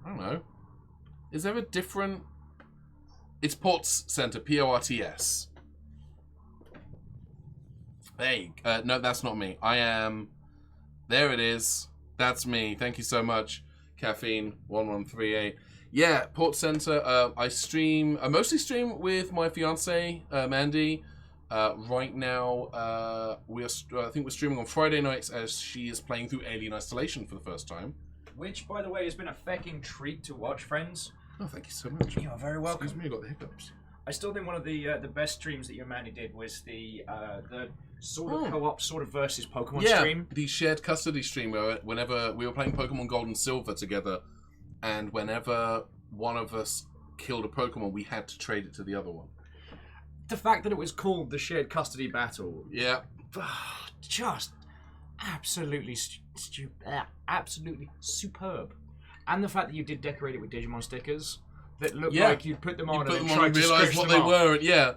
[SPEAKER 7] I don't know. Is there a different... It's Ports Center. Ports. Hey, no, that's not me. I am... There it is. That's me. Thank you so much. Caffeine 1138. Yeah, Port Center. I mostly stream with my fiance Mandy. Right now, I think we're streaming on Friday nights as she is playing through Alien Isolation for the first time.
[SPEAKER 1] Which, by the way, has been a fucking treat to watch, friends.
[SPEAKER 7] Oh, thank you so much.
[SPEAKER 1] You are very welcome.
[SPEAKER 7] Excuse me, I got the hiccups.
[SPEAKER 1] I still think one of the best streams that you and Mandy did was the sort of co-op, sort of versus Pokemon stream.
[SPEAKER 7] The shared custody stream where whenever we were playing Pokemon Gold and Silver together, and whenever one of us killed a Pokemon, we had to trade it to the other one.
[SPEAKER 1] The fact that it was called the shared custody battle,
[SPEAKER 7] Yeah.
[SPEAKER 1] just absolutely absolutely superb. And the fact that you did decorate it with Digimon stickers that looked like you'd put them on and
[SPEAKER 7] realize what they
[SPEAKER 1] off.
[SPEAKER 7] were. And yeah,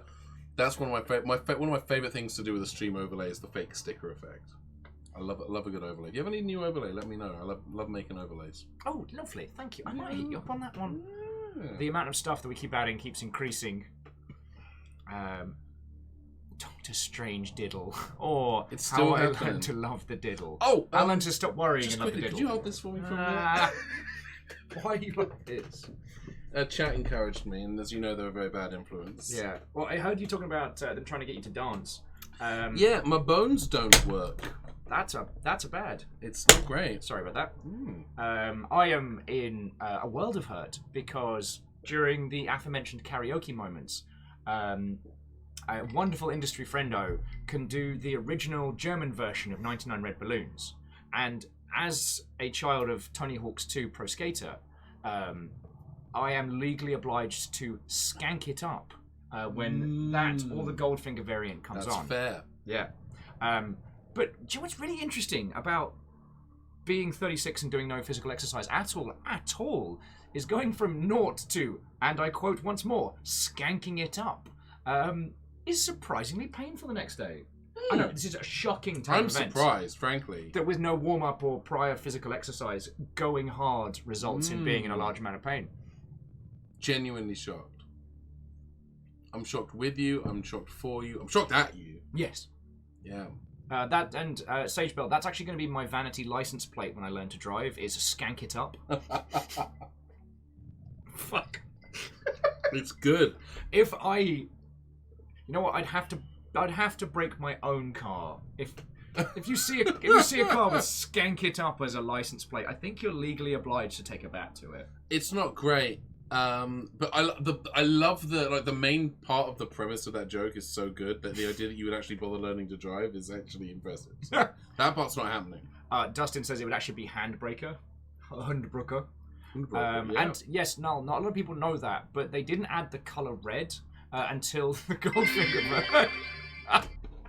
[SPEAKER 7] that's one of one of my favorite things to do with a stream overlay is the fake sticker effect. I love a good overlay. If you ever need a new overlay, let me know. I love making overlays.
[SPEAKER 1] Oh, lovely, thank you. I might hit you up on that one. Yeah. The amount of stuff that we keep adding keeps increasing. Doctor Strange diddle, or
[SPEAKER 7] it's still
[SPEAKER 1] how
[SPEAKER 7] happening.
[SPEAKER 1] I learned to love the diddle.
[SPEAKER 7] Oh,
[SPEAKER 1] I learned to stop worrying
[SPEAKER 7] just
[SPEAKER 1] and love the
[SPEAKER 7] quickly,
[SPEAKER 1] diddle.
[SPEAKER 7] could you hold this for me for a minute?
[SPEAKER 1] Why are you like this?
[SPEAKER 7] Chat encouraged me, and as you know, they're a very bad influence.
[SPEAKER 1] Yeah. Well, I heard you talking about them trying to get you to dance.
[SPEAKER 7] Yeah, my bones don't work.
[SPEAKER 1] That's a bad.
[SPEAKER 7] It's not great.
[SPEAKER 1] Sorry about that. I am in a world of hurt because during the aforementioned karaoke moments, a wonderful industry friendo can do the original German version of 99 Red Balloons. And as a child of Tony Hawk's 2 Pro Skater, I am legally obliged to skank it up when that or the Goldfinger variant comes on.
[SPEAKER 7] That's fair.
[SPEAKER 1] Yeah. But do you know what's really interesting about being 36 and doing no physical exercise at all, is going from naught to, and I quote once more, skanking it up, is surprisingly painful the next day. I know, this is a shocking time
[SPEAKER 7] I'm
[SPEAKER 1] of events.
[SPEAKER 7] surprised, frankly.
[SPEAKER 1] That with no warm-up or prior physical exercise, going hard results in being in a large amount of pain.
[SPEAKER 7] Genuinely shocked. I'm shocked with you, I'm shocked for you, I'm shocked at you.
[SPEAKER 1] Yes.
[SPEAKER 7] Yeah.
[SPEAKER 1] That and Sage Bell, that's actually going to be my vanity license plate when I learn to drive, is skank it up. Fuck.
[SPEAKER 7] It's good.
[SPEAKER 1] If I... You know what, I'd have to break my own car. If you see a car with skank it up as a license plate, I think you're legally obliged to take a bat to it.
[SPEAKER 7] It's not great. But I love the main part of the premise of that joke is so good that the idea that you would actually bother learning to drive is actually impressive. So that part's not happening.
[SPEAKER 1] Dustin says it would actually be handbreaker. Handbreaker.
[SPEAKER 7] Yeah.
[SPEAKER 1] And yes, no, not a lot of people know that, but they didn't add the colour red until the Goldfinger.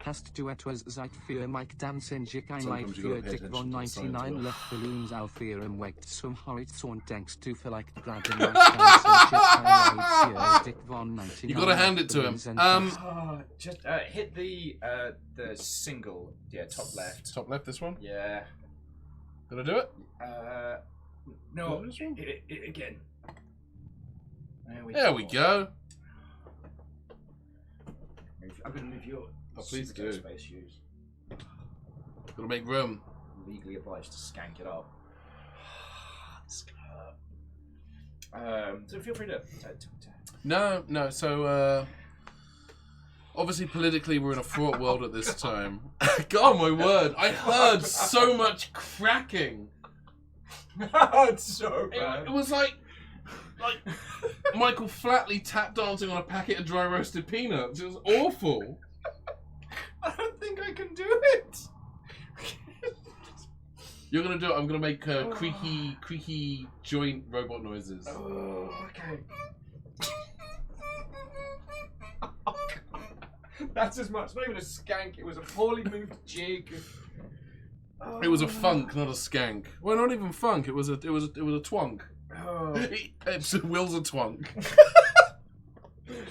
[SPEAKER 3] Hast du etwas Zeit für mich dancen ich
[SPEAKER 7] Sometimes
[SPEAKER 3] einleid
[SPEAKER 7] you
[SPEAKER 3] für
[SPEAKER 7] gotta pay
[SPEAKER 3] dich
[SPEAKER 7] attention
[SPEAKER 3] von
[SPEAKER 7] to the signs,
[SPEAKER 3] 99
[SPEAKER 7] well.
[SPEAKER 3] Luftballons auf ihrem Weg zum Horizont denkst du vielleicht gerade mich dancen ich einleid für dich von 99
[SPEAKER 7] You gotta hand it to him.
[SPEAKER 1] Just hit the single, top left.
[SPEAKER 7] Top left, this one?
[SPEAKER 1] Yeah.
[SPEAKER 7] Did I do it?
[SPEAKER 1] No,
[SPEAKER 7] This one?
[SPEAKER 1] it again.
[SPEAKER 7] There we go.
[SPEAKER 1] I'm gonna move your
[SPEAKER 7] Please do.
[SPEAKER 1] space shoes.
[SPEAKER 7] Gotta make room.
[SPEAKER 1] Legally obliged to skank it up. This hurt. So feel free to.
[SPEAKER 7] No. So, obviously, politically, we're in a fraught world at this time. God, my word! I heard so much cracking.
[SPEAKER 1] It's so bad.
[SPEAKER 7] It was like Michael Flatley tap dancing on a packet of dry roasted peanuts. It was awful.
[SPEAKER 1] I don't think I can do it.
[SPEAKER 7] You're gonna do it. I'm gonna make creaky joint robot noises.
[SPEAKER 1] Oh, okay. That's as much. Not even a skank. It was a poorly moved jig.
[SPEAKER 7] It was a funk, not a skank. Well, not even funk. It was a twonk.
[SPEAKER 1] Oh.
[SPEAKER 7] Will's a twonk.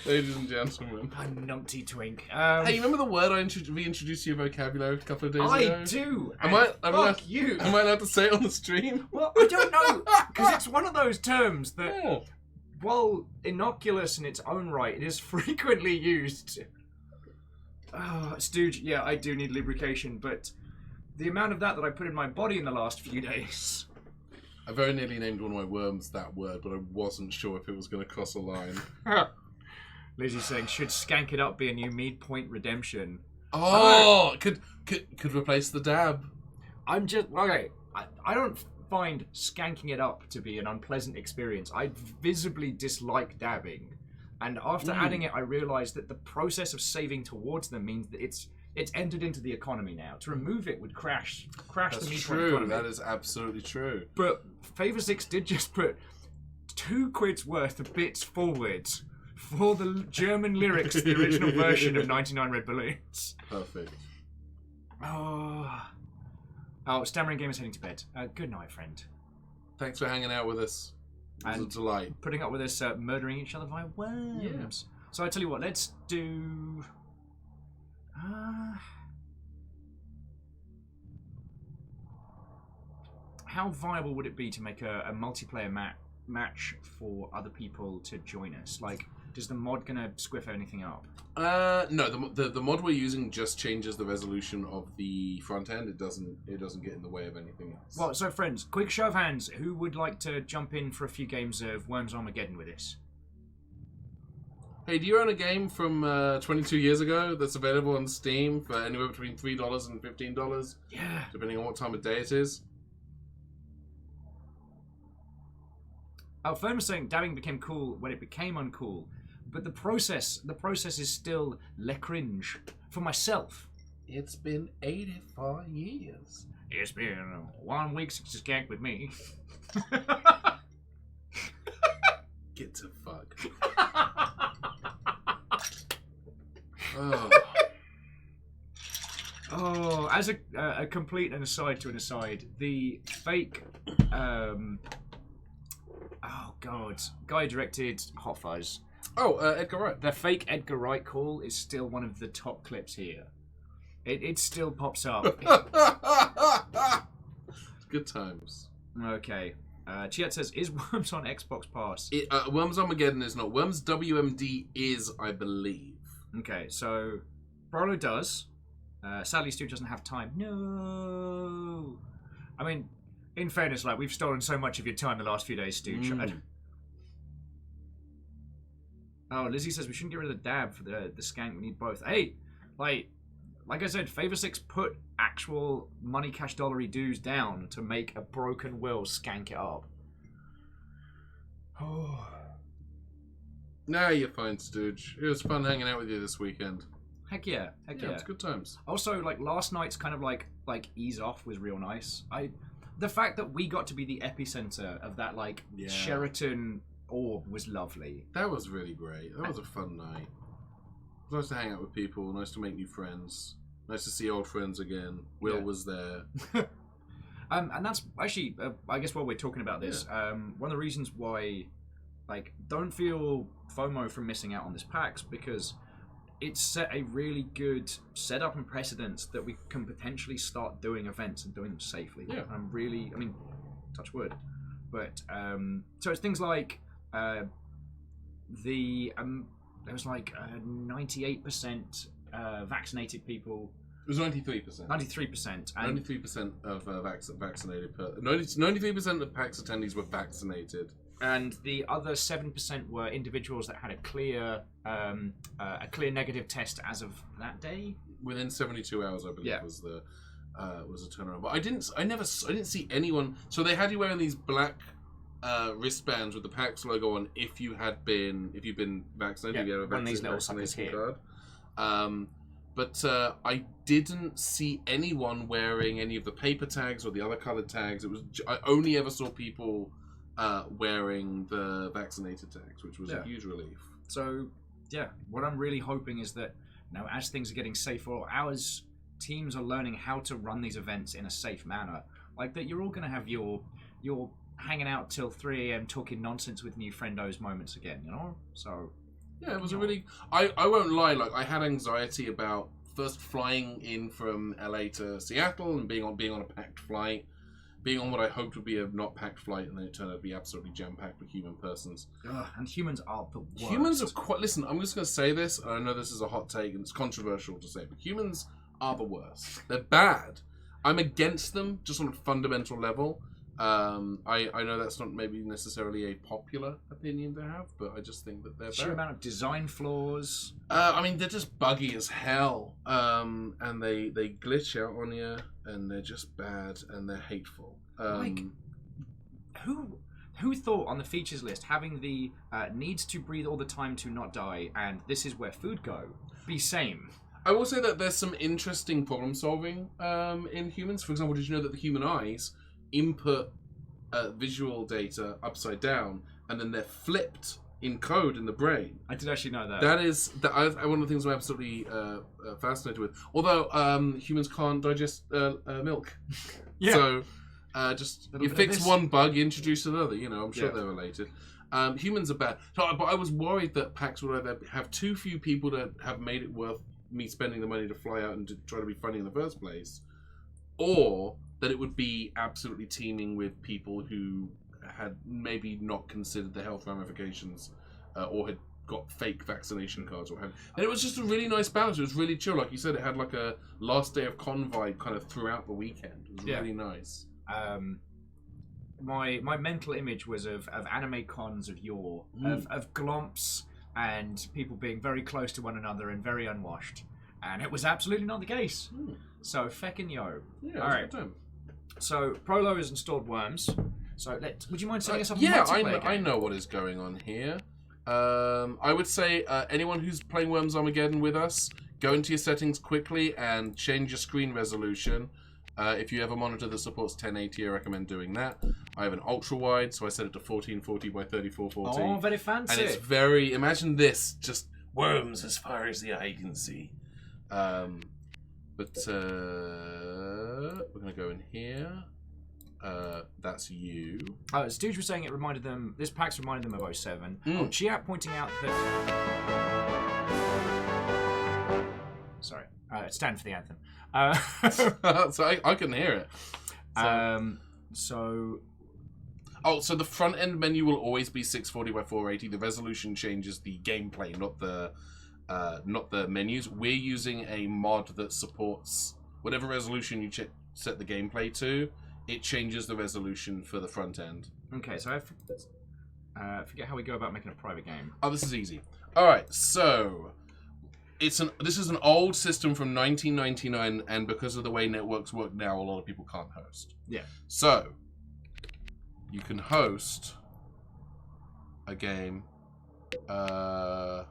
[SPEAKER 7] Ladies and gentlemen.
[SPEAKER 1] A numpty twink.
[SPEAKER 7] Hey, you remember the word I reintroduced to your vocabulary a couple of days ago?
[SPEAKER 1] I do.
[SPEAKER 7] Fuck
[SPEAKER 1] you.
[SPEAKER 7] Am I allowed to say it on the stream?
[SPEAKER 1] Well, I don't know, because it's one of those terms that,
[SPEAKER 7] Yeah.
[SPEAKER 1] while innocuous in its own right, it is frequently used. Stooge, yeah, I do need lubrication, but the amount of that I put in my body in the last few days.
[SPEAKER 7] I very nearly named one of my worms that word, but I wasn't sure if it was going to cross a line.
[SPEAKER 1] Lizzie's saying, should Skank It Up be a new midpoint redemption?
[SPEAKER 7] Oh, could replace the dab.
[SPEAKER 1] I'm just... Okay, I don't find skanking it up to be an unpleasant experience. I visibly dislike dabbing. And after adding it, I realised that the process of saving towards them means that it's entered into the economy now. To remove it would crash
[SPEAKER 7] That's
[SPEAKER 1] the midpoint
[SPEAKER 7] true.
[SPEAKER 1] economy.
[SPEAKER 7] That is absolutely true.
[SPEAKER 1] But Favor 6 did just put £2 worth of bits forward for the German lyrics to the original version of 99 Red Balloons.
[SPEAKER 7] Perfect.
[SPEAKER 1] Oh, Stammering Gamer's heading to bed. Good night, friend.
[SPEAKER 7] Thanks for hanging out with us. It was a delight.
[SPEAKER 1] Putting up with us murdering each other via worms. Yeah. So I tell you what, let's do... how viable would it be to make a multiplayer match for other people to join us? Like, is the mod gonna squiff anything up?
[SPEAKER 7] No, the mod we're using just changes the resolution of the front end. It doesn't get in the way of anything else.
[SPEAKER 1] Well, so friends, quick show of hands, who would like to jump in for a few games of Worms Armageddon with us?
[SPEAKER 7] Hey, do you own a game from 22 years ago that's available on Steam for anywhere between $3 and $15?
[SPEAKER 1] Yeah.
[SPEAKER 7] Depending on what time of day it is.
[SPEAKER 1] Oh, Fern was saying dabbing became cool when it became uncool. But the process is still le cringe. For myself.
[SPEAKER 7] It's been 84 years.
[SPEAKER 1] It's been 1 week since you skanked with me.
[SPEAKER 7] Get to fuck. Oh.
[SPEAKER 1] Oh, as a complete and aside to an aside, the fake, oh god, guy directed Hot Fuzz.
[SPEAKER 7] Oh, Edgar Wright.
[SPEAKER 1] The fake Edgar Wright call is still one of the top clips here. It still pops up.
[SPEAKER 7] Good times.
[SPEAKER 1] Okay. Chiat says, is Worms on Xbox Pass?
[SPEAKER 7] Worms Armageddon is not. Worms WMD is, I believe.
[SPEAKER 1] Okay, so Brolo does. Sadly, Stu doesn't have time. No. I mean, in fairness, like, we've stolen so much of your time the last few days, Stu. Oh, Lizzie says we shouldn't get rid of the dab for the skank. We need both. Hey, like I said, Favor 6 put actual money, cash, dollary dues down to make a broken will skank it up.
[SPEAKER 7] Oh. Nah, you're fine, Stooge. It was fun hanging out with you this weekend.
[SPEAKER 1] Heck yeah.
[SPEAKER 7] It was good times.
[SPEAKER 1] Also, like, last night's kind of like ease off was real nice. The fact that we got to be the epicenter of that, like, Sheraton orb was lovely.
[SPEAKER 7] That was really great. That was a fun night. It was nice to hang out with people, nice to make new friends, nice to see old friends again. Will was there.
[SPEAKER 1] And that's actually, I guess while we're talking about this, one of the reasons why, like, don't feel FOMO from missing out on this PAX, because it's set a really good setup and precedence that we can potentially start doing events and doing them safely.
[SPEAKER 7] Yeah.
[SPEAKER 1] Touch wood. But, so it's things like, there was like 98% vaccinated people.
[SPEAKER 7] It was 93%.
[SPEAKER 1] 93%.
[SPEAKER 7] 93% of vaccinated. 93% of PAX attendees were vaccinated.
[SPEAKER 1] And the other 7% were individuals that had a clear negative test as of that day.
[SPEAKER 7] Within 72 hours, I believe, was a turnaround. But I didn't see anyone. So they had you wearing these black wristbands with the PAX logo on if you've been vaccinated.
[SPEAKER 1] Yeah,
[SPEAKER 7] you have a
[SPEAKER 1] one of these little suckers
[SPEAKER 7] vaccination
[SPEAKER 1] here.
[SPEAKER 7] But I didn't see anyone wearing any of the paper tags or the other coloured tags. I only ever saw people wearing the vaccinated tags, which was a huge relief.
[SPEAKER 1] So, what I'm really hoping is that, as things are getting safer, our teams are learning how to run these events in a safe manner. Like that, you're all going to have your hanging out till 3 a.m. talking nonsense with new friendos moments again, So,
[SPEAKER 7] yeah, it was a really. I won't lie. Like, I had anxiety about first flying in from LA to Seattle and being on a packed flight. Being on what I hoped would be a not packed flight, and then it turned out to be absolutely jam-packed with human persons.
[SPEAKER 1] And humans are the worst.
[SPEAKER 7] Humans are quite... Listen, I'm just going to say this, and I know this is a hot take, and it's controversial to say, but humans are the worst. They're bad. I'm against them, just on a fundamental level. I know that's not maybe necessarily a popular opinion to have, but I just think that they're
[SPEAKER 1] Sheer
[SPEAKER 7] bad.
[SPEAKER 1] amount of design flaws.
[SPEAKER 7] I mean, they're just buggy as hell, and they glitch out on you, and they're just bad, and they're hateful.
[SPEAKER 1] Who thought on the features list having the needs to breathe all the time to not die, and this is where food go, be same.
[SPEAKER 7] I will say that there's some interesting problem solving in humans. For example, did you know that the human eyes input visual data upside down, and then they're flipped in code in the brain?
[SPEAKER 1] I did actually know that.
[SPEAKER 7] That is one of the things I'm absolutely fascinated with. Although humans can't digest milk,
[SPEAKER 1] Yeah.
[SPEAKER 7] so you
[SPEAKER 1] bit
[SPEAKER 7] fix
[SPEAKER 1] of this.
[SPEAKER 7] one bug, you introduce another. You know, I'm sure
[SPEAKER 1] Yeah.
[SPEAKER 7] they're related. Humans are bad, but I was worried that PAX would either have too few people to have made it worth me spending the money to fly out and to try to be funny in the first place, or that it would be absolutely teeming with people who had maybe not considered the health ramifications or had got fake vaccination cards or had. And it was just a really nice balance. It was really chill. Like you said, it had like a last day of con vibe kind of throughout the weekend. It was really nice.
[SPEAKER 1] My mental image was of anime cons of yore, of glomps and people being very close to one another and very unwashed. And it was absolutely not the case. So, feckin' yo.
[SPEAKER 7] Yeah,
[SPEAKER 1] all right. So, Prolo has installed Worms. So, would you mind setting us up a multiplayer game?
[SPEAKER 7] I know what is going on here. I would say anyone who's playing Worms Armageddon with us, go into your settings quickly and change your screen resolution. If you have a monitor that supports 1080, I recommend doing that. I have an ultra wide, so I set it to 1440 by 3440.
[SPEAKER 1] Oh, very fancy.
[SPEAKER 7] And it's very, imagine this, just worms as far as the eye can see. But we're going to go in here. That's you.
[SPEAKER 1] Stooge was saying it reminded them, this PAX reminded them of 07. Chiat pointing out that... Sorry, stand for the anthem.
[SPEAKER 7] So I couldn't hear it.
[SPEAKER 1] So
[SPEAKER 7] so the front end menu will always be 640 by 480. The resolution changes the gameplay, not the menus. We're using a mod that supports whatever resolution you set the gameplay to. It changes the resolution for the front end.
[SPEAKER 1] Okay, so I forget how we go about making a private game.
[SPEAKER 7] Oh, this is easy. All right, so this is an old system from 1999, and because of the way networks work now, a lot of people can't host.
[SPEAKER 1] Yeah.
[SPEAKER 7] So you can host a game. I'm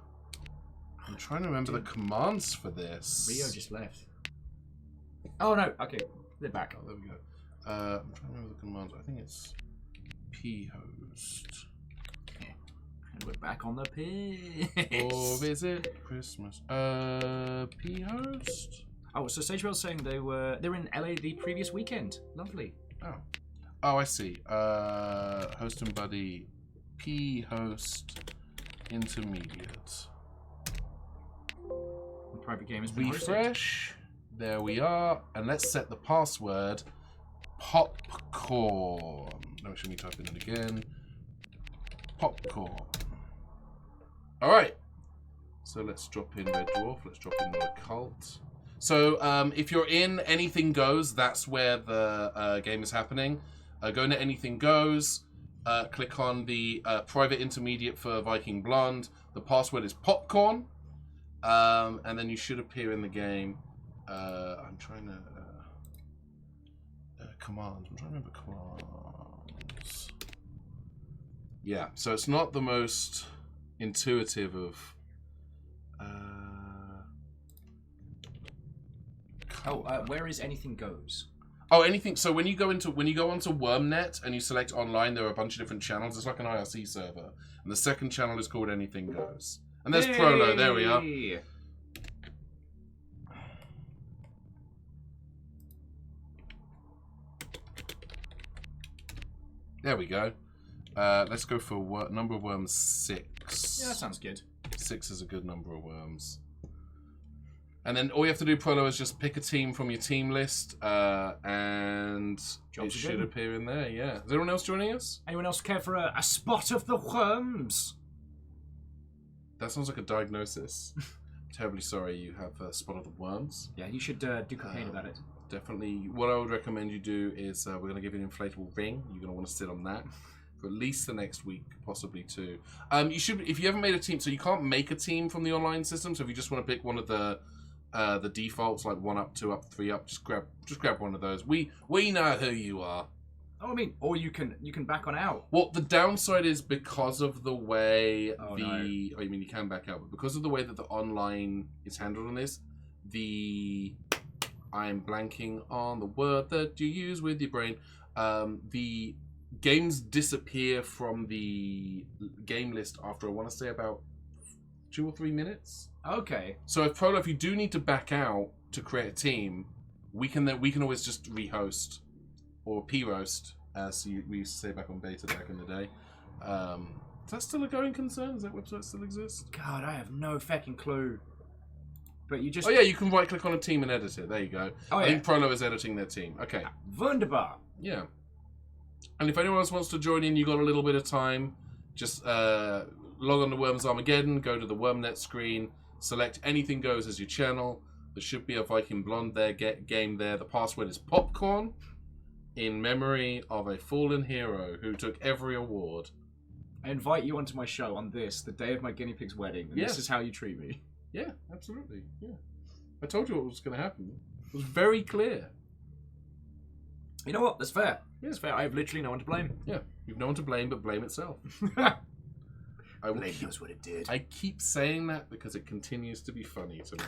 [SPEAKER 7] trying to remember the commands for this.
[SPEAKER 1] Rio just left. Oh no. Okay, they're back.
[SPEAKER 7] Oh, there we go. I'm trying to remember the commands. I think it's phost.
[SPEAKER 1] And we're back on the piss.
[SPEAKER 7] Or is it Christmas? Phost.
[SPEAKER 1] Oh, so Sagebell's saying they were in LA the previous weekend. Lovely.
[SPEAKER 7] Oh, I see. Host and buddy, phost intermediate.
[SPEAKER 1] The private game has been
[SPEAKER 7] Refresh. There we are, and let's set the password. Popcorn. No, should we type in it again? Popcorn. All right. So let's drop in Red Dwarf. Let's drop in the Occult. So if you're in Anything Goes, that's where the game is happening. Go into Anything Goes. Click on the private intermediate for Viking Blonde. The password is Popcorn. And then you should appear in the game. I'm trying to... commands. I'm trying to remember commands. Yeah, so it's not the most intuitive of...
[SPEAKER 1] where is Anything Goes?
[SPEAKER 7] Oh, anything. So when you go onto WormNet and you select online, there are a bunch of different channels. It's like an IRC server, and the second channel is called Anything Goes. And there's Prolo. There we are. There we go. Let's go for number of worms 6.
[SPEAKER 1] Yeah, that sounds good.
[SPEAKER 7] 6 is a good number of worms. And then all you have to do, Prolo, is just pick a team from your team list, and it should appear in there, yeah. Is anyone else joining us?
[SPEAKER 1] Anyone else care for a spot of the worms?
[SPEAKER 7] That sounds like a diagnosis. Terribly sorry you have a spot of the worms.
[SPEAKER 1] Yeah, you should do cocaine about it.
[SPEAKER 7] definitely. What I would recommend you do is we're going to give you an inflatable ring. You're going to want to sit on that for at least the next week, possibly 2. You should, if you haven't made a team, so you can't make a team from the online system. So if you just want to pick one of the defaults, like 1 up, 2 up, 3 up, just grab one of those. We know who you are.
[SPEAKER 1] Oh, I mean, or you can back on out.
[SPEAKER 7] Well, the downside is because of the way
[SPEAKER 1] no.
[SPEAKER 7] you can back out, but because of the way that the online is handled on this, I'm blanking on the word that you use with your brain. The games disappear from the game list after, I want to say, about 2 or 3 minutes.
[SPEAKER 1] Okay.
[SPEAKER 7] So if you do need to back out to create a team, we can always just rehost or p-roast, as we used to say back on beta back in the day. Is that still a going concern? Does that website still exist?
[SPEAKER 1] God, I have no fucking clue. But you just...
[SPEAKER 7] Oh yeah, you can right-click on a team and edit it. There you go.
[SPEAKER 1] Oh,
[SPEAKER 7] I
[SPEAKER 1] yeah.
[SPEAKER 7] think Prolo is editing their team. Okay.
[SPEAKER 1] Wunderbar.
[SPEAKER 7] Yeah. And if anyone else wants to join in, you got a little bit of time. Just log on to Worms Armageddon, go to the Wormnet screen, select Anything Goes as your channel. There should be a Viking Blonde there, game there. The password is popcorn, in memory of a fallen hero who took every award.
[SPEAKER 1] I invite you onto my show on this, the day of my guinea pig's wedding, and
[SPEAKER 7] Yes.
[SPEAKER 1] this is how you treat me.
[SPEAKER 7] Yeah, absolutely. Yeah. I told you what was going to happen. It was very clear.
[SPEAKER 1] You know what? That's fair.
[SPEAKER 7] Yeah.
[SPEAKER 1] That's fair. I have literally no one to blame.
[SPEAKER 7] Yeah. You've no one to blame but blame itself.
[SPEAKER 1] Blame knows what it did.
[SPEAKER 7] I keep saying that because it continues to be funny to me.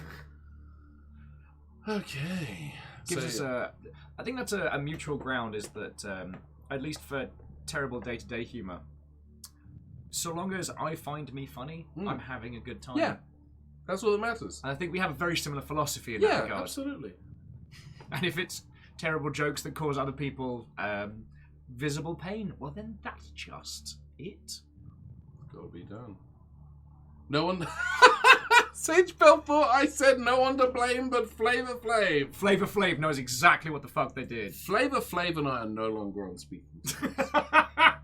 [SPEAKER 7] Okay.
[SPEAKER 1] Gives us I think that's a mutual ground, is that, at least for terrible day-to-day humour, so long as I find me funny, I'm having a good time.
[SPEAKER 7] Yeah. That's all that matters.
[SPEAKER 1] And I think we have a very similar philosophy in that regard.
[SPEAKER 7] Yeah, absolutely.
[SPEAKER 1] And if it's terrible jokes that cause other people visible pain, well then that's just it.
[SPEAKER 7] Gotta be done. No one... Sage Bell thought I said no one to blame but Flavor Flav.
[SPEAKER 1] Flavor Flav knows exactly what the fuck they did.
[SPEAKER 7] Flavor Flav and I are no longer on speaking terms.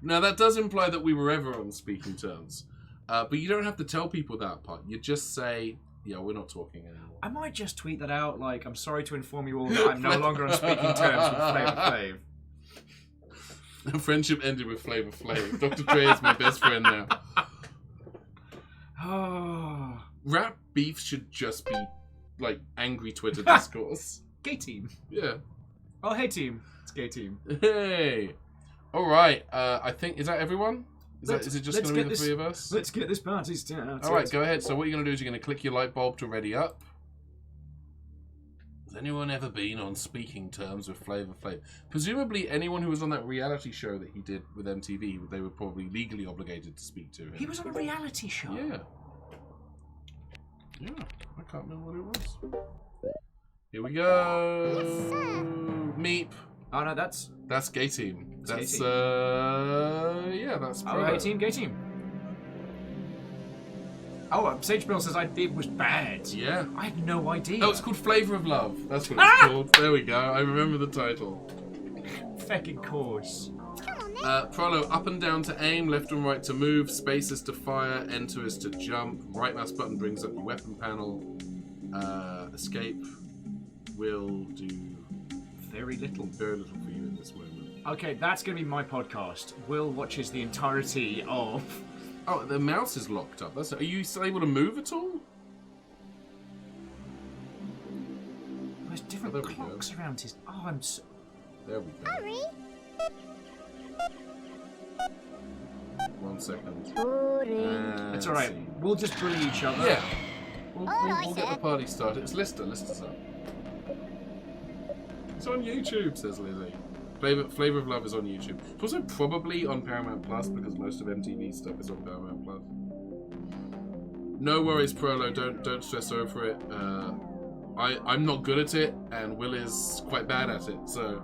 [SPEAKER 7] Now that does imply that we were ever on speaking terms. But you don't have to tell people that part. You just say, yeah, we're not talking anymore.
[SPEAKER 1] I might just tweet that out, like, I'm sorry to inform you all that I'm no longer on speaking terms with Flavor Flav.
[SPEAKER 7] Friendship ended with Flavor Flav. Dr. Dre is my best friend now.
[SPEAKER 1] Oh.
[SPEAKER 7] Rap beef should just be, like, angry Twitter discourse.
[SPEAKER 1] Gay team.
[SPEAKER 7] Yeah.
[SPEAKER 1] Oh, hey team. It's gay team.
[SPEAKER 7] Hey. All right. I think, is that everyone? Is it just going to be the 3 of us?
[SPEAKER 1] Let's get this party started.
[SPEAKER 7] All right, go ahead. So what you're going to do is you're going to click your light bulb to ready up. Has anyone ever been on speaking terms with Flavor Flav? Presumably anyone who was on that reality show that he did with MTV, they were probably legally obligated to speak to him.
[SPEAKER 1] He was on a reality show.
[SPEAKER 7] Yeah. Yeah, I can't remember what it was. Here we go. Meep.
[SPEAKER 1] Oh no, that's
[SPEAKER 7] Gay Team.
[SPEAKER 1] That's
[SPEAKER 7] That's
[SPEAKER 1] Gay
[SPEAKER 7] yeah, that's
[SPEAKER 1] oh,
[SPEAKER 7] Proto.
[SPEAKER 1] hey team, gay team. Oh, Sage Bill says it was bad.
[SPEAKER 7] Yeah.
[SPEAKER 1] I had no idea.
[SPEAKER 7] Oh, it's called Flavor of Love. That's what it's called. There we go. I remember the title.
[SPEAKER 1] Feckin' course.
[SPEAKER 7] Prolo, up and down to aim, left and right to move, space is to fire, enter is to jump, right mouse button brings up your weapon panel, escape will do
[SPEAKER 1] Very little.
[SPEAKER 7] very little for you at this moment.
[SPEAKER 1] Okay, that's going to be my podcast. Will watches the entirety of...
[SPEAKER 7] Oh, the mouse is locked up. Are you still able to move at all?
[SPEAKER 1] There's different
[SPEAKER 7] there we
[SPEAKER 1] clocks
[SPEAKER 7] go.
[SPEAKER 1] around his... Oh, I'm so...
[SPEAKER 7] There we go.
[SPEAKER 8] Hurry.
[SPEAKER 7] 1 second.
[SPEAKER 1] It's alright. We'll just bully each other.
[SPEAKER 7] Yeah. We'll get the party started. It's Lister. Lister's up. It's on YouTube, says Lizzie. Flavor of Love is on YouTube. It's also probably on Paramount Plus because most of MTV stuff is on Paramount Plus. No worries, Prolo. Don't stress over it. I'm not good at it, and Will is quite bad at it. So.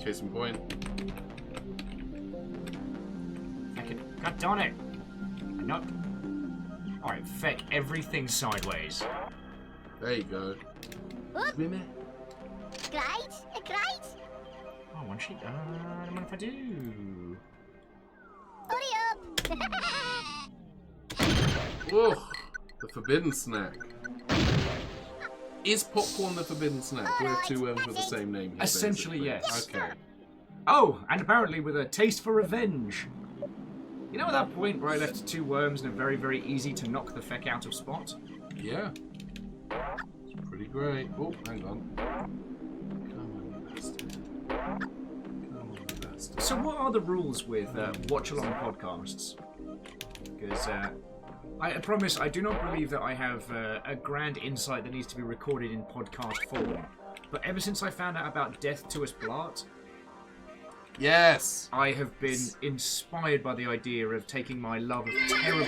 [SPEAKER 7] Case in point.
[SPEAKER 1] God darn it. I'm not... Alright, feck everything sideways.
[SPEAKER 7] There you go.
[SPEAKER 8] Oop.
[SPEAKER 7] Women.
[SPEAKER 8] Great. Great.
[SPEAKER 1] Oh, one sheet. I don't know if I do.
[SPEAKER 8] Hurry up.
[SPEAKER 7] Whoa! The Forbidden snack. Is popcorn the forbidden snack? Do we have two worms with the same name here?
[SPEAKER 1] Essentially,
[SPEAKER 7] basically?
[SPEAKER 1] yes.
[SPEAKER 7] Okay.
[SPEAKER 1] Oh, and apparently with a taste for revenge. You know at that point where I left two worms in a very, very easy to knock the feck out of spot?
[SPEAKER 7] Yeah. It's pretty great. Oh, hang on. Come on, you bastard. Come on, you bastard.
[SPEAKER 1] So what are the rules with watch-along podcasts? Because I promise I do not believe that I have a grand insight that needs to be recorded in podcast form. But ever since I found out about Death to Us Blart,
[SPEAKER 7] Yes!
[SPEAKER 1] I have been inspired by the idea of taking my love of terrible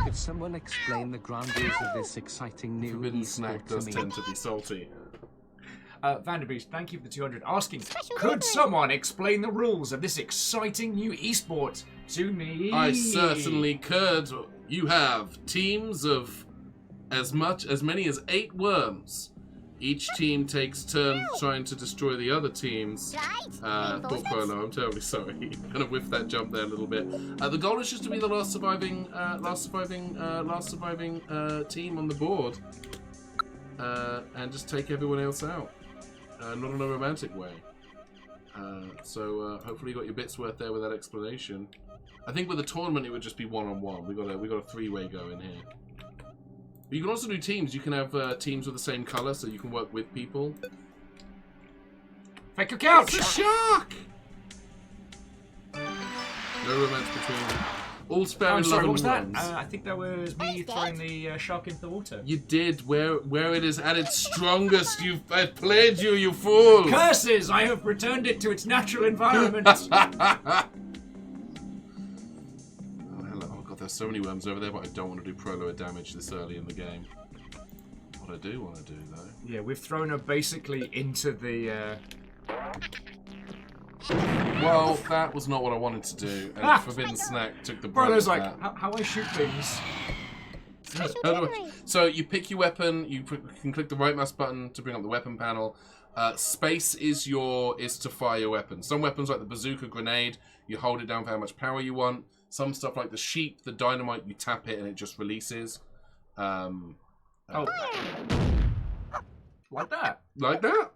[SPEAKER 3] Could someone explain the ground rules of this exciting new
[SPEAKER 7] Forbidden snack
[SPEAKER 3] esport to
[SPEAKER 7] does
[SPEAKER 3] me?
[SPEAKER 7] tend to be salty.
[SPEAKER 1] Vanderbeest, thank you for the 200. Asking, could someone explain the rules of this exciting new esport to me?
[SPEAKER 7] I certainly could. You have teams of as many as 8 worms. Each team takes turns trying to destroy the other teams. Thought Prolo, I'm terribly sorry. Kind of whiffed that jump there a little bit. The goal is just to be the last surviving team on the board, and just take everyone else out. Not in a romantic way. So hopefully you got your bits worth there with that explanation. I think with the tournament it would just be one-on-one. We got a 3-way going here. But you can also do teams. You can have teams with the same colour, so you can work with people.
[SPEAKER 1] Fake your couch!
[SPEAKER 7] It's a shark! No romance between them. All sparing
[SPEAKER 1] I'm sorry,
[SPEAKER 7] love
[SPEAKER 1] what was
[SPEAKER 7] and
[SPEAKER 1] that?
[SPEAKER 7] worms.
[SPEAKER 1] I think that was me throwing the shark into the water.
[SPEAKER 7] You did. Where it is at its strongest. I played you, you fool!
[SPEAKER 1] Curses! I have returned it to its natural environment.
[SPEAKER 7] There's so many worms over there, but I don't want to do proload damage this early in the game. What I do want to do, though...
[SPEAKER 1] Yeah, we've thrown her basically into the...
[SPEAKER 7] Well, that was not what I wanted to do, and Forbidden Snack took the brunt
[SPEAKER 1] Prolo's
[SPEAKER 7] of
[SPEAKER 1] like,
[SPEAKER 7] that.
[SPEAKER 1] how I shoot things?
[SPEAKER 7] So you pick your weapon, you can click the right mouse button to bring up the weapon panel. Space is to fire your weapon. Some weapons, like the bazooka grenade, you hold it down for how much power you want. Some stuff like the sheep, the dynamite, you tap it and it just releases.
[SPEAKER 1] Oh. Like that?
[SPEAKER 7] Like that?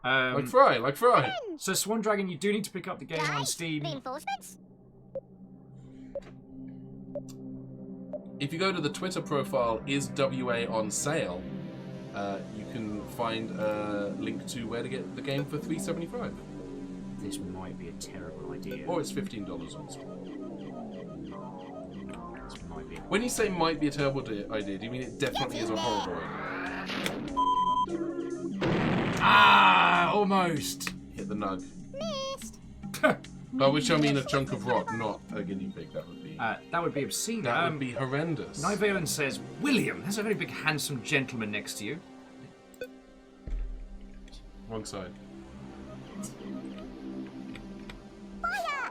[SPEAKER 7] Like Fry.
[SPEAKER 1] So Swan Dragon, you do need to pick up the game on Steam.
[SPEAKER 8] Reinforcements?
[SPEAKER 7] If you go to the Twitter profile, is WA on sale, you can find a link to where to get the game for $3.75.
[SPEAKER 1] This might be a terrible idea.
[SPEAKER 7] Or it's $15 on Steam.
[SPEAKER 1] This might be.
[SPEAKER 7] When you say might be a terrible idea, do you mean it definitely is a horrible idea?
[SPEAKER 1] Ah, almost.
[SPEAKER 7] Hit the nug.
[SPEAKER 8] Missed.
[SPEAKER 7] By which I mean a chunk of rock, not a guinea pig. That would be
[SPEAKER 1] obscene.
[SPEAKER 7] That would be horrendous.
[SPEAKER 1] Nivalen says, William, there's a very big handsome gentleman next to you.
[SPEAKER 7] Wrong side.
[SPEAKER 8] Fire!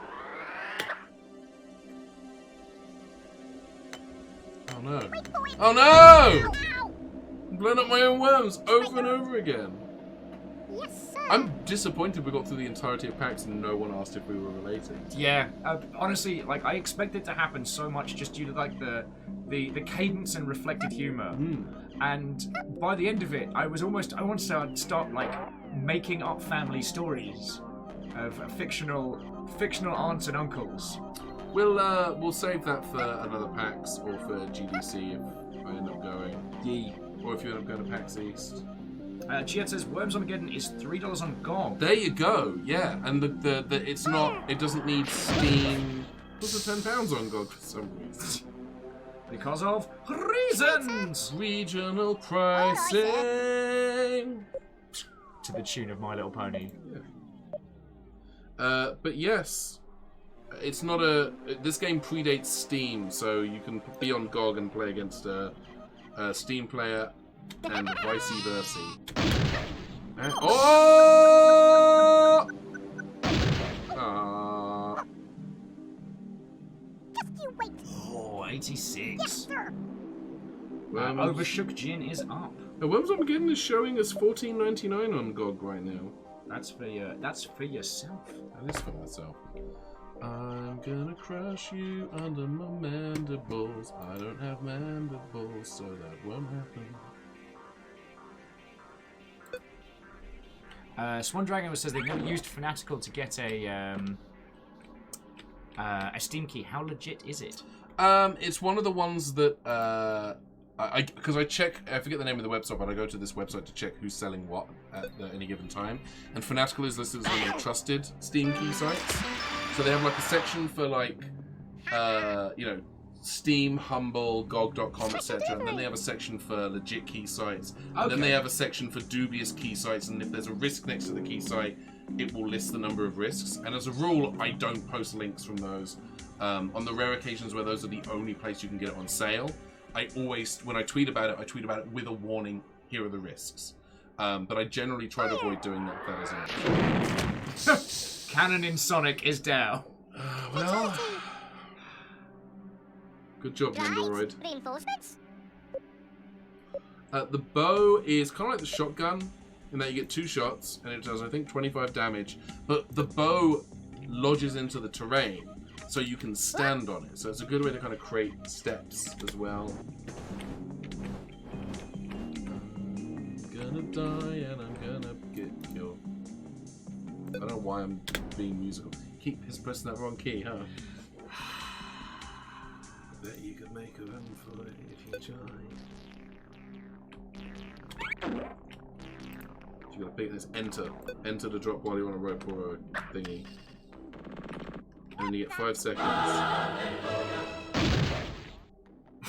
[SPEAKER 7] Oh no.
[SPEAKER 8] Wait for it.
[SPEAKER 7] Oh no!
[SPEAKER 8] Ow, ow.
[SPEAKER 7] I'm blowing up my own worms over and over again.
[SPEAKER 8] Yes, sir.
[SPEAKER 7] I'm disappointed we got through the entirety of PAX and no one asked if we were related.
[SPEAKER 1] Yeah, honestly, like, I expect it to happen so much just due to, like, the cadence and reflected humor. And by the end of it, I wanted to start, like, making up family stories of fictional aunts and uncles.
[SPEAKER 7] We'll save that for another PAX or for GDC if I end up going.
[SPEAKER 1] Yee.
[SPEAKER 7] Or if you end up going to PAX East.
[SPEAKER 1] Giat says Worms Armageddon is $3 on GOG.
[SPEAKER 7] There you go, yeah. And it's not, it doesn't need Steam. What's the £10 on GOG for some reason?
[SPEAKER 1] Because of reasons!
[SPEAKER 7] Regional pricing!
[SPEAKER 1] To the tune of My Little Pony.
[SPEAKER 7] Yeah. But yes, it's not this game predates Steam, so you can be on GOG and play against a Steam player and vice versa. Oh!
[SPEAKER 8] Just you wait.
[SPEAKER 1] Oh, 86.
[SPEAKER 8] Yes, sir.
[SPEAKER 1] Overshook Gin is up.
[SPEAKER 7] The Worms Armageddon is showing us $14.99 on GOG right now.
[SPEAKER 1] That's for yourself.
[SPEAKER 7] That is for myself. I'm gonna crush you under my mandibles. I don't have mandibles, so that won't happen.
[SPEAKER 1] Swan Dragon says they've never used Fanatical to get a Steam key. How legit is it?
[SPEAKER 7] It's one of the ones that because I check, I forget the name of the website, but I go to this website to check who's selling what at any given time. And Fanatical is listed as one of the trusted Steam key sites. So they have like a section for like, you know, Steam, Humble, GOG.com, etc. And then they have a section for legit key sites. And then they have a section for dubious key sites. And if there's a risk next to the key site, it will list the number of risks. And as a rule, I don't post links from those. On the rare occasions where those are the only place you can get it on sale, I always, when I tweet about it with a warning, here are the risks. But I generally try to avoid doing that as an option.
[SPEAKER 1] Cannon in Sonic is down.
[SPEAKER 7] Well, good job, Nindoroid.
[SPEAKER 8] Reinforcements?
[SPEAKER 7] The bow is kind of like the shotgun, in that you get 2 shots, and it does, I think, 25 damage. But the bow lodges into the terrain, so you can stand on it. So it's a good way to kind of create steps as well. I'm gonna die and I'm gonna get killed. I don't know why I'm being musical. Keep his pressing that wrong key, huh? I bet you could make a run for it if you tried. You gotta pick this enter. Enter to drop while you're on a rope or a thingy. And then you get 5 seconds.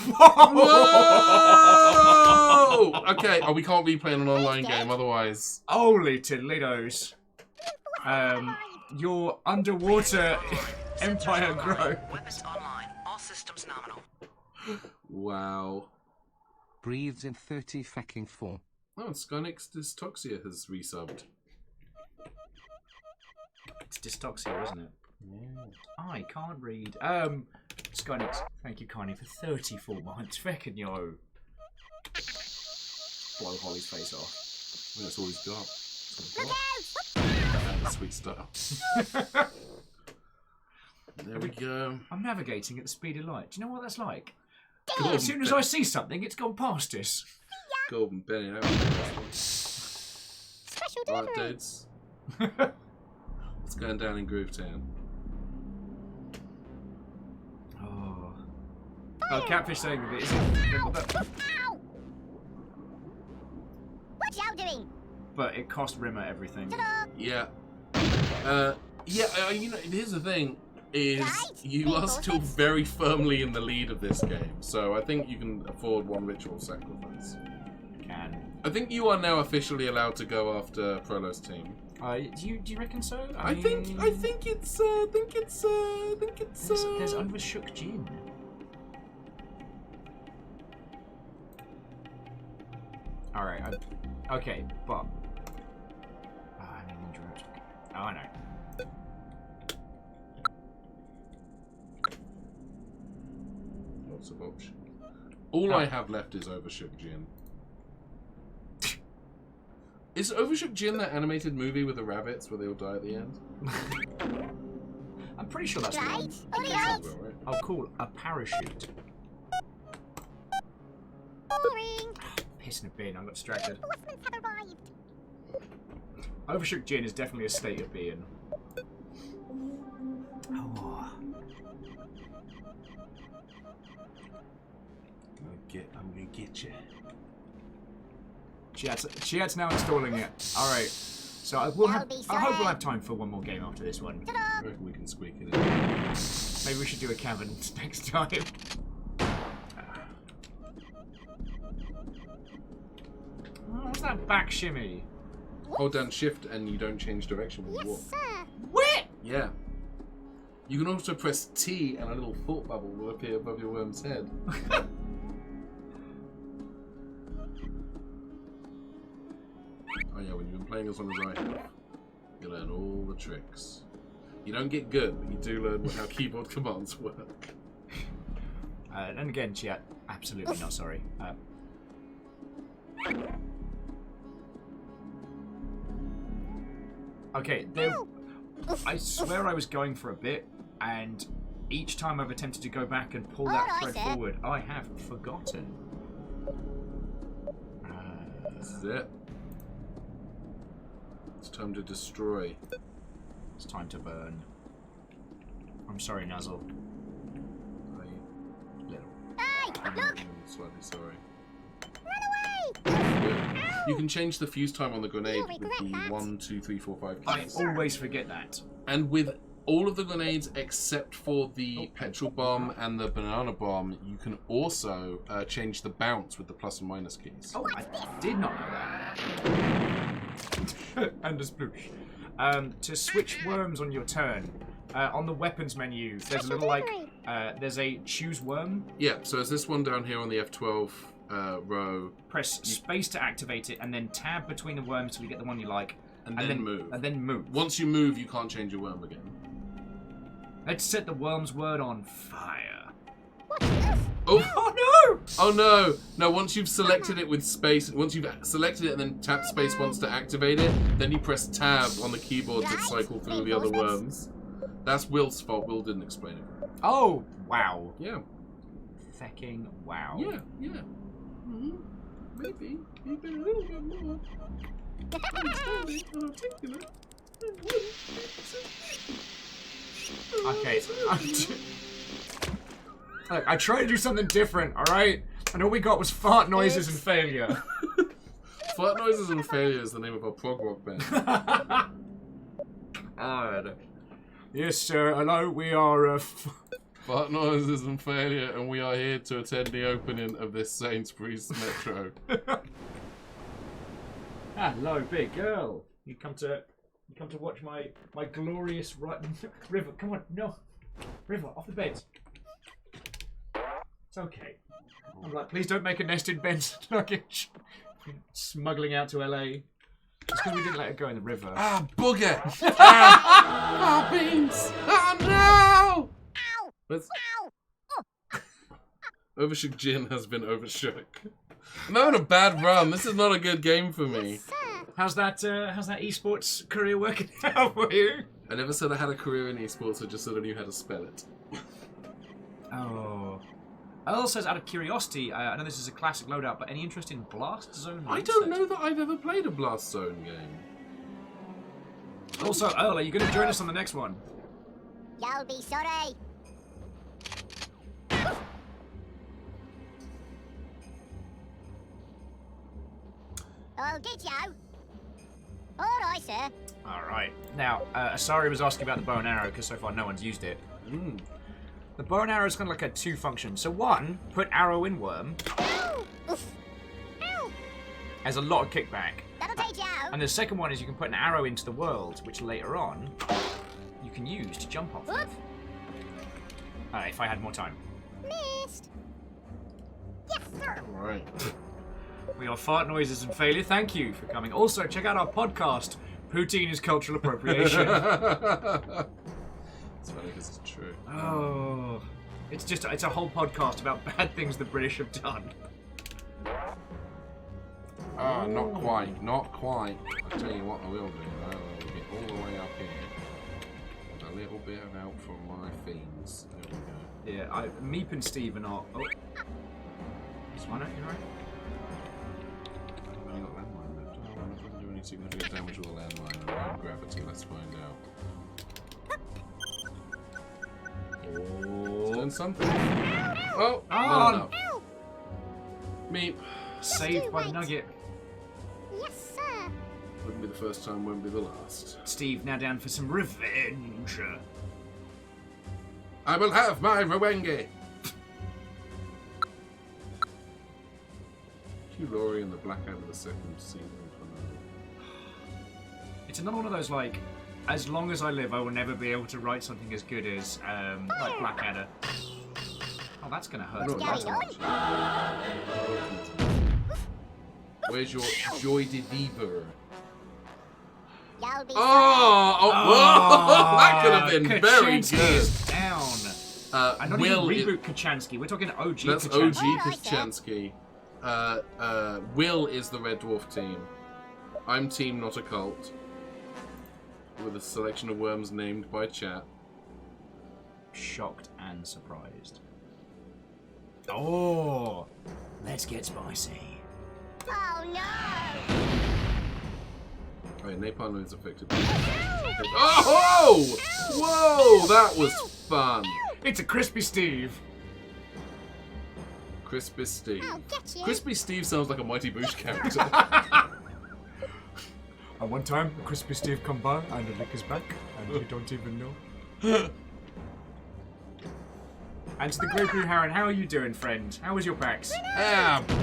[SPEAKER 7] Whoa! Okay, we can't replay an online game otherwise.
[SPEAKER 1] Holy Toledos. Your underwater empire grow.
[SPEAKER 2] Weapons online. All systems nominal.
[SPEAKER 7] Wow.
[SPEAKER 3] Breathes in 30 fucking 4.
[SPEAKER 7] Oh, and Skynix Dystoxia has resubbed.
[SPEAKER 1] It's Dystoxia, isn't it?
[SPEAKER 7] Yeah.
[SPEAKER 1] I can't read. Skynix, thank you kindly for 34 months. Feckin' yo. Blow Holly's face off.
[SPEAKER 7] Well, that's all he's got. Sweet stuff. There we go.
[SPEAKER 1] I'm navigating at the speed of light. Do you know what that's like?
[SPEAKER 7] Golden
[SPEAKER 1] As soon as I see something, it's gone past us.
[SPEAKER 7] Golden Benny.
[SPEAKER 8] Special
[SPEAKER 7] Alright,
[SPEAKER 8] delivery.
[SPEAKER 7] dudes. What's going down in Groovetown?
[SPEAKER 1] Oh, Catfish saying that it isn't.
[SPEAKER 8] Ow! What y'all doing?
[SPEAKER 1] But it cost Rimmer everything.
[SPEAKER 7] Yeah. You know, here's the thing, is you are still very firmly in the lead of this game, so I think you can afford one ritual sacrifice.
[SPEAKER 1] Can.
[SPEAKER 7] I think you are now officially allowed to go after Prolo's team.
[SPEAKER 1] Do you reckon so?
[SPEAKER 7] I think it's
[SPEAKER 1] There's Overshook Jin. Alright, okay, but I mean Ninja. Oh, I know.
[SPEAKER 7] Lots of options. All I have left is Overshook Jin. Is Overshook Jin that animated movie with the rabbits where they all die at the end?
[SPEAKER 1] I'm pretty sure that's the one.
[SPEAKER 8] Right? Alright.
[SPEAKER 7] Well, right.
[SPEAKER 1] Oh, cool. A parachute.
[SPEAKER 8] Boring.
[SPEAKER 1] Piss in a bin. I got distracted.
[SPEAKER 8] Reinforcements have arrived.
[SPEAKER 1] Overshook Jin is definitely a state of being. Oh.
[SPEAKER 7] I'm gonna get you.
[SPEAKER 1] Chiat's now installing it. Alright. So I hope we'll have time for one more game after this one.
[SPEAKER 7] I reckon we can squeak it in.
[SPEAKER 1] Maybe we should do a cavern next time. What's that back shimmy?
[SPEAKER 7] Hold down shift and you don't change direction when you walk.
[SPEAKER 8] Yes, sir.
[SPEAKER 1] What?
[SPEAKER 7] Yeah. You can also press T and a little thought bubble will appear above your worm's head. Oh yeah, when you've been playing as long as I have, you learn all the tricks. You don't get good, but you do learn how keyboard commands work.
[SPEAKER 1] And again, Chiat, absolutely not sorry. Okay, I swear I was going for a bit and each time I've attempted to go back and pull that thread forward, I have forgotten.
[SPEAKER 7] This is it. It's time to destroy.
[SPEAKER 1] It's time to burn. I'm sorry, Nuzzle.
[SPEAKER 8] Hey, look!
[SPEAKER 7] I'm slightly sorry.
[SPEAKER 8] Run away!
[SPEAKER 7] Yeah. You can change the fuse time on the grenade
[SPEAKER 8] You'll
[SPEAKER 7] with
[SPEAKER 8] regret
[SPEAKER 7] the
[SPEAKER 8] that.
[SPEAKER 7] 1, 2, 3, 4, 5
[SPEAKER 1] I
[SPEAKER 7] keys.
[SPEAKER 1] always forget that.
[SPEAKER 7] And with all of the grenades except for the petrol bomb and the banana bomb, you can also change the bounce with the plus and minus keys.
[SPEAKER 1] Oh, I did not know that. And a sploosh. To switch worms on your turn, on the weapons menu, there's a little like, there's a choose worm.
[SPEAKER 7] Yeah, so it's this one down here on the F12 row.
[SPEAKER 1] Press space to activate it, and then tab between the worms till you get the one you like.
[SPEAKER 7] And then move.
[SPEAKER 1] And then move.
[SPEAKER 7] Once you move, you can't change your worm again.
[SPEAKER 1] Let's set the worm's word on fire.
[SPEAKER 7] Oh.
[SPEAKER 1] Oh no!
[SPEAKER 7] Oh no! No, once you've selected it with space, once you've selected it and then tap space once to activate it, then you press tab on the keyboard to cycle through the other worms. That's Will's fault. Will didn't explain it.
[SPEAKER 1] Oh, wow.
[SPEAKER 7] Yeah.
[SPEAKER 1] Fecking wow.
[SPEAKER 7] Yeah, yeah. Mm-hmm. Maybe a little bit more.
[SPEAKER 1] Okay. Look, I tried to do something different, alright? And all we got was fart noises and failure.
[SPEAKER 7] Fart noises and failure is the name of our prog rock band.
[SPEAKER 1] God. Yes, sir. Hello, we are
[SPEAKER 7] Fart noises and failure, and we are here to attend the opening of this Sainsbury's Metro.
[SPEAKER 1] Hello, big girl. You come to watch my glorious River. Come on, no, River, off the bed. It's okay. I'm like, please don't make a nest in Ben's luggage. Smuggling out to LA. Just because we didn't let her go in the river.
[SPEAKER 7] Ah, bugger! Ah, beans! Oh no! Let's... Overshook Gin has been overshook. I'm having a bad run. This is not a good game for me.
[SPEAKER 1] How's that esports career working out for you?
[SPEAKER 7] I never said I had a career in esports, I just said I knew how to spell it.
[SPEAKER 1] Oh. Earl says, out of curiosity, I know this is a classic loadout, but any interest in Blast Zone?
[SPEAKER 7] I don't know that I've ever played a Blast Zone game.
[SPEAKER 1] Also, Earl, are you going to join us on the next one?
[SPEAKER 8] You'll be sorry. Oh, did you? All right, sir.
[SPEAKER 1] Alright. Now, Asari was asking about the bow and arrow, because so far no one's used it. The bow and arrow is kind of like a two function. So one, put arrow in worm.
[SPEAKER 8] Ow! Oof. Ow!
[SPEAKER 1] Has a lot of kickback.
[SPEAKER 8] That'll take you out.
[SPEAKER 1] And the second one is you can put an arrow into the world, which later on you can use to jump off of. Alright, if I had more time.
[SPEAKER 8] Missed. Yes, sir.
[SPEAKER 7] Alright.
[SPEAKER 1] We are fart noises and failure. Thank you for coming. Also, check out our podcast, Poutine is Cultural Appropriation.
[SPEAKER 7] It's funny because it's true.
[SPEAKER 1] Oh, it's a whole podcast about bad things the British have done.
[SPEAKER 7] Ah, not quite, not quite. I'll tell you what I will do. I will get all the way up here. And a little bit of help from my fiends. There we go.
[SPEAKER 1] Yeah, Meep and Steve are not. Oh, Swanner, you right?
[SPEAKER 7] I've only got landmine left. Oh, I'm not going to do any significant damage with a landmine. I won't gravity. Let's find out. Learn something. Oh, not enough. Meep.
[SPEAKER 1] Saved by the nugget.
[SPEAKER 8] Yes, sir.
[SPEAKER 7] Wouldn't be the first time, won't be the last.
[SPEAKER 1] Steve now down for some revenge.
[SPEAKER 7] I will have my revenge. Hugh Laurie in the Blackout of the second season finale.
[SPEAKER 1] It's another one of those like, as long as I live, I will never be able to write something as good as like Blackadder. Oh, that's gonna hurt.
[SPEAKER 8] What's going on?
[SPEAKER 7] Where's your joy de vivre?
[SPEAKER 8] You'll be
[SPEAKER 7] Oh, that could have been very
[SPEAKER 1] Kachansky
[SPEAKER 7] good.
[SPEAKER 1] is down. And not
[SPEAKER 7] Will
[SPEAKER 1] even reboot Kachansky. We're talking OG
[SPEAKER 7] That's
[SPEAKER 1] Kachansky.
[SPEAKER 7] OG Kachansky. Will is the Red Dwarf team. I'm Team Not a Cult. With a selection of worms named by chat.
[SPEAKER 1] shocked and surprised. Oh, let's get spicy.
[SPEAKER 8] Oh no!
[SPEAKER 7] Alright, napalm is affected. Oh! Whoa! That was fun.
[SPEAKER 1] It's a Crispy Steve.
[SPEAKER 7] Crispy Steve.
[SPEAKER 8] I'll get you.
[SPEAKER 7] Crispy Steve sounds like a Mighty Boosh character.
[SPEAKER 1] At one time, Crispy Steve come by and lick his back, and you don't even know. And to the Great Blue Heron, how are you doing, friend? How was your PAX?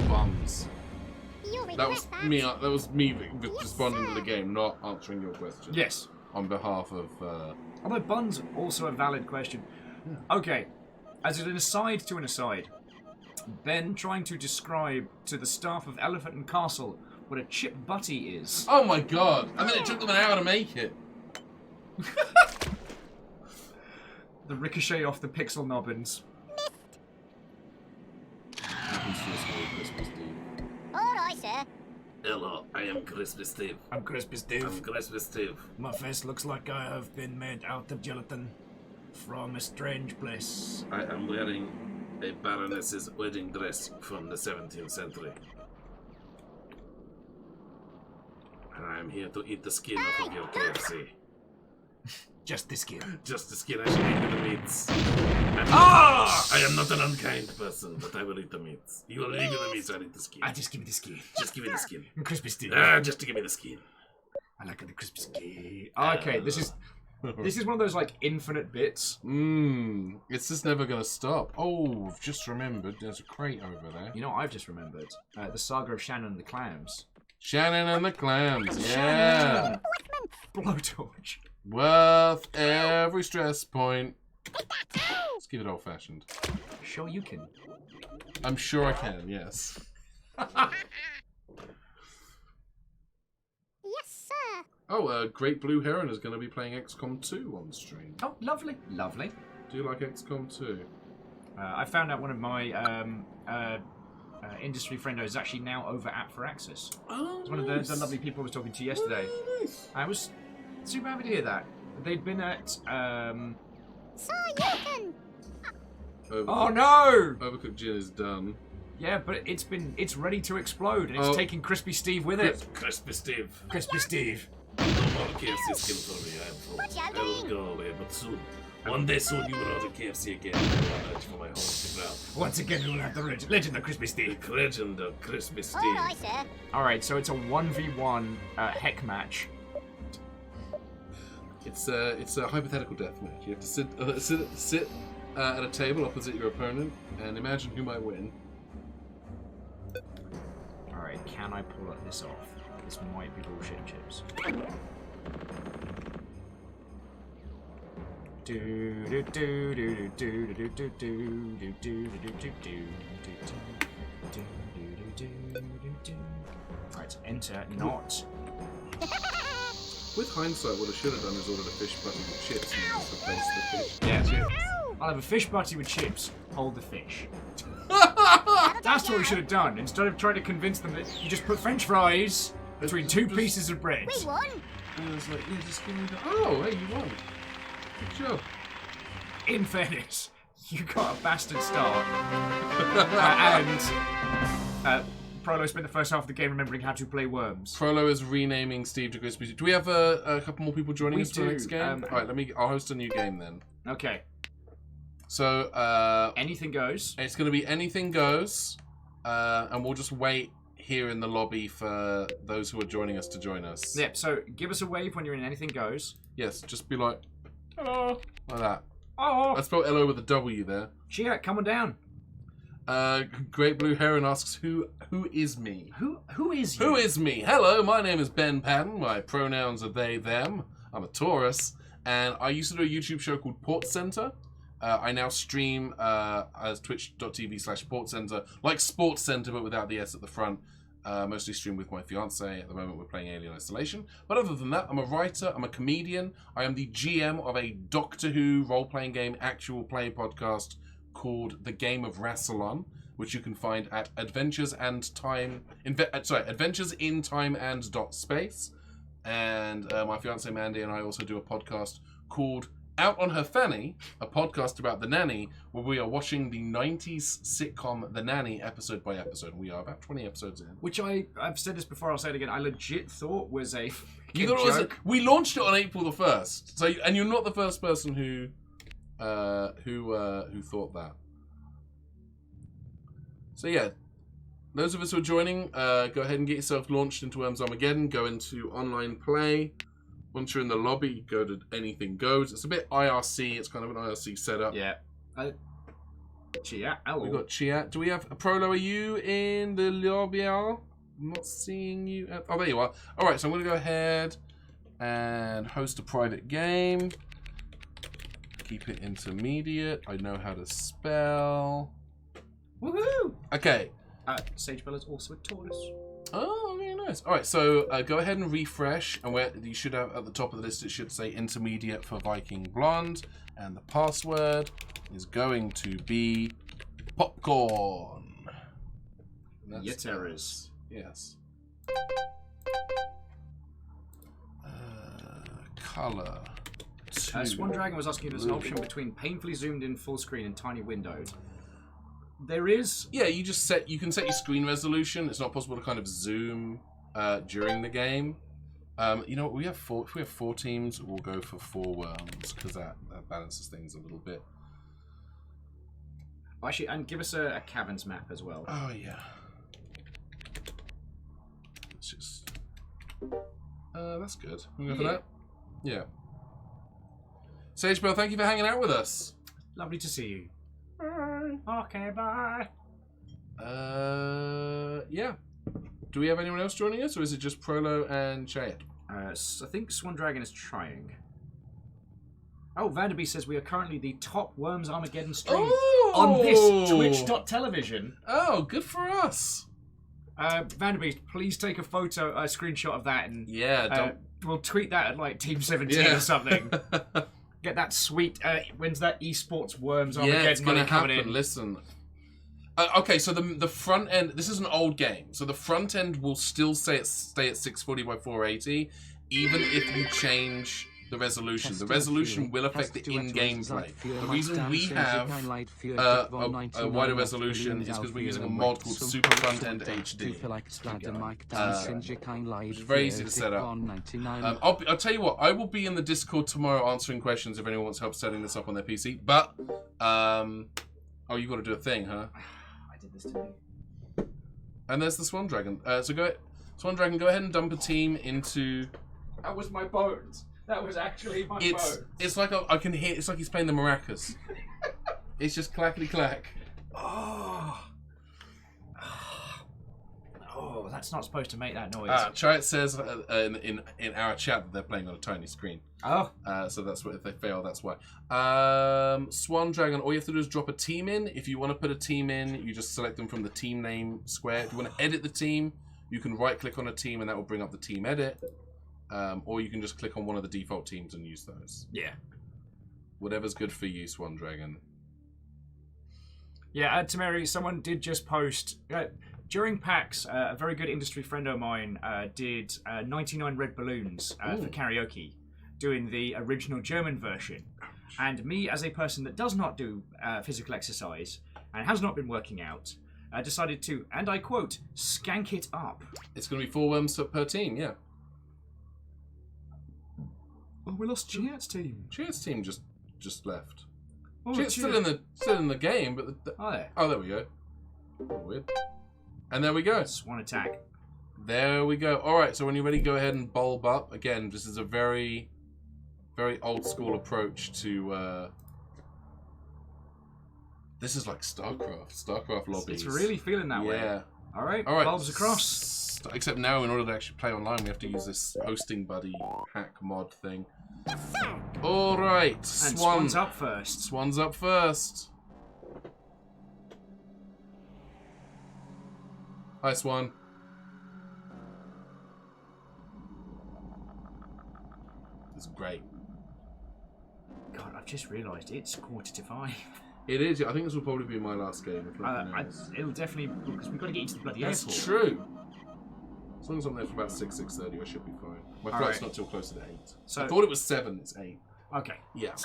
[SPEAKER 7] Bums.
[SPEAKER 8] You'll regret
[SPEAKER 7] That was me. That was me responding to the game, not answering your question.
[SPEAKER 1] Yes.
[SPEAKER 7] On behalf of.
[SPEAKER 1] Although bun's also a valid question. Okay, as an aside to an aside, Ben trying to describe to the staff of Elephant and Castle what a chip butty is.
[SPEAKER 7] Oh my god! And then it took them an hour to make it.
[SPEAKER 1] The ricochet off the pixel nobbins.
[SPEAKER 8] Alright, sir.
[SPEAKER 7] Hello, I am Crispy Steve.
[SPEAKER 1] I'm Crispy Steve.
[SPEAKER 7] I'm Crispy Steve.
[SPEAKER 1] My face looks like I have been made out of gelatin from a strange place.
[SPEAKER 7] I am wearing a baroness's wedding dress from the 17th century. And I am here to eat the skin off of your KFC.
[SPEAKER 1] Just the skin.
[SPEAKER 7] Just the skin, I should eat the meats. I am not an unkind person, but I will eat the meats. You will leave me the meats, I'll eat the skin.
[SPEAKER 1] Just give me the skin.
[SPEAKER 7] Just give me the skin.
[SPEAKER 1] Crispy Steve.
[SPEAKER 7] Just to give me the skin.
[SPEAKER 1] I like the crispy skin. Okay, this is one of those like infinite bits.
[SPEAKER 7] It's just never gonna stop. Oh, I've just remembered there's a crate over there.
[SPEAKER 1] You know what I've just remembered? The saga of Shannon and the Clams.
[SPEAKER 7] Shannon and the Clams, yeah.
[SPEAKER 1] Blowtorch.
[SPEAKER 7] Worth every stress point. Let's keep it old fashioned.
[SPEAKER 1] Sure you can.
[SPEAKER 7] I'm sure I can, yes.
[SPEAKER 8] Yes, sir.
[SPEAKER 7] Oh, Great Blue Heron is going to be playing XCOM 2 on stream.
[SPEAKER 1] Oh, lovely. Lovely.
[SPEAKER 7] Do you like XCOM 2?
[SPEAKER 1] I found out one of my industry friendos is actually now over at For Access.
[SPEAKER 7] Oh,
[SPEAKER 1] It's one of the lovely people I was talking to yesterday.
[SPEAKER 7] Oh, nice.
[SPEAKER 1] I was super happy to hear that. They'd been at...
[SPEAKER 8] So you can.
[SPEAKER 1] Oh no!
[SPEAKER 7] Overcooked gin is done.
[SPEAKER 1] Yeah, but it's ready to explode, and it's taking Crispy Steve with it.
[SPEAKER 7] Crispy Steve.
[SPEAKER 1] Crispy Steve.
[SPEAKER 7] No more KFC skin for me. I am full.
[SPEAKER 8] What you
[SPEAKER 7] I will
[SPEAKER 8] doing?
[SPEAKER 7] go away, but soon. One day soon you will order KFC again. I will for my home to ground.
[SPEAKER 1] Once again, we will have the legend of Crispy Steve.
[SPEAKER 7] The legend of Crispy Steve.
[SPEAKER 8] Alright, sir.
[SPEAKER 1] Alright, so it's a 1v1 heck match.
[SPEAKER 7] It's a hypothetical death match. You have to sit at a table opposite your opponent and imagine who might win.
[SPEAKER 1] Alright, can I pull this off? This might be bullshit chips. Right, enter not.
[SPEAKER 7] With hindsight, what I should have done is ordered a fish butty with chips and just replaced the fish.
[SPEAKER 1] Yeah, I'll have a fish butty with chips. Hold the fish. That's what we should have done. Instead of trying to convince them that you just put French fries between two pieces of bread.
[SPEAKER 8] We won.
[SPEAKER 7] And I was like, yeah, just give me the... Oh, hey, you won. Good job.
[SPEAKER 1] In fairness, you got a bastard start. and Prolo spent the first half of the game remembering how to play Worms.
[SPEAKER 7] Prolo is renaming Steve to Crispy. Do we have a couple more people joining us for the next game? Alright, I'll host a new game then.
[SPEAKER 1] Okay.
[SPEAKER 7] So,
[SPEAKER 1] anything goes.
[SPEAKER 7] It's going to be anything goes, and we'll just wait here in the lobby for those who are joining us to join us.
[SPEAKER 1] Yep, so give us a wave when you're in anything goes.
[SPEAKER 7] Yes, just be like, hello, like that.
[SPEAKER 1] Oh!
[SPEAKER 7] I spelled hello with a W there.
[SPEAKER 1] Chia, come on down.
[SPEAKER 7] Great Blue Heron asks, who is me?
[SPEAKER 1] Who is you?
[SPEAKER 7] Who is me? Hello, my name is Ben Paddon. My pronouns are they, them. I'm a Taurus, and I used to do a YouTube show called Port Center. I now stream as twitch.tv/portcenter, like Sports Center, but without the S at the front. Mostly stream with my fiance. At the moment, we're playing Alien Isolation. But other than that, I'm a writer, I'm a comedian. I am the GM of a Doctor Who role-playing game actual play podcast called The Game of Rassilon, which you can find at Adventures in Time and Space. And my fiance Mandy and I also do a podcast called Out on Her Fanny, a podcast about The Nanny, where we are watching the 90s sitcom The Nanny episode by episode. We are about 20 episodes in.
[SPEAKER 1] Which I've said this before, I'll say it again, I legit thought was a
[SPEAKER 7] You thought it was we launched it on April the 1st. So, and you're not the first person who thought that. So yeah, those of us who are joining, go ahead and get yourself launched into Worms Armageddon. Go into online play. Once you're in the lobby, go to Anything Goes. It's a bit IRC. It's kind of an IRC setup.
[SPEAKER 1] Yeah. Chia. Hello.
[SPEAKER 7] We got Chia. Do we have a Prolo? Are you in the lobby? I'm not seeing you. Oh, there you are. All right, so I'm going to go ahead and host a private game. Keep it intermediate. I know how to spell.
[SPEAKER 1] Woohoo!
[SPEAKER 7] Okay.
[SPEAKER 1] Sage Bella's also a Taurus.
[SPEAKER 7] Oh, very nice. All right, so go ahead and refresh, and where you should have at the top of the list, it should say intermediate for Viking Blonde, and the password is going to be popcorn.
[SPEAKER 1] Yeteras.
[SPEAKER 7] Yes. Color.
[SPEAKER 1] Swan Dragon was asking if there's an option between painfully zoomed in full screen and tiny windowed. There is.
[SPEAKER 7] Yeah, you can set your screen resolution. It's not possible to kind of zoom during the game. You know what? If we have 4 teams, we'll go for 4 worms because that balances things a little bit.
[SPEAKER 1] Actually, and give us a caverns map as well.
[SPEAKER 7] Oh yeah. Let's just. That's good. We go for that. Yeah. Sage Bell, thank you for hanging out with us.
[SPEAKER 1] Lovely to see you. Okay, bye.
[SPEAKER 7] Yeah. Do we have anyone else joining us, or is it just Prolo and Chayet?
[SPEAKER 1] I think Swan Dragon is trying. Oh, Vanderby says we are currently the top Worms Armageddon stream on this Twitch.television.
[SPEAKER 7] Oh, good for us.
[SPEAKER 1] Vanderby, please take a screenshot of that, and we'll tweet that at like Team 17 or something. Get that sweet. When's that esports Worms Armageddon?
[SPEAKER 7] Yeah, it's gonna happen.
[SPEAKER 1] In?
[SPEAKER 7] Listen. Okay, so the front end. This is an old game, so the front end will still stay at 640 by 480, even if you change the resolution. The resolution will affect the in-game play. The reason we have a wider resolution is because we're using a mod called Super Front End HD. Which is very easy to set up. I'll tell you what, I will be in the Discord tomorrow answering questions if anyone wants help setting this up on their PC. But, oh, you've got to do a thing, huh?
[SPEAKER 1] I did this to me.
[SPEAKER 7] And there's the Swan Dragon. Swan Dragon, go ahead and dump a team into...
[SPEAKER 1] That was my bones. That was actually my bones.
[SPEAKER 7] It's like I can hear. It's like he's playing the maracas. It's just clackety clack.
[SPEAKER 1] Oh, that's not supposed to make that noise.
[SPEAKER 7] Chayet says in our chat that they're playing on a tiny screen.
[SPEAKER 1] Oh.
[SPEAKER 7] So that's what if they fail, that's why. Swan Dragon, all you have to do is drop a team in. If you want to put a team in, you just select them from the team name square. If you want to edit the team, you can right click on a team and that will bring up the team edit. Or you can just click on one of the default teams and use those.
[SPEAKER 1] Yeah.
[SPEAKER 7] Whatever's good for you, Swan Dragon.
[SPEAKER 1] Yeah, Tamari, someone did just post... during PAX, a very good industry friend of mine did 99 Red Balloons for karaoke, doing the original German version. And me, as a person that does not do physical exercise and has not been working out, decided to, and I quote, skank it up.
[SPEAKER 7] It's going to be 4 worms per team, yeah.
[SPEAKER 1] Oh, we lost Chayet's team.
[SPEAKER 7] Chayet's team just left.
[SPEAKER 1] Oh,
[SPEAKER 7] Chayet's still in the game, but there we go. Weird. And there we go.
[SPEAKER 1] Swan attack.
[SPEAKER 7] There we go. All right. So when you're ready, go ahead and bulb up. Again, this is a very, very old school approach to. This is like StarCraft lobbies.
[SPEAKER 1] It's really feeling that way.
[SPEAKER 7] Yeah.
[SPEAKER 1] All right. Bulbs across.
[SPEAKER 7] Except now, in order to actually play online, we have to use this hosting buddy hack mod thing. All right.
[SPEAKER 1] And Swan's up first.
[SPEAKER 7] Swan's up first. Hi, Swan. This is great.
[SPEAKER 1] God, I've just realised it's 5:45.
[SPEAKER 7] It is. I think this will probably be my last game.
[SPEAKER 1] It'll definitely, because we've got to get into the bloody
[SPEAKER 7] airport. That's true. As long as I'm there for about 6:30, I should be fine. My flight's not till closer to 8. So I thought it was 7. It's 8.
[SPEAKER 1] Okay.
[SPEAKER 7] Yeah.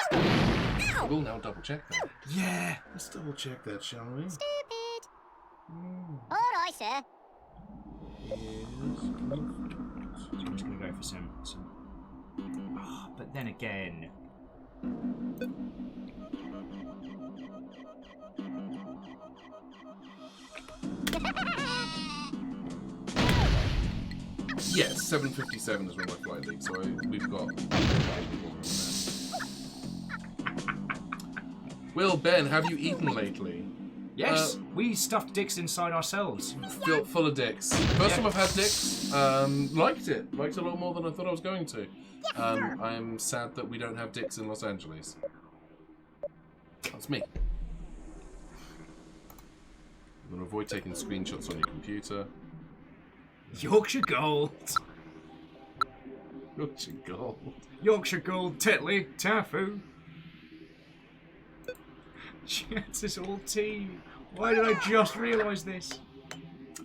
[SPEAKER 7] We'll now double check that.
[SPEAKER 1] Yeah.
[SPEAKER 7] Let's double check that, shall we?
[SPEAKER 8] Stupid. All right, sir.
[SPEAKER 1] So I'm just gonna go for some. Oh, but then again.
[SPEAKER 7] Yes, 7:57 is when my flight leaves, so we've got. Will, Ben, have you eaten lately?
[SPEAKER 1] Yes, we stuffed dicks inside ourselves.
[SPEAKER 7] Full of dicks. First time I've had dicks. Liked it. Liked it a lot more than I thought I was going to. I'm sad that we don't have dicks in Los Angeles. That's me. I'm going to avoid taking screenshots on your computer.
[SPEAKER 1] Yorkshire Gold.
[SPEAKER 7] Yorkshire Gold.
[SPEAKER 1] Yorkshire Gold, Tetley, Tafu. Chance is all tea. Why did I just realise this?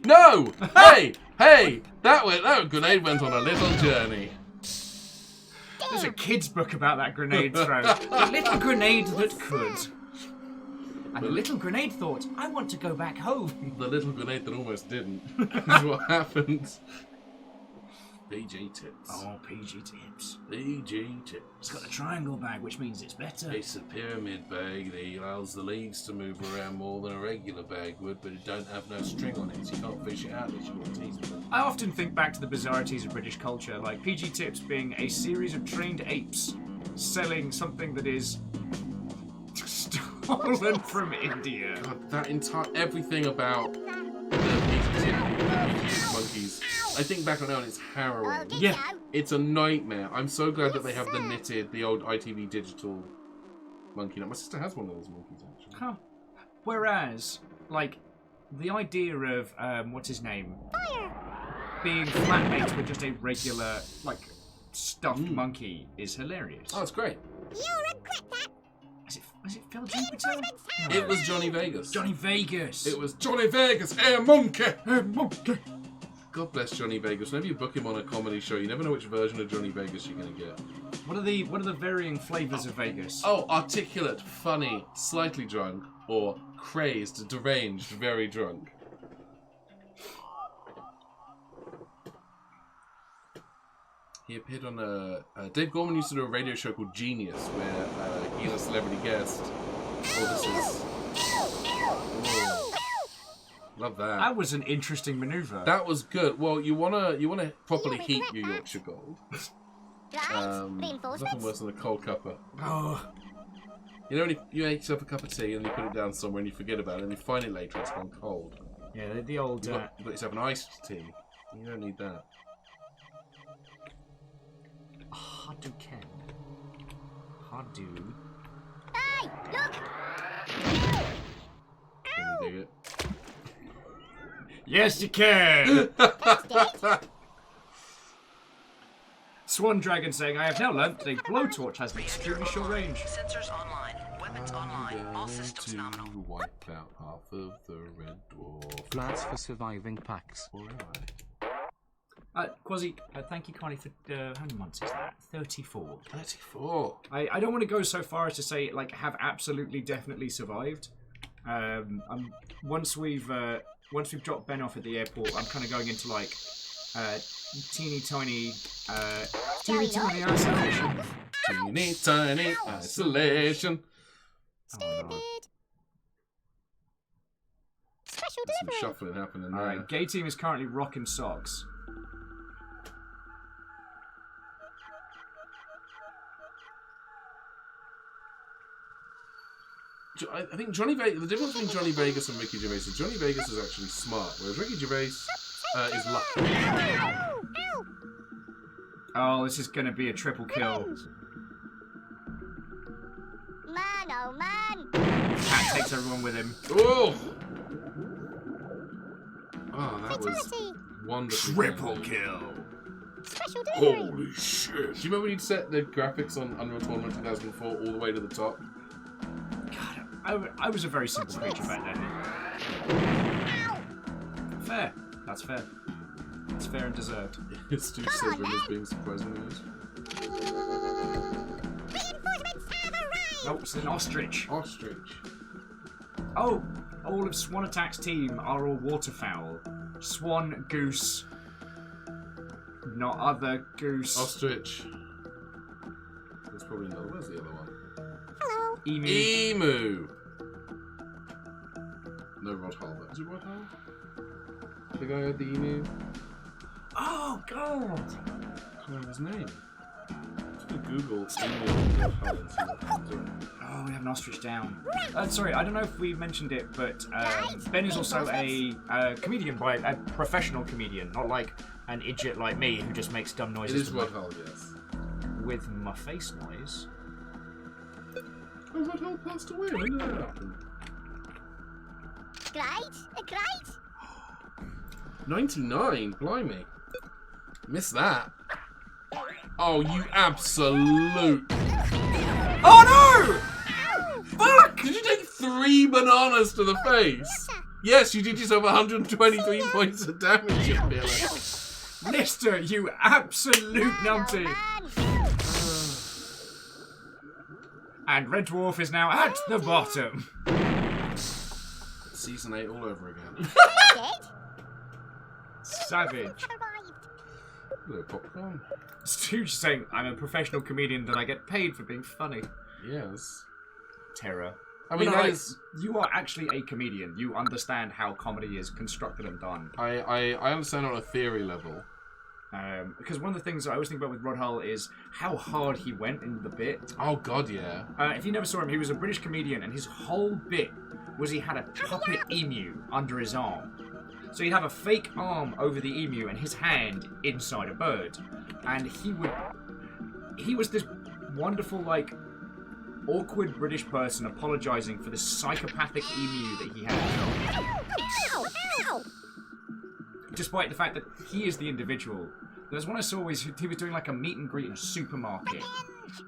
[SPEAKER 7] No! Hey! Hey! That grenade went on a little journey.
[SPEAKER 1] There's a kid's book about that grenade throw. The little grenade that could. And the little grenade thought, I want to go back home.
[SPEAKER 7] The little grenade that almost didn't. Is what happened. PG tips.
[SPEAKER 1] Oh, PG tips.
[SPEAKER 7] PG tips.
[SPEAKER 1] It's got a triangle bag, which means it's better.
[SPEAKER 7] It's a pyramid bag that allows the leaves to move around more than a regular bag would, but it don't have no string on it, so you can't fish it out unless you want a teaspoon.
[SPEAKER 1] I often think back to the bizarrities of British culture, like PG tips being a series of trained apes selling something that is stolen from India.
[SPEAKER 7] God, that entire everything about the PG tip monkeys. I think back on it and it's harrowing.
[SPEAKER 1] Yeah.
[SPEAKER 7] It's a nightmare. I'm so glad that they have the old ITV digital monkey. Now, my sister has one of those monkeys, actually.
[SPEAKER 1] Huh. Whereas, like, the idea of, what's his name? Being flatmates with just a regular, like, stuffed monkey is hilarious.
[SPEAKER 7] Oh, it's great.
[SPEAKER 8] You're a crap.
[SPEAKER 1] Is it Phil Jupiter?
[SPEAKER 7] It was Johnny Vegas.
[SPEAKER 1] Johnny Vegas.
[SPEAKER 7] It was Johnny Vegas, Air Monkey! Air Monkey! God bless Johnny Vegas. Whenever you book him on a comedy show, you never know which version of Johnny Vegas you're going to get.
[SPEAKER 1] What are the varying flavours of Vegas?
[SPEAKER 7] Oh, articulate, funny, slightly drunk, or crazed, deranged, very drunk. He appeared on Dave Gorman used to do a radio show called Genius, where he was a celebrity guest. Oh, this is... Oh, love that.
[SPEAKER 1] That was an interesting manoeuvre.
[SPEAKER 7] That was good. Well, you wanna properly heat your Yorkshire Gold. There's nothing worse than a cold cuppa.
[SPEAKER 1] Oh.
[SPEAKER 7] You know when you make yourself a cup of tea and you put it down somewhere and you forget about it and you find it later, it's gone cold.
[SPEAKER 1] Yeah, the old...
[SPEAKER 7] You got yourself an iced tea. You don't need that.
[SPEAKER 1] Hadouken. Hadou.
[SPEAKER 8] Hey, look!
[SPEAKER 7] Can you dig it?
[SPEAKER 1] Yes, you can!
[SPEAKER 8] That's it.
[SPEAKER 1] Swan Dragon saying, I have now learnt that a blowtorch has an extremely short range.
[SPEAKER 2] Sensors online. Weapons online. All systems nominal.
[SPEAKER 7] Wipe out half of the red dwarf.
[SPEAKER 3] Flats for surviving PAX.
[SPEAKER 1] Quasi, thank you kindly for, how many months is that? 34.
[SPEAKER 7] 34.
[SPEAKER 1] I don't want to go so far as to say, like, have absolutely definitely survived. Once we've dropped Ben off at the airport, I'm kind of going into, like, teeny tiny isolation.
[SPEAKER 7] Teeny tiny isolation.
[SPEAKER 8] Stupid. Special
[SPEAKER 7] There's some
[SPEAKER 8] delivery.
[SPEAKER 7] shuffling happening there.
[SPEAKER 1] Alright, Gay Team is currently rocking socks.
[SPEAKER 7] I think Johnny Vegas. The difference between Johnny Vegas and Ricky Gervais is Johnny Vegas is actually smart, whereas Ricky Gervais is lucky.
[SPEAKER 8] Ow!
[SPEAKER 1] Oh, this is going to be a triple kill.
[SPEAKER 8] Man, oh man!
[SPEAKER 1] Cat takes everyone with him.
[SPEAKER 7] Oh! Oh, that was
[SPEAKER 8] Fatality!
[SPEAKER 7] wonderful.
[SPEAKER 1] Triple kill.
[SPEAKER 8] Special delivery!
[SPEAKER 7] Holy shit! Do you remember when you'd set the graphics on Unreal Tournament 2004 all the way to the top?
[SPEAKER 1] God, I was a very simple creature back then.
[SPEAKER 8] Ow!
[SPEAKER 1] Fair. That's fair. It's fair and deserved.
[SPEAKER 7] Stu says when he's being surprisingly nice.
[SPEAKER 1] Nope, it's an ostrich.
[SPEAKER 7] Ostrich.
[SPEAKER 1] Oh, all of Swan Attack's team are all waterfowl. Swan, goose, not other goose.
[SPEAKER 7] Ostrich. There's probably another. Where's the other one?
[SPEAKER 8] Hello.
[SPEAKER 1] Emu.
[SPEAKER 7] Emu. No Rod Hull. Is it Rod Hull? The guy had the emu.
[SPEAKER 1] Oh, God.
[SPEAKER 7] I can't remember his name. Just gonna Google emu Rod Hull and see what comes up.
[SPEAKER 1] Oh, we have an ostrich down. Sorry, I don't know if we mentioned it, but Ben is also a comedian, by a professional comedian, not like an idiot like me who just makes dumb
[SPEAKER 7] It
[SPEAKER 1] noises.
[SPEAKER 7] is Rod Hull, yes.
[SPEAKER 1] With my face noise.
[SPEAKER 7] Oh, Rod Hull passed away. When did that happen?
[SPEAKER 8] Great.
[SPEAKER 7] 99, blimey. Missed that. Oh, you absolute.
[SPEAKER 1] Oh no! Fuck!
[SPEAKER 7] Did you take 3 bananas to the face? Yes, you did yourself 123 points of damage, you Billa.
[SPEAKER 1] Mister, you absolute numpty! And Red Dwarf is now at the bottom.
[SPEAKER 7] Season 8 all over again.
[SPEAKER 1] Savage.
[SPEAKER 7] Hello, popcorn.
[SPEAKER 1] Stooge saying, I'm a professional comedian that I get paid for being funny.
[SPEAKER 7] Yes.
[SPEAKER 1] Terror.
[SPEAKER 7] I mean,
[SPEAKER 1] But
[SPEAKER 7] that
[SPEAKER 1] like,
[SPEAKER 7] is.
[SPEAKER 1] you are actually a comedian. You understand how comedy is constructed and done.
[SPEAKER 7] I understand on a theory level.
[SPEAKER 1] Because one of the things I always think about with Rod Hull is how hard he went in the bit.
[SPEAKER 7] Oh, God, yeah.
[SPEAKER 1] If you never saw him, he was a British comedian, and his whole bit was he had a puppet emu under his arm. So he'd have a fake arm over the emu and his hand inside a bird. And he was this wonderful, like, awkward British person apologising for the psychopathic emu that he had. Despite the fact that he is the individual. There's one I saw was he was doing like a meet and greet in a supermarket.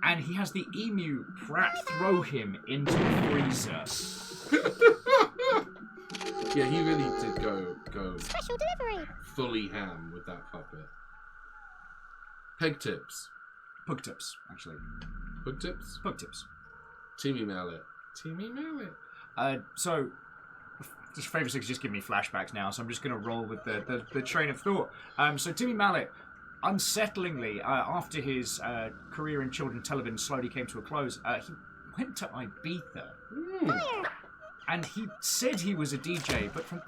[SPEAKER 1] And he has the emu throw him into the freezer.
[SPEAKER 7] Yeah, he really did go
[SPEAKER 8] Special delivery.
[SPEAKER 7] fully ham with that puppet. Peg tips.
[SPEAKER 1] Pug tips, actually.
[SPEAKER 7] Pug tips?
[SPEAKER 1] Pug tips.
[SPEAKER 7] Timmy Mallet. Timmy Mallet.
[SPEAKER 1] So, this favourite six just give me flashbacks now, so I'm just going to roll with the train of thought. So Timmy Mallet, unsettlingly, after his career in children's television slowly came to a close, he went to Ibiza. And he said he was a DJ, but from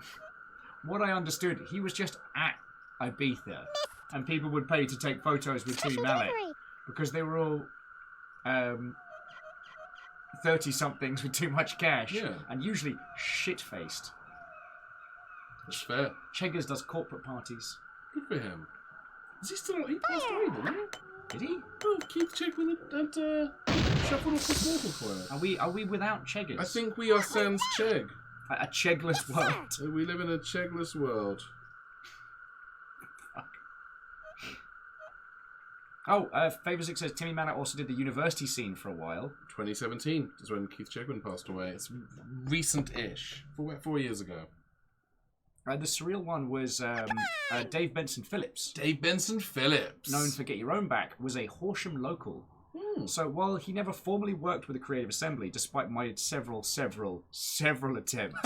[SPEAKER 1] what I understood, he was just at Ibiza. And people would pay to take photos with Timmy Mallet. Because they were all 30-somethings with too much cash.
[SPEAKER 7] Yeah.
[SPEAKER 1] And usually shit-faced.
[SPEAKER 7] That's fair.
[SPEAKER 1] Cheggers does corporate parties.
[SPEAKER 7] Good for him. Is he still... He passed away, didn't he?
[SPEAKER 1] Did he?
[SPEAKER 7] Oh, Keith Chegwin had shuffled off his mortal coil.
[SPEAKER 1] Are we without Cheggers?
[SPEAKER 7] I think we are sans Chegg.
[SPEAKER 1] A Cheggless world.
[SPEAKER 7] We live in a Cheggless world.
[SPEAKER 1] Oh, Favorsix says Timmy Mallet also did the university scene for a while.
[SPEAKER 7] 2017 is when Keith Chegwin passed away. It's recent-ish. 4 years ago.
[SPEAKER 1] The surreal one was Dave Benson Phillips.
[SPEAKER 7] Dave Benson Phillips.
[SPEAKER 1] Known for Get Your Own Back, was a Horsham local. So while he never formally worked with the Creative Assembly, despite my several attempts,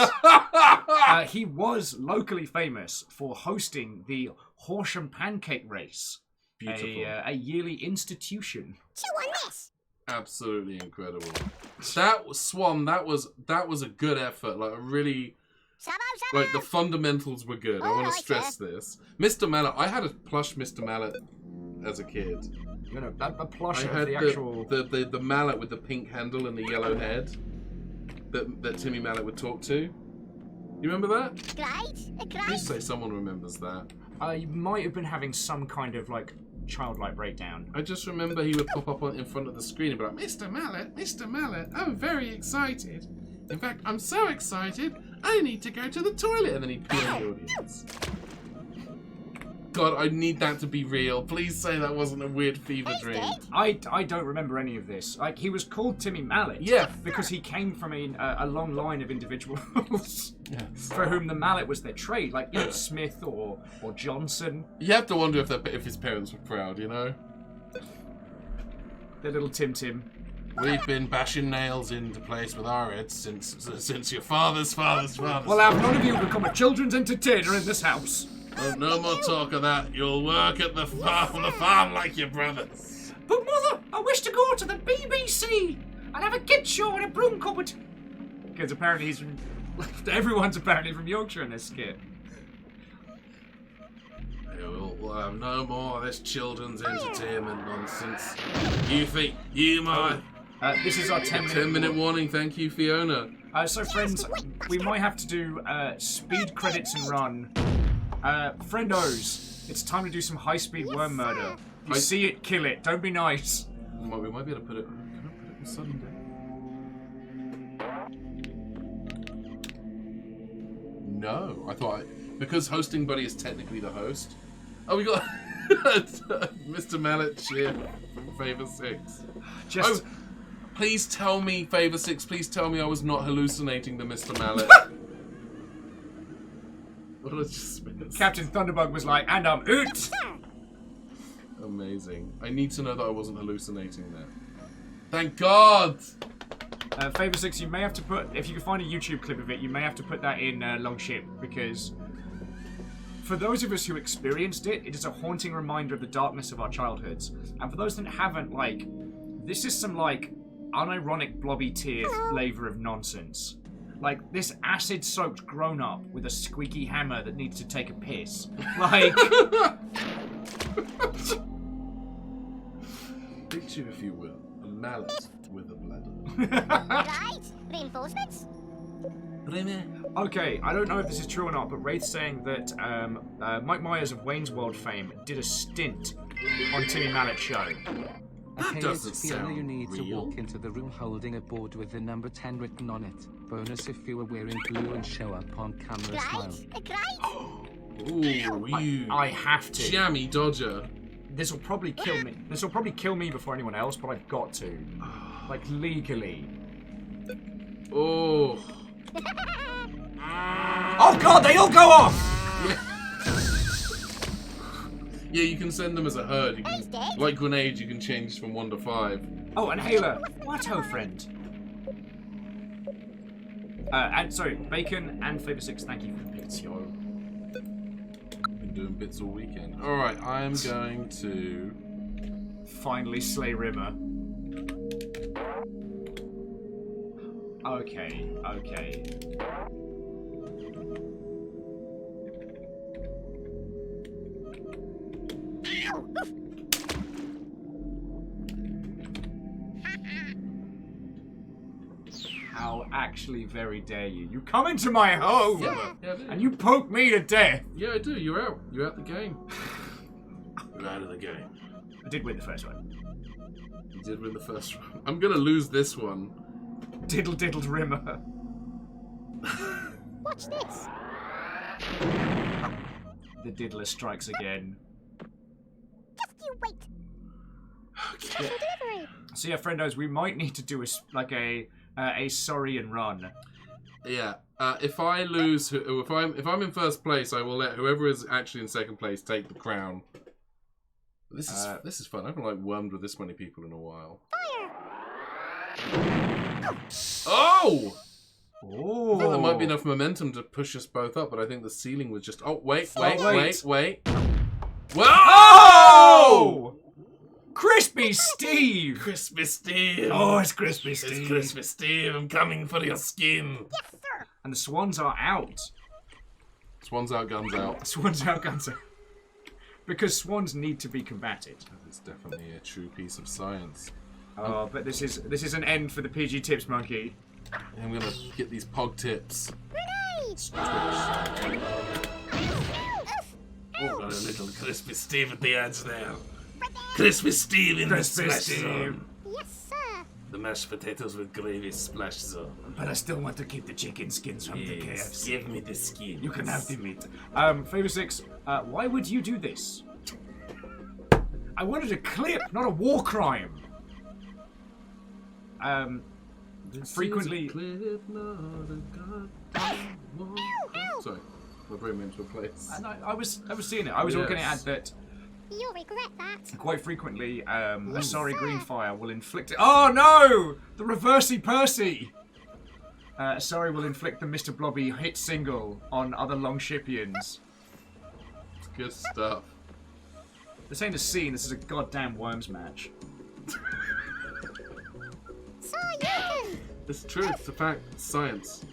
[SPEAKER 1] he was locally famous for hosting the Horsham Pancake Race.
[SPEAKER 7] Beautiful.
[SPEAKER 1] A yearly institution.
[SPEAKER 8] Chew on this.
[SPEAKER 7] Absolutely incredible. That was Swan. That was a good effort. Like a really, like the fundamentals were good. I want to stress this. Mr. Mallet. I had a plush Mr. Mallet as a kid.
[SPEAKER 1] You know, a plush
[SPEAKER 7] I
[SPEAKER 1] of
[SPEAKER 7] had
[SPEAKER 1] the actual.
[SPEAKER 7] the mallet with the pink handle and the yellow head that Timmy Mallet would talk to. You remember that? Please say someone remembers that.
[SPEAKER 1] I might have been having some kind of like childlike breakdown.
[SPEAKER 7] I just remember he would pop up in front of the screen and be like, Mr. Mallet, I'm very excited. In fact, I'm so excited, I need to go to the toilet. And then he'd pee on the audience. God, I need that to be real. Please say that wasn't a weird fever dream.
[SPEAKER 1] I don't remember any of this. Like, he was called Timmy Mallet.
[SPEAKER 7] Yeah.
[SPEAKER 1] Because he came from a long line of individuals
[SPEAKER 7] Yes.
[SPEAKER 1] for whom the mallet was their trade. Like, you know, Smith or Johnson.
[SPEAKER 7] You have to wonder if his parents were proud, you know?
[SPEAKER 1] Their little Tim Tim.
[SPEAKER 7] We've been bashing nails into place with our heads since your father's father's.
[SPEAKER 1] Well, have none of you become a children's entertainer in this house.
[SPEAKER 7] Oh, no more talk of that. You'll work at the farm like your brothers.
[SPEAKER 1] But Mother, I wish to go to the BBC and have a kids show in a broom cupboard. Because apparently he's from... Everyone's apparently from Yorkshire in this skit.
[SPEAKER 7] We'll have no more of this children's entertainment nonsense. You think you might...
[SPEAKER 1] This is our 10-minute...
[SPEAKER 7] 10-minute warning, thank you, Fiona.
[SPEAKER 1] So, friends, we might have to do speed credits and run. Friendos, it's time to do some high-speed worm murder. You see it, kill it. Don't be nice.
[SPEAKER 7] We might be able to put it... Can I put it in Sunday? No, I thought... Because Hosting Buddy is technically the host. Oh, we got Mr. Mallet cheer from Favor 6.
[SPEAKER 1] Just...
[SPEAKER 7] Oh, please tell me, Favor 6, please tell me I was not hallucinating the Mr. Mallet. What a just miss.
[SPEAKER 1] Captain Thunderbug was like, and I'm oot!
[SPEAKER 7] Amazing. I need to know that I wasn't hallucinating there. Thank God!
[SPEAKER 1] Favor 6, you may have to put... If you can find a YouTube clip of it, you may have to put that in Longship, because... For those of us who experienced it, it is a haunting reminder of the darkness of our childhoods. And for those that haven't, like... This is some, like, unironic blobby tear flavour of nonsense. Like, this acid-soaked grown-up with a squeaky hammer that needs to take a piss. Like...
[SPEAKER 7] Picture, if you will, a mallet with a bladder.
[SPEAKER 8] Right. Reinforcements?
[SPEAKER 1] Okay, I don't know if this is true or not, but Wraith's saying that Mike Myers of Wayne's World fame did a stint on Timmy Mallet's show.
[SPEAKER 3] Okay,
[SPEAKER 7] doesn't
[SPEAKER 3] it's Fiona,
[SPEAKER 7] sound
[SPEAKER 3] you need to
[SPEAKER 7] real.
[SPEAKER 3] walk into the room holding a board with the number 10 written on it. Bonus if you were wearing blue and show up on camera as well.
[SPEAKER 8] Right.
[SPEAKER 7] Ooh, you
[SPEAKER 1] I have to.
[SPEAKER 7] jammy dodger.
[SPEAKER 1] This will probably kill me. This will probably kill me before anyone else, but I've got to. Like, legally.
[SPEAKER 7] Oh.
[SPEAKER 1] Oh god, they all go off!
[SPEAKER 7] Yeah, you can send them as a herd. You can, like grenades, you can change from 1 to 5.
[SPEAKER 1] Oh, and Haler. What, ho, friend? And sorry, Bacon and Flavor 6, thank you for the bits, yo.
[SPEAKER 7] Been doing bits all weekend. Alright, I am going to...
[SPEAKER 1] Finally slay Rimmer. Okay, okay. How actually very dare you? You come into my home
[SPEAKER 7] Yeah, I do.
[SPEAKER 1] and you poke me to death.
[SPEAKER 7] Yeah, I do. You're out. You're out the game. You're out of the game.
[SPEAKER 1] I did win the first one.
[SPEAKER 7] You did win the first one. I'm gonna lose this one.
[SPEAKER 1] Diddle diddled Rimmer.
[SPEAKER 8] Watch this.
[SPEAKER 1] The diddler strikes again.
[SPEAKER 8] Just you wait.
[SPEAKER 7] Okay.
[SPEAKER 8] Delivery.
[SPEAKER 1] So yeah, friendos, we might need to do a sorry and run.
[SPEAKER 7] Yeah. If I lose, if I'm in first place, I will let whoever is actually in second place take the crown. This is fun. I haven't like wormed with this many people in a while. Oh!
[SPEAKER 1] Oh!
[SPEAKER 7] I think there might be enough momentum to push us both up, but I think the ceiling was just. Oh wait. Whoa!
[SPEAKER 1] Oh! Crispy Steve!
[SPEAKER 7] Crispy Steve!
[SPEAKER 1] Oh, it's Crispy Steve.
[SPEAKER 7] It's Crispy Steve, I'm coming for your skin!
[SPEAKER 8] Yes, sir.
[SPEAKER 1] And the swans are out.
[SPEAKER 7] Swans out, guns out.
[SPEAKER 1] Swans out, guns out. Because swans need to be combated.
[SPEAKER 7] It's definitely a true piece of science.
[SPEAKER 1] Oh, but this is an end for the PG Tips monkey.
[SPEAKER 7] I'm gonna get these pog tips.
[SPEAKER 8] Grenade.
[SPEAKER 7] Oh, got a little Crispy Steve at the edge there. Crispy Steve in
[SPEAKER 1] Crispy
[SPEAKER 7] the splash
[SPEAKER 1] Steve.
[SPEAKER 7] zone.
[SPEAKER 8] Yes, sir.
[SPEAKER 7] The mashed potatoes with gravy splash zone.
[SPEAKER 1] But I still want to keep the chicken skins from the KFC.
[SPEAKER 7] Give me the skin.
[SPEAKER 1] You can have the meat. Favor 6, why would you do this? I wanted a clip, not a war crime. Frequently...
[SPEAKER 7] Sorry, my brain went to a place.
[SPEAKER 1] And I was seeing it. I was looking at that
[SPEAKER 8] You'll regret that.
[SPEAKER 1] Quite frequently, a sorry green fire will inflict... Oh no! The reversey Percy! Sorry will inflict the Mr. Blobby hit single on other Longshipians.
[SPEAKER 7] Good stuff.
[SPEAKER 1] This ain't a scene, this is a goddamn Worms match.
[SPEAKER 8] So you can.
[SPEAKER 7] It's true, it's a fact, it's science.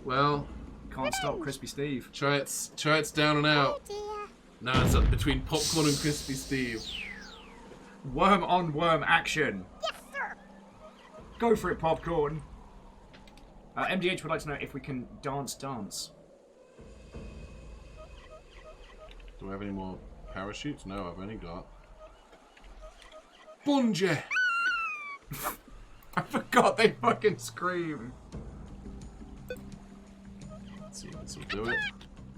[SPEAKER 7] Well,
[SPEAKER 1] Can't stop Crispy Steve.
[SPEAKER 7] try it's down and out.
[SPEAKER 8] Dear.
[SPEAKER 7] No, it's up between Popcorn and Crispy Steve.
[SPEAKER 1] Worm on worm action.
[SPEAKER 8] Yes, sir.
[SPEAKER 1] Go for it, Popcorn. MDH would like to know if we can dance.
[SPEAKER 7] Do I have any more parachutes? No, I've only got... Bungee!
[SPEAKER 1] I forgot they fucking scream.
[SPEAKER 7] Let's see if this will do it.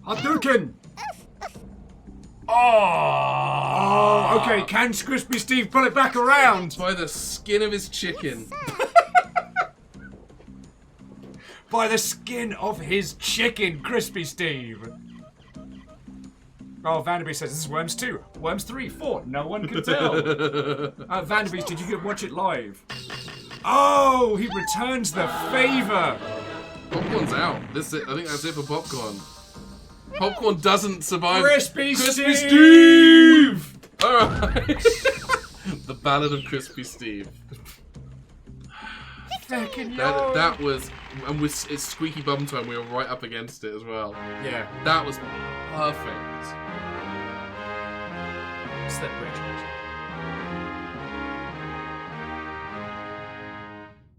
[SPEAKER 1] Hadouken! Oh, okay, can Crispy Steve pull it back around?
[SPEAKER 7] By the skin of his chicken.
[SPEAKER 1] By the skin of his chicken, Crispy Steve. Oh, Vanderbeest says this is Worms 2. Worms 3, 4. No one can tell. Vanderbeest, did you watch it live? Oh, he returns the favour.
[SPEAKER 7] Popcorn's out. This is it. I think that's it for Popcorn. Popcorn doesn't survive.
[SPEAKER 1] Crispy
[SPEAKER 7] Crispy
[SPEAKER 1] Steve!
[SPEAKER 7] Steve! Alright. The Ballad of Crispy Steve.
[SPEAKER 1] Fucking
[SPEAKER 7] That was... And with it's squeaky bum time, we were right up against it as well.
[SPEAKER 1] Yeah.
[SPEAKER 7] That was perfect.
[SPEAKER 1] Slip bridge.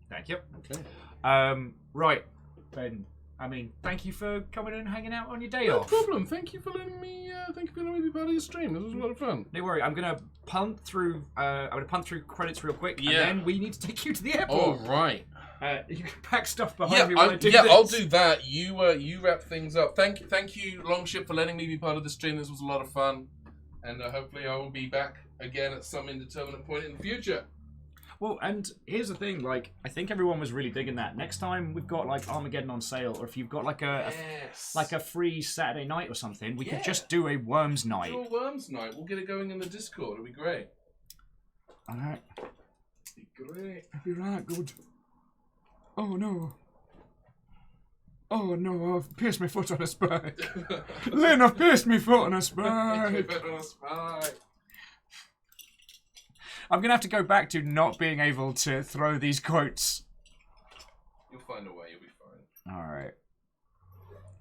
[SPEAKER 1] Thank you.
[SPEAKER 7] Okay.
[SPEAKER 1] Right, Ben. I mean, thank you for coming and hanging out on your day
[SPEAKER 7] No
[SPEAKER 1] off.
[SPEAKER 7] problem. Thank you for letting me. Thank you for letting me be part of your stream. This was a lot of fun.
[SPEAKER 1] No worry. I'm gonna punt through. Credits real quick,
[SPEAKER 7] Yeah.
[SPEAKER 1] and then we need to take you to the
[SPEAKER 7] All
[SPEAKER 1] airport.
[SPEAKER 7] right.
[SPEAKER 1] You can pack stuff behind me while I do
[SPEAKER 7] yeah.
[SPEAKER 1] this.
[SPEAKER 7] I'll do that. You wrap things up. Thank you, Longship, for letting me be part of the stream. This was a lot of fun, and hopefully I will be back again at some indeterminate point in the future.
[SPEAKER 1] Well, and here's the thing. Like, I think everyone was really digging that. Next time we've got like Armageddon on sale, or if you've got like a free Saturday night or something, we could just do a Worms night.
[SPEAKER 7] Do a Worms night. We'll get it going in the Discord. It'll be great.
[SPEAKER 1] All right.
[SPEAKER 7] It'll be great.
[SPEAKER 1] It'll be right good. Oh no. Oh no, I've pierced my foot on a spike. Lynn, I've pierced my foot on a spike. I'm going to have to go back to not being able to throw these quotes.
[SPEAKER 7] You'll find a way, you'll be fine.
[SPEAKER 1] Alright.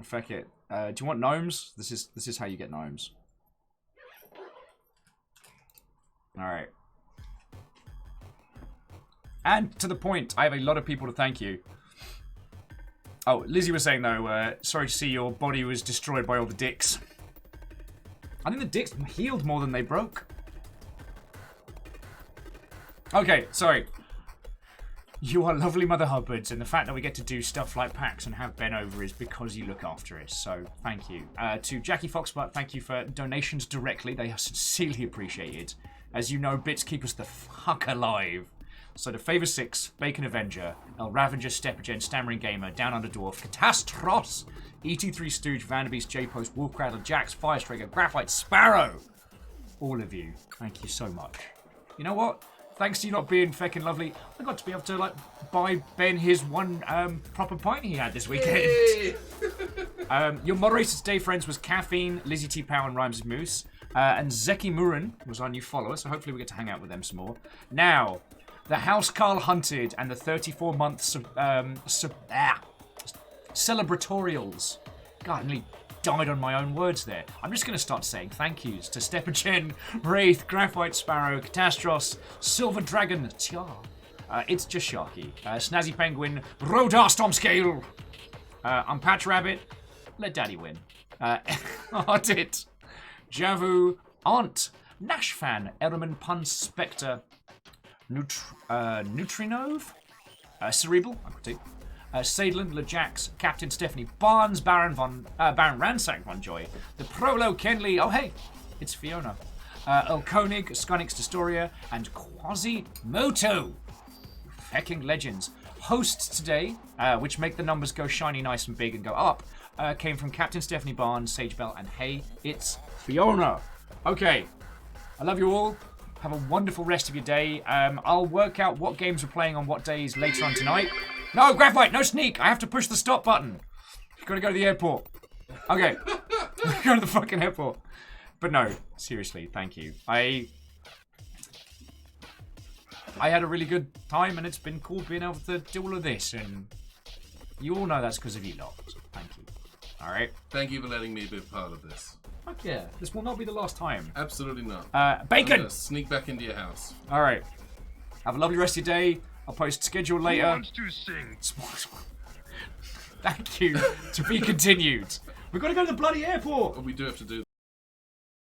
[SPEAKER 1] Fuck it. Do you want gnomes? This is how you get gnomes. Alright. And to the point, I have a lot of people to thank you. Oh, Lizzie was saying though, sorry to see your body was destroyed by all the dicks. I think the dicks healed more than they broke. Okay, sorry. You are lovely Mother Hubbards, and the fact that we get to do stuff like PAX and have Ben over is because you look after us, so thank you. To Jackie Foxbutt, thank you for donations directly. They are sincerely appreciated. As you know, bits keep us the fuck alive. So to Favour 6, Bacon Avenger, El Ravager, Stepagen, Stammering Gamer, Down Under Dwarf, Catastros, ET3 Stooge, Vanderbeest, J-Post, Wolfcraddle, Jax, Firestriker, Graphite, Sparrow. All of you, thank you so much. You know what? Thanks to you not being feckin' lovely, I got to be able to like buy Ben his one proper pint he had this weekend. Your moderators today, friends, was Caffeine, Lizzie T. Power, and Rhymes' Moose, and Zeki Murin was our new follower, so hopefully we get to hang out with them some more. Now, the House Carl Hunted and the 34-month celebratorials. God, I nearly died on my own words there. I'm just going to start saying thank yous to Stepagen, Wraith, Graphite Sparrow, Catastros, Silver Dragon, Tia, It's Just Sharky, Snazzy Penguin, Rodar Stormscale, I'm Patch Rabbit, Let Daddy Win, Artit, Javu, Aunt, Nashfan, Erman Pun Spectre, Nutrinove, Cerebral, I'm critique. Sadland, LeJax, Captain Stephanie Barnes, Baron Ransack Von Joy, the Prolo Kenley, oh hey, it's Fiona, Earl Koenig, Skunix Destoria, and Quasimoto. Fecking legends. posts today, which make the numbers go shiny, nice and big and go up, came from Captain Stephanie Barnes, Sage Bell, and hey, it's Fiona. Okay, I love you all. Have a wonderful rest of your day. I'll work out what games we're playing on what days later on tonight. No, Graphite, no sneak. I have to push the stop button. Gotta go to the airport. Okay, go to the fucking airport. But no, seriously, thank you. I had a really good time, and it's been cool being able to do all of this, and you all know that's because of you lot. So thank you. All right.
[SPEAKER 7] Thank you for letting me be a part of this.
[SPEAKER 1] Fuck yeah. This will not be the last time.
[SPEAKER 7] Absolutely not. I'm
[SPEAKER 1] Bacon!
[SPEAKER 7] gonna sneak back into your house.
[SPEAKER 1] All right. Have a lovely rest of your day. I'll post schedule later.
[SPEAKER 5] Who wants to sing?
[SPEAKER 1] Thank you. To be continued. We've got to go to the bloody airport.
[SPEAKER 7] Oh, we do have to do